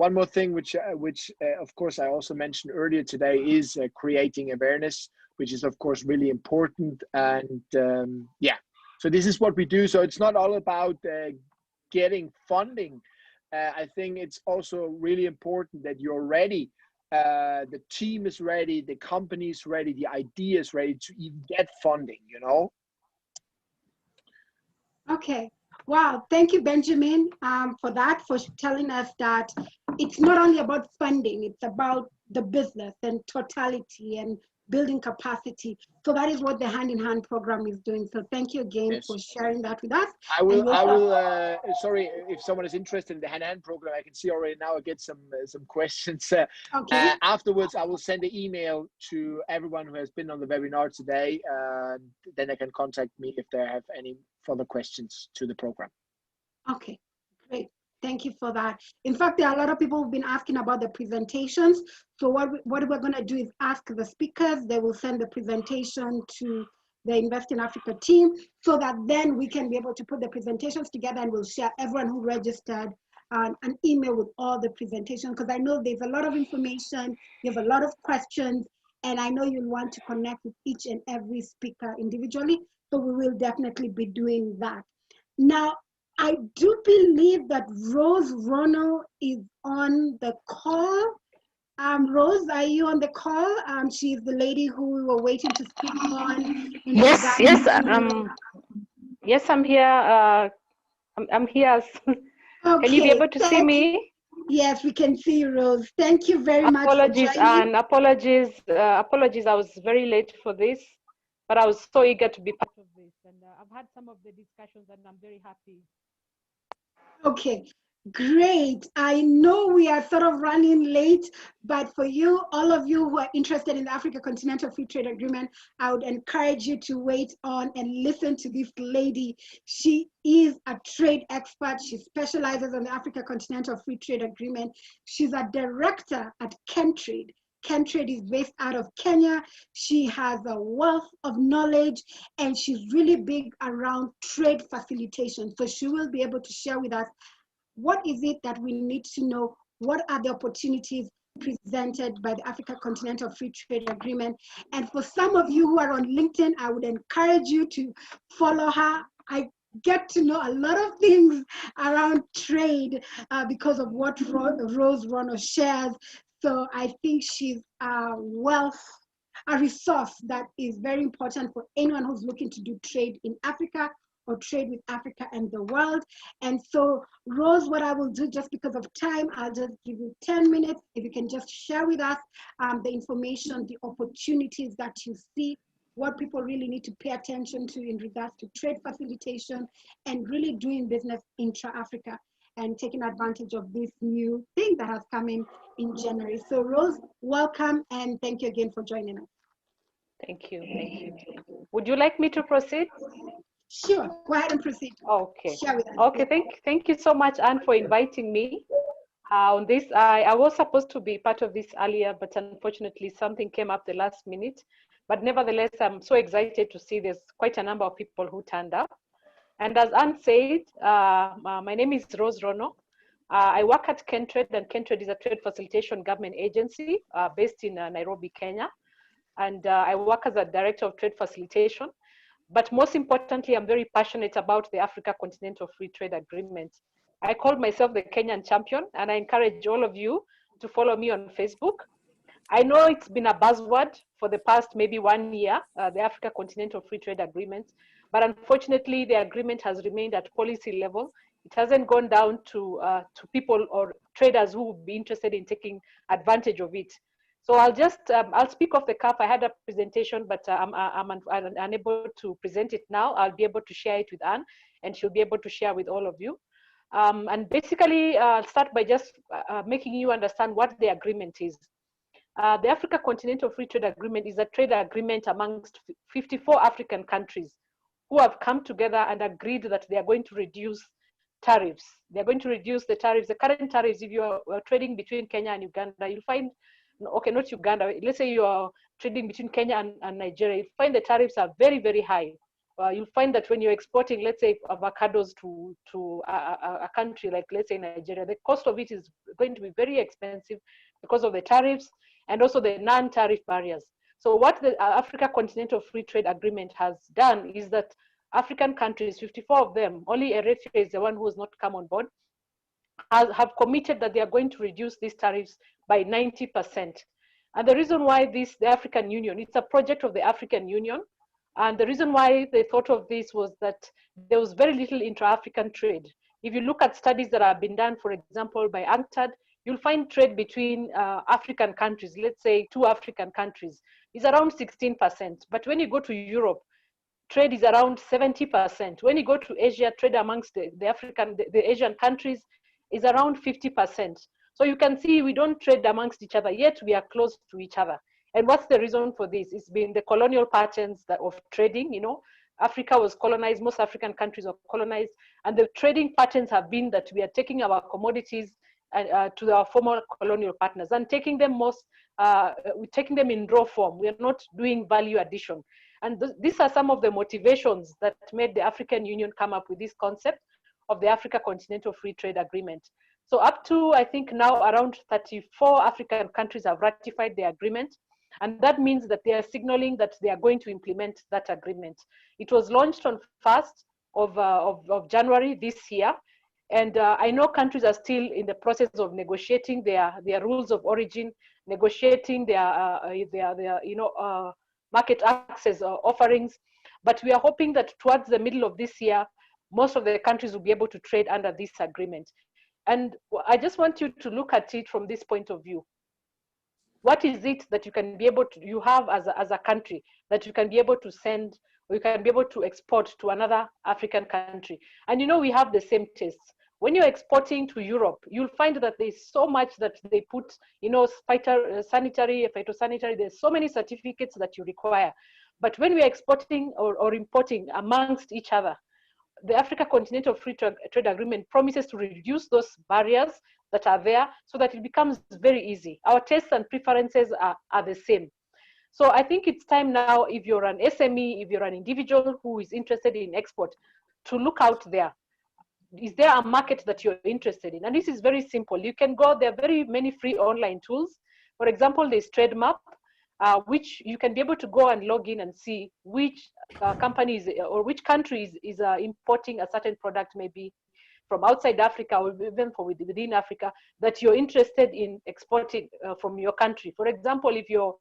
One more thing, which of course I also mentioned earlier today, is creating awareness, which is of course really important. And yeah, so this is what we do. So it's not all about getting funding. I think it's also really important that you're ready. The team is ready, the company is ready, the idea is ready to even get funding, you know? Okay. Wow. Thank you, Benjamin, for that, for telling us that it's not only about funding, it's about the business and totality and building capacity. So that is what the hand-in-hand program is doing. So thank you again for sharing that with us. I will, sorry, if someone is interested in the hand-in-hand program, I can see already now I get some questions. Okay. Afterwards, I will send an email to everyone who has been on the webinar today. Then they can contact me if they have any further questions to the program. Okay, great. Thank you for that. In fact, there are a lot of people who've been asking about the presentations. So what we're going to do is ask the speakers. They will send the presentation to the Invest in Africa team so that then we can be able to put the presentations together, and we'll share everyone who registered an email with all the presentations, because I know there's a lot of information, there's a lot of questions, and I know you'll want to connect with each and every speaker individually. So we will definitely be doing that. Now, I do believe that Rose Ronald is on the call. Rose, are you on the call? She's the lady who we were waiting to speak on. Yes, I'm here. I'm here. Okay. Can you be able to see me? Yes, we can see you, Rose. Thank you very much for joining. Apologies. I was very late for this, but I was so eager to be part of this. And I've had some of the discussions, and I'm very happy. Okay, great. I know we are sort of running late, but for you, all of you who are interested in the Africa Continental Free Trade Agreement, I would encourage you to wait on and listen to this lady. She is a trade expert. She specializes on the Africa Continental Free Trade Agreement. She's a director at Chemtrade. Chemtrade is based out of Kenya. She has a wealth of knowledge, and she's really big around trade facilitation. So she will be able to share with us what is it that we need to know, what are the opportunities presented by the Africa Continental Free Trade Agreement. And for some of you who are on LinkedIn, I would encourage you to follow her. I get to know a lot of things around trade because of what Rose Ronald shares. So I think she's a resource that is very important for anyone who's looking to do trade in Africa or trade with Africa and the world. And so, Rose, what I will do, just because of time, I'll just give you 10 minutes. If you can just share with us the information, the opportunities that you see, what people really need to pay attention to in regards to trade facilitation and really doing business intra-Africa and taking advantage of this new thing that has come in January. So Rose, welcome, and thank you again for joining us. Thank you. Would you like me to proceed? Sure, go ahead and proceed. Okay. Share with us. Okay, thank you so much, Anne, for inviting me. On this, I was supposed to be part of this earlier, but unfortunately something came up the last minute. But nevertheless, I'm so excited to see there's quite a number of people who turned up. And as Anne said, my name is Rose Rono. I work at Kentrade, and Kentrade is a trade facilitation government agency based in Nairobi, Kenya. And I work as a director of trade facilitation. But most importantly, I'm very passionate about the Africa Continental Free Trade Agreement. I call myself the Kenyan champion, and I encourage all of you to follow me on Facebook. I know it's been a buzzword for the past maybe 1 year, the Africa Continental Free Trade Agreement, but unfortunately the agreement has remained at policy level. It hasn't gone down to people or traders who would be interested in taking advantage of it. So I'll speak off the cuff. I had a presentation, but I'm unable to present it now. I'll be able to share it with Anne, and she'll be able to share with all of you. And basically, I'll start by just making you understand what the agreement is. The Africa Continental Free Trade Agreement is a trade agreement amongst 54 African countries who have come together and agreed that they are going to reduce tariffs. They're going to reduce the tariffs, the current tariffs. If you are trading between Kenya and Uganda, you'll find, okay, not Uganda, let's say you are trading between Kenya and Nigeria, you'll find the tariffs are very, very high. You'll find that when you're exporting, let's say, avocados to a country like, let's say, Nigeria, the cost of it is going to be very expensive because of the tariffs and also the non-tariff barriers. So what the Africa Continental Free Trade Agreement has done is that African countries, 54 of them, only Eritrea is the one who has not come on board, have committed that they are going to reduce these tariffs by 90%. And the reason why the African Union, it's a project of the African Union, and the reason why they thought of this was that there was very little intra-African trade. If you look at studies that have been done, for example, by UNCTAD, you'll find trade between African countries, let's say 2 African countries, is around 16%. But when you go to Europe, trade is around 70%. When you go to Asia, trade amongst the Asian countries is around 50%. So you can see we don't trade amongst each other, yet we are close to each other. And what's the reason for this? It's been the colonial patterns of trading. You know, Africa was colonized, most African countries were colonized, and the trading patterns have been that we are taking our commodities to our former colonial partners and taking them we're taking them in raw form. We are not doing value addition. And these are some of the motivations that made the African Union come up with this concept of the Africa Continental Free Trade Agreement. So up to, I think now, around 34 African countries have ratified the agreement. And that means that they are signaling that they are going to implement that agreement. It was launched on 1st of January this year. And I know countries are still in the process of negotiating their rules of origin, negotiating their market access offerings. But we are hoping that towards the middle of this year, most of the countries will be able to trade under this agreement. And I just want you to look at it from this point of view. What is it that you can be able to, you have as a country that you can be able to send, or you can be able to export to another African country? And you know, we have the same tastes. When you're exporting to Europe, you'll find that there's so much that they put, you know, sanitary, phytosanitary, there's so many certificates that you require. But when we're exporting or importing amongst each other, the Africa Continental Free Trade Agreement promises to reduce those barriers that are there so that it becomes very easy. Our tastes and preferences are the same. So I think it's time now, if you're an SME, if you're an individual who is interested in export, to look out there. Is there a market that you're interested in? And this is very simple. You can go, there are very many free online tools. For example, there's TradeMap, which you can be able to go and log in and see which companies or which countries is importing a certain product, maybe from outside Africa or even from within Africa, that you're interested in exporting from your country. For example, if you're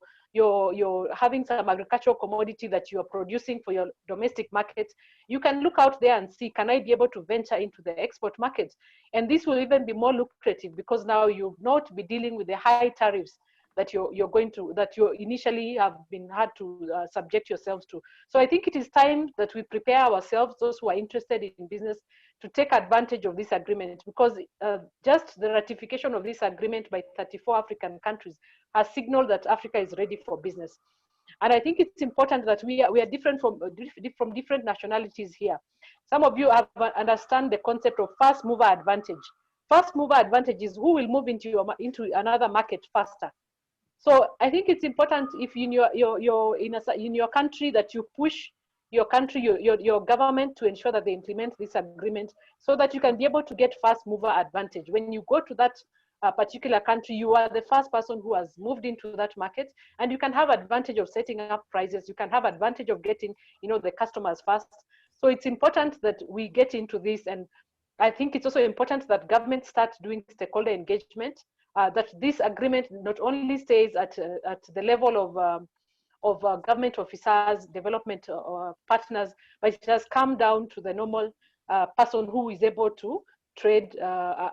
having some agricultural commodity that you are producing for your domestic market, you can look out there and see, can I be able to venture into the export market? And this will even be more lucrative because now you'll not be dealing with the high tariffs that you initially have been had to subject yourselves to. So I think it is time that we prepare ourselves, those who are interested in business, to take advantage of this agreement, because just the ratification of this agreement by 34 African countries has signaled that Africa is ready for business. And I think it's important that we are different from different nationalities here. Some of you have understand the concept of first mover advantage. first mover advantage is who will move into another market faster. So I think it's important if in your country that you push your country, your government to ensure that they implement this agreement so that you can be able to get first mover advantage. When you go to that particular country, you are the first person who has moved into that market, and you can have advantage of setting up prices. You can have advantage of getting, the customers first. So it's important that we get into this, and I think it's also important that government start doing stakeholder engagement. That this agreement not only stays at the level of government officers, development partners, but it has come down to the normal person who is able to trade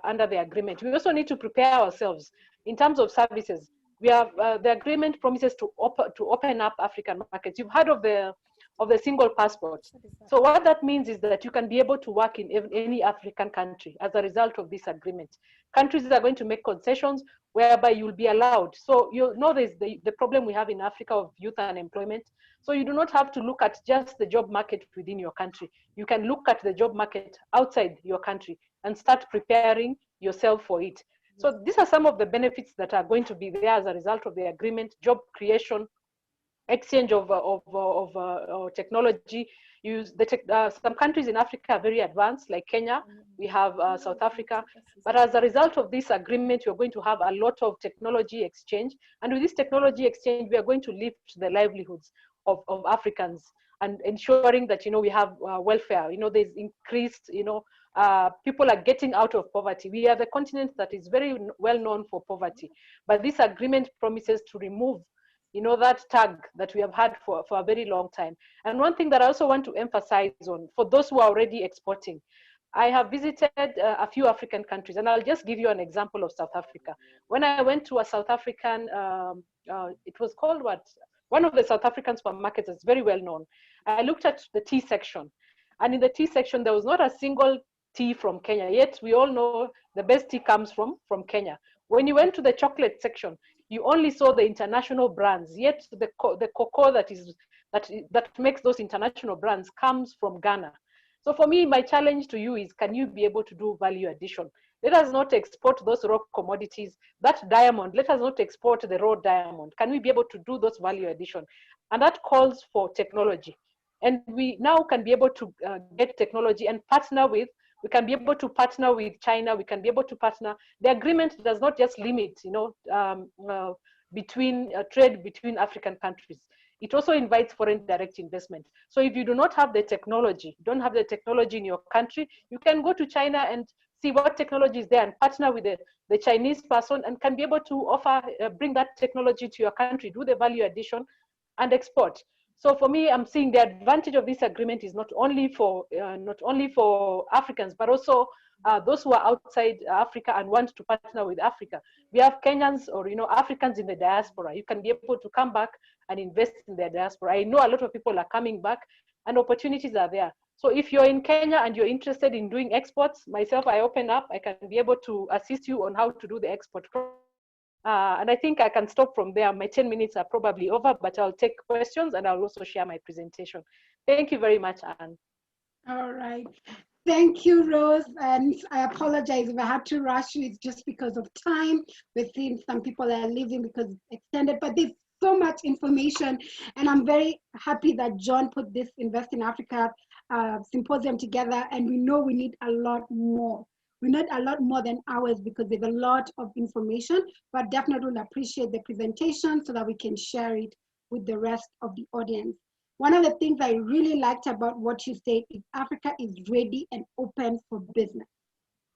under the agreement. We also need to prepare ourselves in terms of services. We have the agreement promises to open up African markets. You've heard of the single passport. So what that means is that you can be able to work in any African country as a result of this agreement. Countries are going to make concessions whereby you'll be allowed. So there's the problem we have in Africa of youth unemployment. So you do not have to look at just the job market within your country. You can look at the job market outside your country and start preparing yourself for it. So these are some of the benefits that are going to be there as a result of the agreement: job creation, exchange of technology. Some countries in Africa are very advanced, like Kenya. We have South Africa. But as a result of this agreement, we're going to have a lot of technology exchange. And with this technology exchange, we are going to lift the livelihoods of Africans and ensuring that, we have welfare. There's increased, people are getting out of poverty. We are the continent that is very well known for poverty. But this agreement promises to remove that tag that we have had for a very long time. And one thing that I also want to emphasize on, for those who are already exporting, I have visited a few African countries, and I'll just give you an example of South Africa. When I went to a South African, it was called what? One of the South African supermarkets that's very well known. I looked at the tea section, and in the tea section, there was not a single tea from Kenya, yet we all know the best tea comes from Kenya. When you went to the chocolate section, you only saw the international brands, yet the cocoa that makes those international brands comes from Ghana. So for me, my challenge to you is, can you be able to do value addition? Let us not export those raw commodities. That diamond, let us not export the raw diamond. Can we be able to do those value addition? And that calls for technology. And we now can be able to get technology and partner with. We can be able to partner with China. We can be able to partner. The agreement does not just limit, trade between African countries. It also invites foreign direct investment. So if you do not have the technology, don't have the technology in your country, you can go to China and see what technology is there and partner with the Chinese person and can be able to offer, bring that technology to your country, do the value addition and export. So for me, I'm seeing the advantage of this agreement is not only for Africans, but also those who are outside Africa and want to partner with Africa. We have Kenyans or Africans in the diaspora. You can be able to come back and invest in their diaspora. I know a lot of people are coming back and opportunities are there. So if you're in Kenya and you're interested in doing exports, myself, I open up. I can be able to assist you on how to do the export. And I think I can stop from there. My 10 minutes are probably over, but I'll take questions and I'll also share my presentation. Thank you very much, Anne. All right. Thank you, Rose. And I apologize if I had to rush you. It's just because of time. We're seeing some people are leaving because it's extended, but there's so much information. And I'm very happy that John put this Invest in Africa symposium together. And we know we need a lot more. We need a lot more than hours because there's a lot of information, but definitely will appreciate the presentation so that we can share it with the rest of the audience. One of the things I really liked about what you said is Africa is ready and open for business.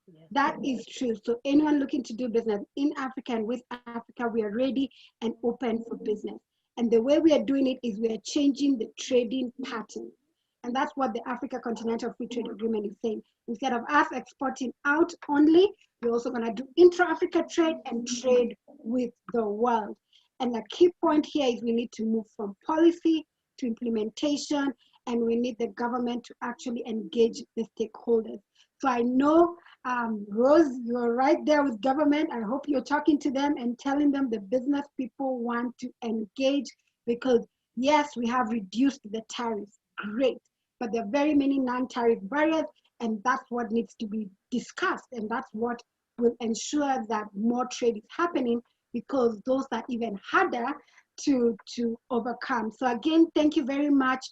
Yes. That is true. So anyone looking to do business in Africa and with Africa, we are ready and open for business. And the way we are doing it is we are changing the trading pattern. And that's what the Africa Continental Free Trade Agreement is saying. Instead of us exporting out only, we're also going to do intra-Africa trade and trade with the world. And the key point here is we need to move from policy to implementation, and we need the government to actually engage the stakeholders. So I know, Rose, you're right there with government. I hope you're talking to them and telling them the business people want to engage because, yes, we have reduced the tariffs. Great. But there are very many non-tariff barriers, and that's what needs to be discussed, and that's what will ensure that more trade is happening, because those are even harder to overcome. So again, thank you very much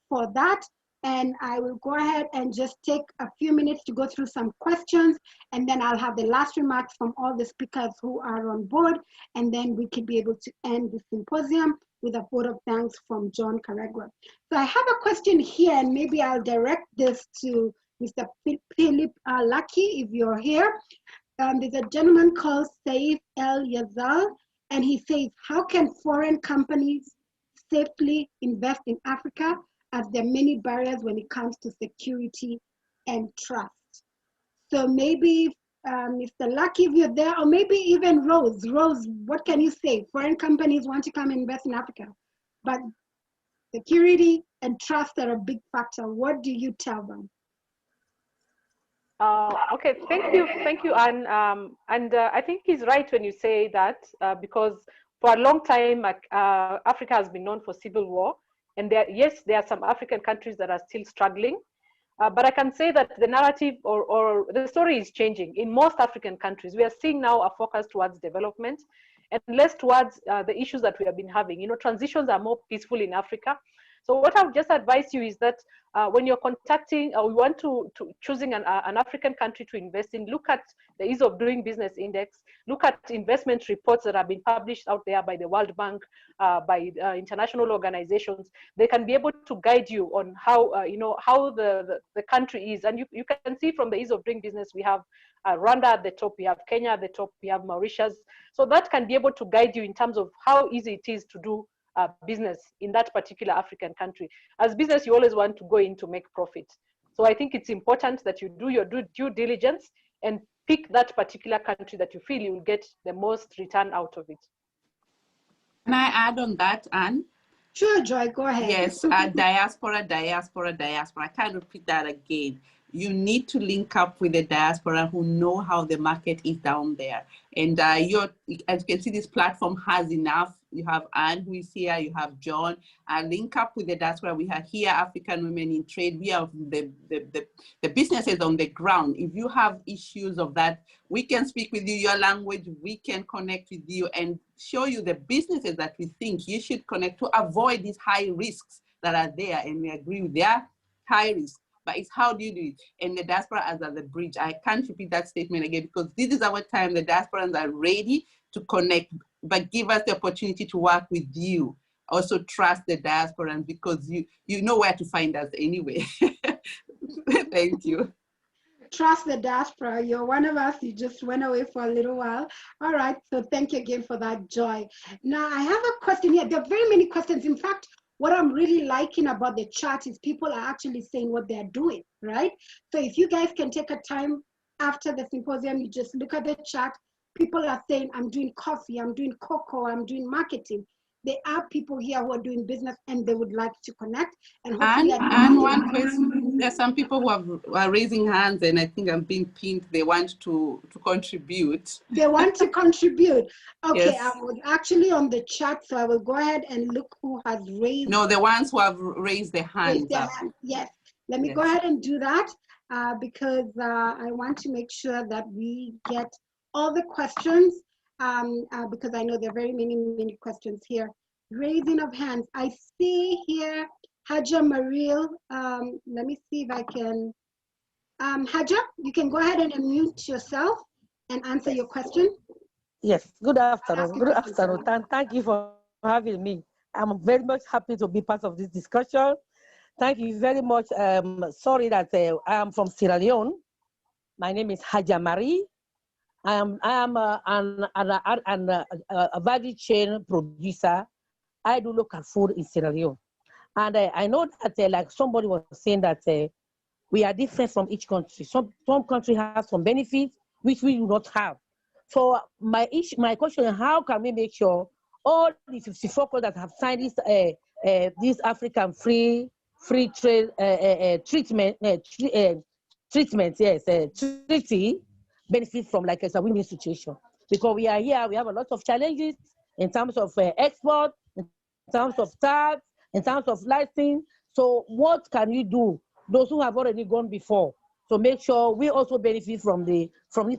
for that. And I will go ahead and just take a few minutes to go through some questions, and then I'll have the last remarks from all the speakers who are on board, and then we can be able to end the symposium with a vote of thanks from John Karegwa. So I have a question here, and maybe I'll direct this to Mr. Philip Lucky, if you're here. There's a gentleman called Saif El Yazal, and he says, how can foreign companies safely invest in Africa, as there are many barriers when it comes to security and trust? So maybe Mr. Lucky, if you're there, or maybe even Rose. Rose, what can you say? Foreign companies want to come invest in Africa, but security and trust are a big factor. What do you tell them? Okay, thank you, Anne. I think he's right when you say that, because for a long time, Africa has been known for civil war, and yes, there are some African countries that are still struggling, but I can say that the narrative or the story is changing. In most African countries, we are seeing now a focus towards development and less towards the issues that we have been having. You know, transitions are more peaceful in Africa. So what I would just advise you is that when you're contacting, or we want to choosing an African country to invest in, look at the Ease of Doing Business Index, look at investment reports that have been published out there by the World Bank, by international organizations. They can be able to guide you on how, you know, how the country is. And you can see from the Ease of Doing Business, we have Rwanda at the top, we have Kenya at the top, we have Mauritius. So that can be able to guide you in terms of how easy it is to do business in that particular African country. As business, you always want to go in to make profit. So I think it's important that you do your due diligence and pick that particular country that you feel you will get the most return out of it. Can I add on that, Anne? Sure, Joy, go ahead. Yes, diaspora. I can't repeat that again. You need to link up with the diaspora who know how the market is down there. And as you can see, this platform has enough. You have Anne who is here, you have John. Link up with the diaspora. We have here African Women in Trade. We have the businesses on the ground. If you have issues of that, we can speak with you, your language, we can connect with you and show you the businesses that we think you should connect to avoid these high risks that are there. And we agree with their high risk. But it's how do you do it? And the diaspora as the bridge. I can't repeat that statement again, because this is our time. The diasporans are ready to connect, but give us the opportunity to work with you. Also trust the diasporans, because you know where to find us anyway. Thank you. Trust the diaspora. You're one of us. You just went away for a little while. All right. So thank you again for that, Joy. Now I have a question here. There are very many questions. In fact, what I'm really liking about the chat is people are actually saying what they're doing, right? So if you guys can take a time after the symposium, you just look at the chat. People are saying, I'm doing coffee, I'm doing cocoa, I'm doing marketing. There are people here who are doing business and they would like to connect. And one question, there's some people who are raising hands, and I think I'm being pinned. They want to contribute. They want to contribute. Okay, Yes. I was actually on the chat, so I will go ahead and look who has raised. No, the ones who have raised their hands. Yes, let me go ahead and do that because I want to make sure that we get all the questions because I know there are very many questions here. Raising of hands. I see here Haja Maril. Let me see if I can. Haja, you can go ahead and unmute yourself and answer your question. Yes, good afternoon. Good afternoon. Thank you for having me. I'm very much happy to be part of this discussion. Thank you very much. Sorry that I am from Sierra Leone. My name is Haja Marie. I am a value chain producer. I do local food in Sierra Leone. And I know that like somebody was saying that we are different from each country. Some countries have some benefits which we do not have. So my question is, how can we make sure all the 54 countries that have signed this African free trade treaty benefit from like a win-win situation? Because we are here, we have a lot of challenges in terms of export, in terms of tax, in terms of licensing. So what can you do, those who have already gone before, to make sure we also benefit from this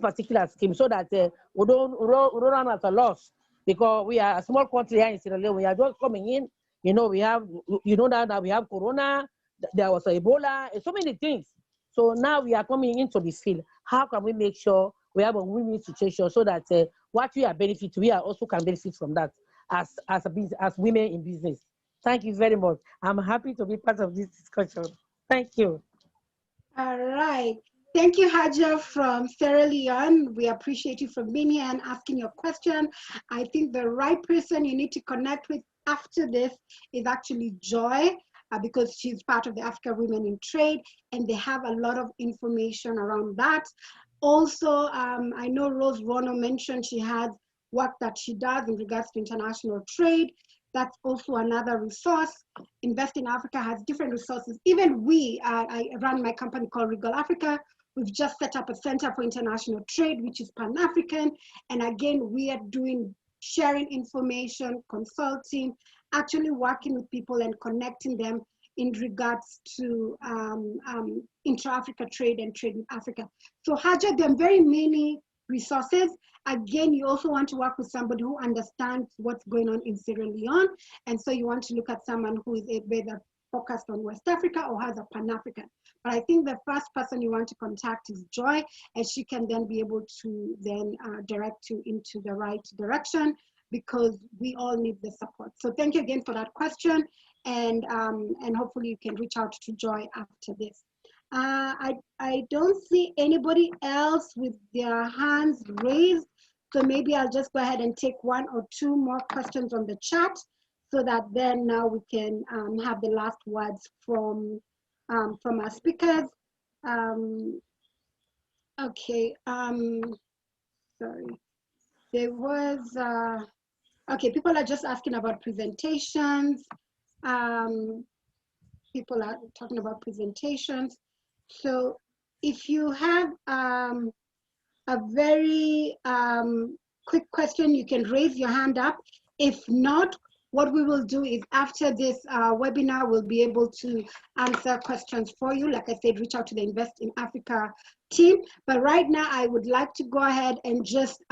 particular scheme, so that we don't run at a loss, because we are a small country here in Sierra Leone. We are just coming in. We have, that we have Corona, there was Ebola, and so many things. So now we are coming into this field. How can we make sure we have a win-win situation, so that what we are benefit, we are also can benefit from that as women in business. Thank you very much. I'm happy to be part of this discussion. Thank you. All right. Thank you, Haja from Sierra Leone. We appreciate you for being here and asking your question. I think the right person you need to connect with after this is actually Joy, because she's part of the Africa Women in Trade, and they have a lot of information around that. Also, I know Rose Rono mentioned she has work that she does in regards to international trade. That's also another resource. Invest in Africa has different resources. Even I run my company called Regal Africa. We've just set up a Center for International Trade, which is Pan-African. And again, we are sharing information, consulting, actually working with people and connecting them in regards to intra-Africa trade and trade with Africa. So Haja, there are very many resources. Again, you also want to work with somebody who understands what's going on in Sierra Leone. And so you want to look at someone who is either focused on West Africa or has a Pan-African. But I think the first person you want to contact is Joy, and she can then be able to then direct you into the right direction, because we all need the support. So thank you again for that question. And hopefully you can reach out to Joy after this. I don't see anybody else with their hands raised. So maybe I'll just go ahead and take one or two more questions on the chat, so that then now we can have the last words from our speakers. Okay, sorry. There was, okay, people are just asking about presentations. People are talking about presentations. So if you have a very quick question, you can raise your hand up. If not, what we will do is after this webinar, we'll be able to answer questions for you. Like I said, reach out to the Invest in Africa team. But right now, I would like to go ahead and just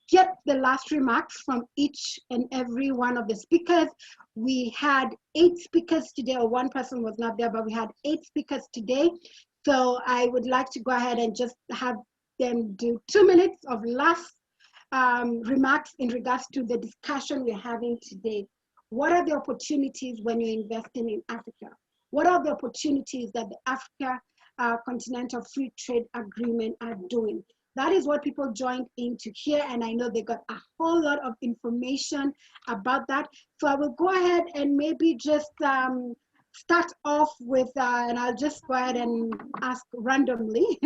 get the last remarks from each and every one of the speakers. We had 8 speakers today, or one person was not there, but we had 8 speakers today. So I would like to go ahead and just have them do 2 minutes of last remarks in regards to the discussion we're having today. What are the opportunities when you're investing in Africa? What are the opportunities that the Africa Continental Free Trade Agreement are doing? That is what people joined in to hear, and I know they got a whole lot of information about that. So I will go ahead and maybe just start off with, and I'll just go ahead and ask randomly.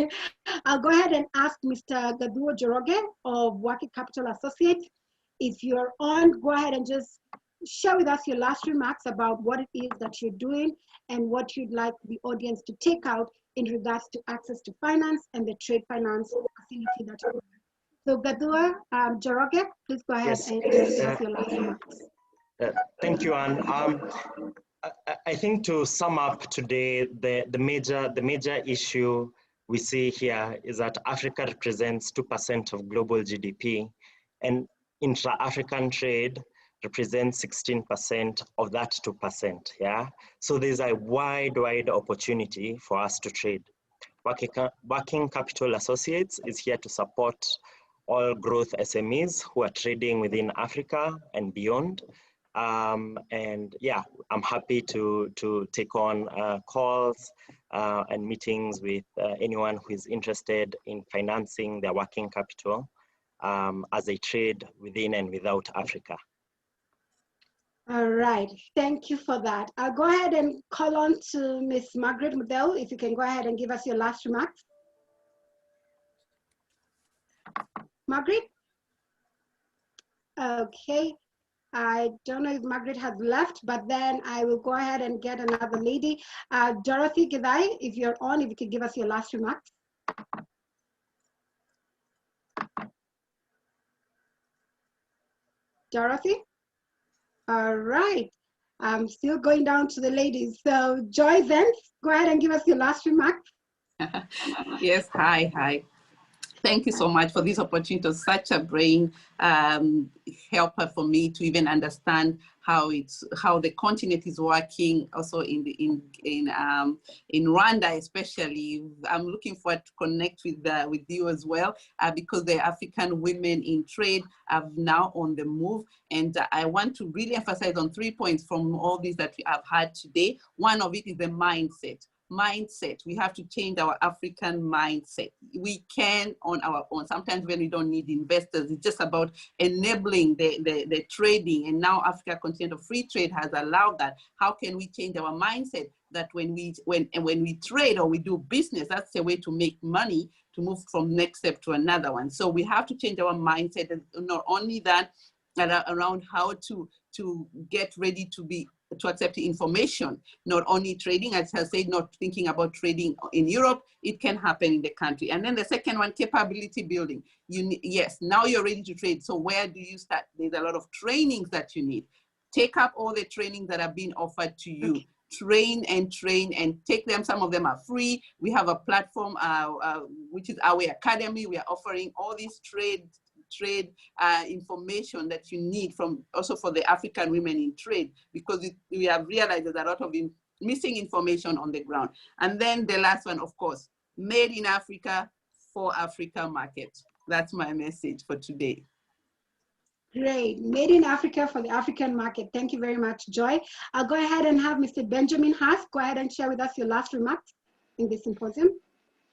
I'll go ahead and ask Mr. Gaduo Joroge of Waki Capital Associates. If you're on, go ahead and just share with us your last remarks about what it is that you're doing and what you'd like the audience to take out in regards to access to finance and the trade finance facility that you have. So Gaduo Joroge, please go ahead and give us your last remarks. Thank you, Anne. I think to sum up today, the major issue we see here is that Africa represents 2% of global GDP, and intra-African trade represents 16% of that 2%, yeah? So there's a wide opportunity for us to trade. Working Capital Associates is here to support all growth SMEs who are trading within Africa and beyond. And yeah, I'm happy to take on calls and meetings with anyone who is interested in financing their working capital as they trade within and without Africa. All right, thank you for that. I'll go ahead and call on to Ms. Margaret Mudel, if you can go ahead and give us your last remarks. Margaret? Okay, I don't know if Margaret has left, but then I will go ahead and get another lady. Dorothy Githai, if you're on, if you could give us your last remarks. Dorothy? All right, I'm still going down to the ladies. So Joy, then, go ahead and give us your last remarks. Yes, hi. Thank you so much for this opportunity. It was such a brain helper for me to even understand how the continent is working. Also in Rwanda, especially, I'm looking forward to connect with you as well, because the African women in trade are now on the move, and I want to really emphasize on 3 points from all these that we have had today. One of it is the mindset. We have to change our African mindset. We can on our own. Sometimes when we don't need investors, it's just about enabling the trading. And now Africa Continental Free Trade has allowed that. How can we change our mindset that when we trade or we do business, that's the way to make money, to move from next step to another one. So we have to change our mindset, and not only that, around how to get ready to accept the information, not only trading, as I said, not thinking about trading in Europe, it can happen in the country. And then the second one, capability building. Yes, now you're ready to trade. So where do you start? There's a lot of trainings that you need. Take up all the trainings that are being offered to you. Okay. Train and take them. Some of them are free. We have a platform, which is our academy. We are offering all these trade information that you need also for the African women in trade, because we have realized there's a lot of missing information on the ground. And then the last one, of course, made in Africa for Africa market. That's my message for today. Great, made in Africa for the African market. Thank you very much, Joy. I'll go ahead and have Mr. Benjamin Haas go ahead and share with us your last remarks in this symposium.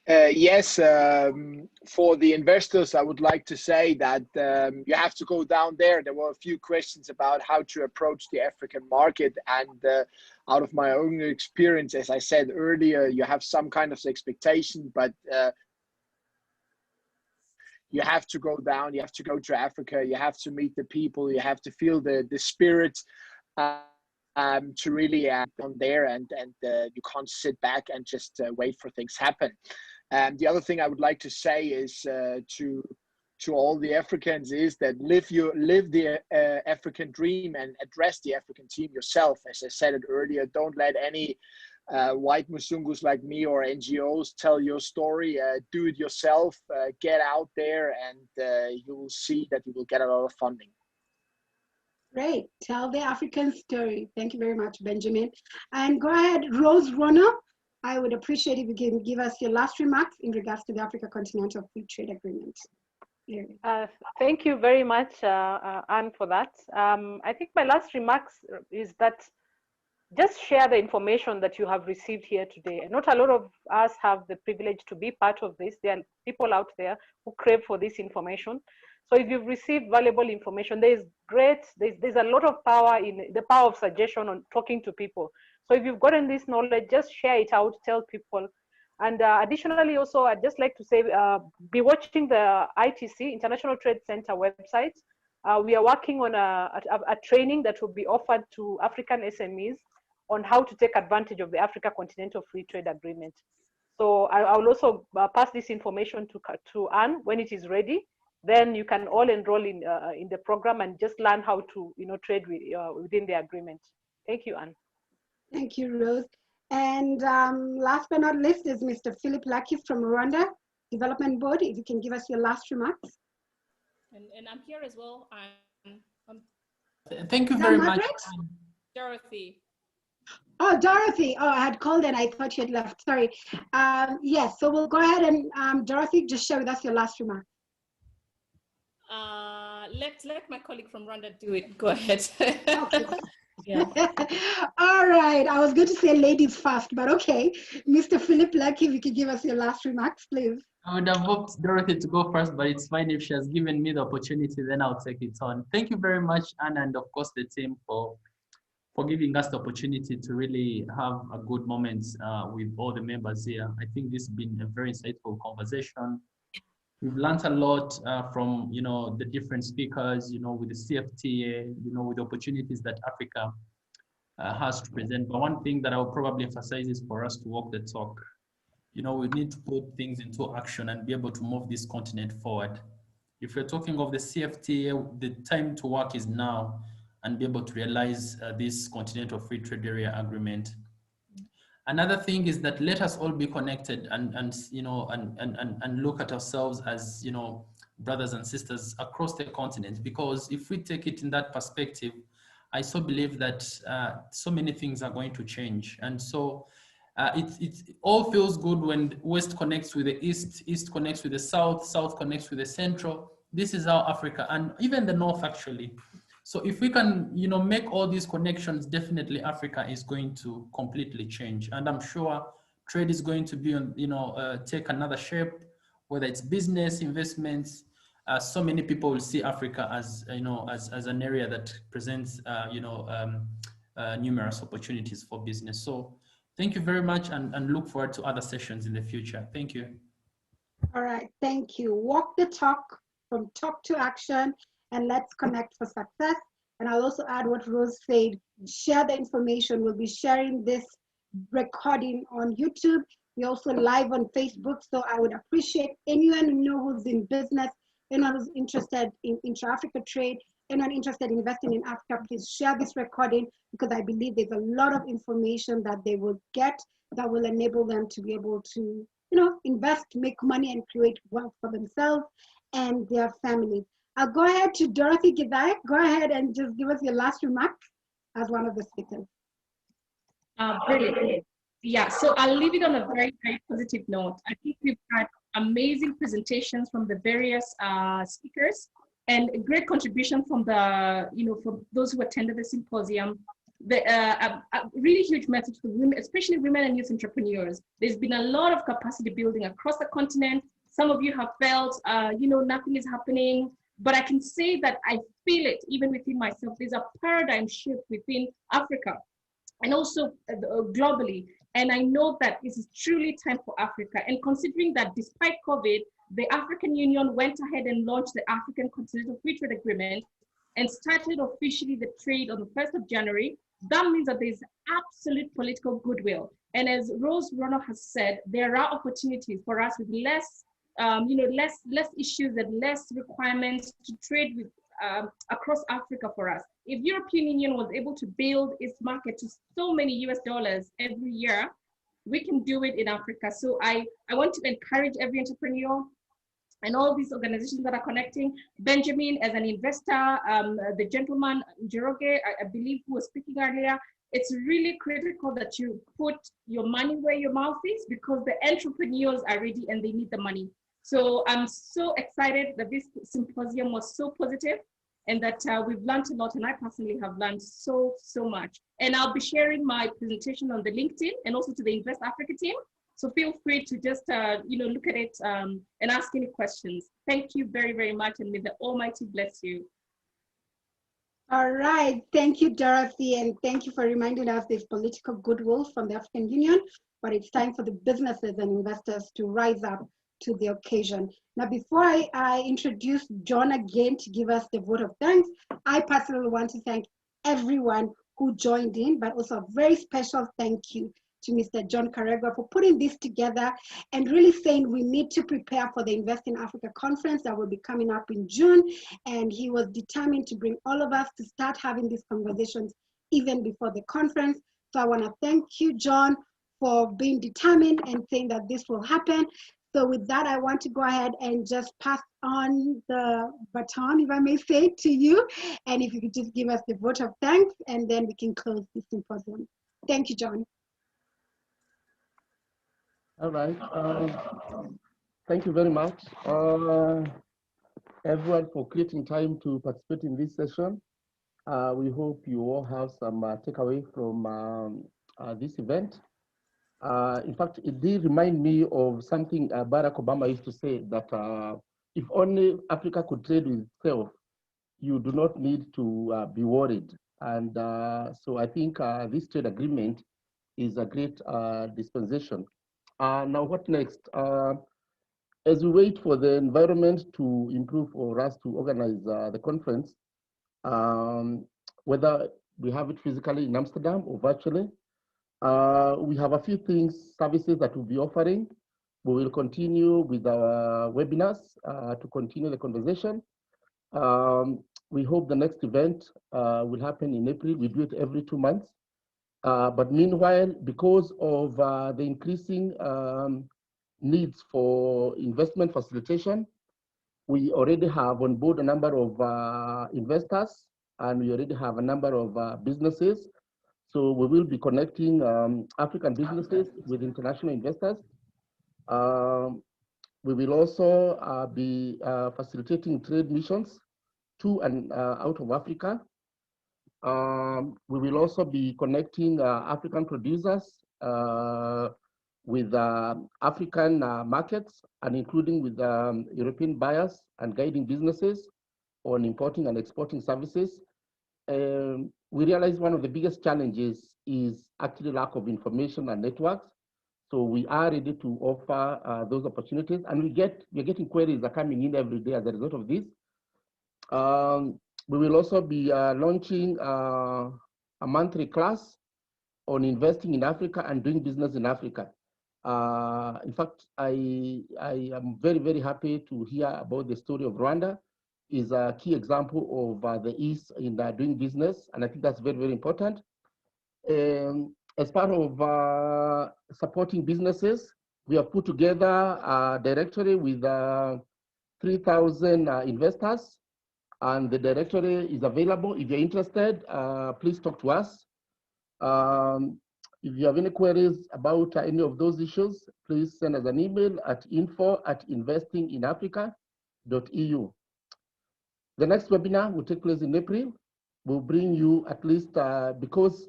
Yes, for the investors, I would like to say that you have to go down there. There were a few questions about how to approach the African market, and out of my own experience, as I said earlier, you have some kind of expectation, but you have to go down, you have to go to Africa, you have to meet the people, you have to feel the spirit to really on there, and you can't sit back and just wait for things happen. The other thing I would like to say is to all the Africans is that live the African dream and address the African team yourself. As I said it earlier, don't let any white Musungus like me or NGOs tell your story. Do it yourself. Get out there, and you will see that you will get a lot of funding. Great. Tell the African story. Thank you very much, Benjamin. And go ahead, Rose Rona. I would appreciate if you can give us your last remarks in regards to the Africa Continental Free Trade Agreement. Thank you very much, Anne, for that. I think my last remarks is that just share the information that you have received here today. And not a lot of us have the privilege to be part of this. There are people out there who crave for this information. So if you've received valuable information, there's a lot of power in the power of suggestion on talking to people. So if you've gotten this knowledge, just share it out, tell people. And additionally, also, I'd just like to say, be watching the ITC, International Trade Center website. We are working on a training that will be offered to African SMEs on how to take advantage of the Africa Continental Free Trade Agreement. So I will also pass this information to Anne when it is ready. Then you can all enroll in the program and just learn how to trade within the agreement. Thank you, Anne. Thank you, Rose. And last but not least is Mr. Philip Lucky from Rwanda Development Board. If you can give us your last remarks. And I'm here as well. Thank you very much. Dorothy. Oh, Dorothy. Oh, I had called and I thought you had left. Sorry. Yes, so we'll go ahead and Dorothy, just share with us your last remark. Let my colleague from Rwanda do it. Go ahead. Okay. Yeah. All right. I was going to say ladies first, but okay. Mr. Philip Lucky, if you could give us your last remarks, please. I would have hoped Dorothy to go first, but it's fine if she has given me the opportunity, then I'll take it on. Thank you very much, Anna, and of course the team for giving us the opportunity to really have a good moment with all the members here. I think this has been a very insightful conversation. We've learned a lot from the different speakers, with the CFTA, with the opportunities that Africa has to present. But one thing that I will probably emphasize is for us to walk the talk. We need to put things into action and be able to move this continent forward. If we're talking of the CFTA, the time to work is now and be able to realize this Continental Free Trade Area Agreement. Another thing is that let us all be connected and you know, and look at ourselves as, you know, brothers and sisters across the continent, because if we take it in that perspective, I so believe that so many things are going to change. And so it all feels good when West connects with the East, East connects with the South, South connects with the Central. This is our Africa, and even the North actually. So if we can, you know, make all these connections, definitely Africa is going to completely change. And I'm sure trade is going to be, you know, take another shape, whether it's business, investments. So many people will see Africa as, you know, as an area that presents, you know, numerous opportunities for business. So thank you very much, and look forward to other sessions in the future. Thank you. All right, thank you. Walk the talk, from talk to action, and let's connect for success. And I'll also add what Rose said, share the information. We'll be sharing this recording on YouTube. We're also live on Facebook. So I would appreciate anyone you know who's in business, anyone who's interested in intra-Africa trade, anyone interested in investing in Africa, please share this recording, because I believe there's a lot of information that they will get that will enable them to be able to, you know, invest, make money, and create wealth for themselves and their families. I'll go ahead to Dorothy Gidai. Go ahead and just give us your last remarks as one of the speakers. Brilliant. Yeah, so I'll leave it on a very, very positive note. I think we've had amazing presentations from the various speakers, and a great contribution from the, you know, from those who attended the symposium. A really huge message for women, especially women and youth entrepreneurs. There's been a lot of capacity building across the continent. Some of you have felt, you know, nothing is happening, but I can say that I feel it even within myself. There's a paradigm shift within Africa and also globally. And I know that this is truly time for Africa. And considering that despite COVID, the African Union went ahead and launched the African Continental Free Trade Agreement and started officially the trade on the 1st of January. That means that there's absolute political goodwill. And as Rose Rono has said, there are opportunities for us with less, you know, less issues and less requirements to trade with across Africa for us. If European Union was able to build its market to so many US dollars every year, we can do it in Africa. So I want to encourage every entrepreneur and all these organizations that are connecting. Benjamin, as an investor, the gentleman, Njoroge, I believe, who was speaking earlier, it's really critical that you put your money where your mouth is, because the entrepreneurs are ready and they need the money. So I'm so excited that this symposium was so positive, and that we've learned a lot, and I personally have learned so much. And I'll be sharing my presentation on the LinkedIn and also to the Invest Africa team. So feel free to just you know, look at it and ask any questions. Thank you very, very much, and may the Almighty bless you. All right, thank you, Dorothy, and thank you for reminding us there's political goodwill from the African Union, but it's time for the businesses and investors to rise up to the occasion. Now, before I introduce John again to give us the vote of thanks, I personally want to thank everyone who joined in, but also a very special thank you to Mr. John Karegwa for putting this together and really saying we need to prepare for the Invest in Africa conference that will be coming up in June. And he was determined to bring all of us to start having these conversations even before the conference. So I want to thank you, John, for being determined and saying that this will happen. So with that, I want to go ahead and just pass on the baton, if I may say, to you. And if you could just give us the vote of thanks, and then we can close this symposium. Thank you, John. All right. Thank you very much, everyone, for creating time to participate in this session. We hope you all have some takeaway from this event. In fact, it did remind me of something Barack Obama used to say, that if only Africa could trade with itself, you do not need to be worried. And so I think this trade agreement is a great dispensation. Now, what next? As we wait for the environment to improve for us to organize the conference, whether we have it physically in Amsterdam or virtually, we have a few services that we'll be offering. We will continue with our webinars to continue the conversation. We hope the next event will happen in April. We do it every 2 months. But meanwhile, because of the increasing needs for investment facilitation, we already have on board a number of investors, and we already have a number of businesses. So we will be connecting African businesses with international investors. We will also be facilitating trade missions to and out of Africa. We will also be connecting African producers with African markets, and including with European buyers and guiding businesses on importing and exporting services. We realize one of the biggest challenges is actually lack of information and networks. So we are ready to offer those opportunities, and we're getting queries that are coming in every day as a result of this. We will also be launching a monthly class on investing in Africa and doing business in Africa. In fact, I am very, very happy to hear about the story of Rwanda. Is a key example of the East in doing business, and I think that's very, very important. As part of supporting businesses, we have put together a directory with 3,000 investors, and the directory is available. If you're interested, please talk to us. If you have any queries about any of those issues, please send us an email at info@investinginafrica.eu. The next webinar will take place in April. We'll bring you at least, because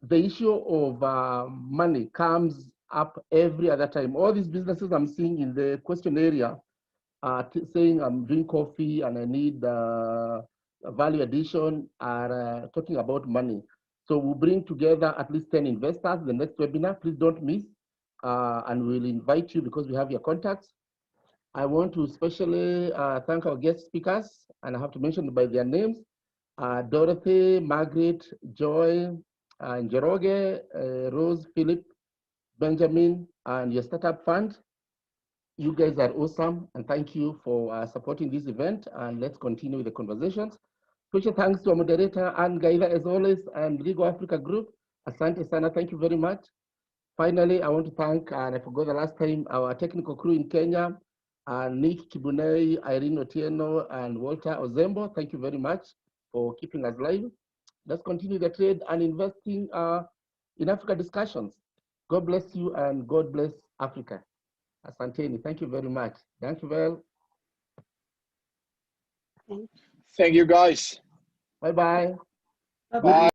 the issue of money comes up every other time. All these businesses I'm seeing in the question area are saying I'm doing coffee and I need value addition, are talking about money. So we'll bring together at least 10 investors the next webinar. Please don't miss, and we'll invite you because we have your contacts. I want to especially thank our guest speakers, and I have to mention by their names: Dorothy, Margaret, Joy, Njoroge, Rose, Philip, Benjamin, and your startup fund. You guys are awesome, and thank you for supporting this event, and let's continue with the conversations. Special thanks to our moderator, Anne Gaila, as always, and Rigo Africa Group. Asante Sana, thank you very much. Finally, I want to thank, and I forgot the last time, our technical crew in Kenya, Nick Kibunei, Irene Otieno, and Walter Ozembo. Thank you very much for keeping us live. Let's continue the trade and investing in Africa discussions. God bless you, and God bless Africa. Asanteni, thank you very much. Thank you, well. Thank you, guys. Bye-bye. Bye.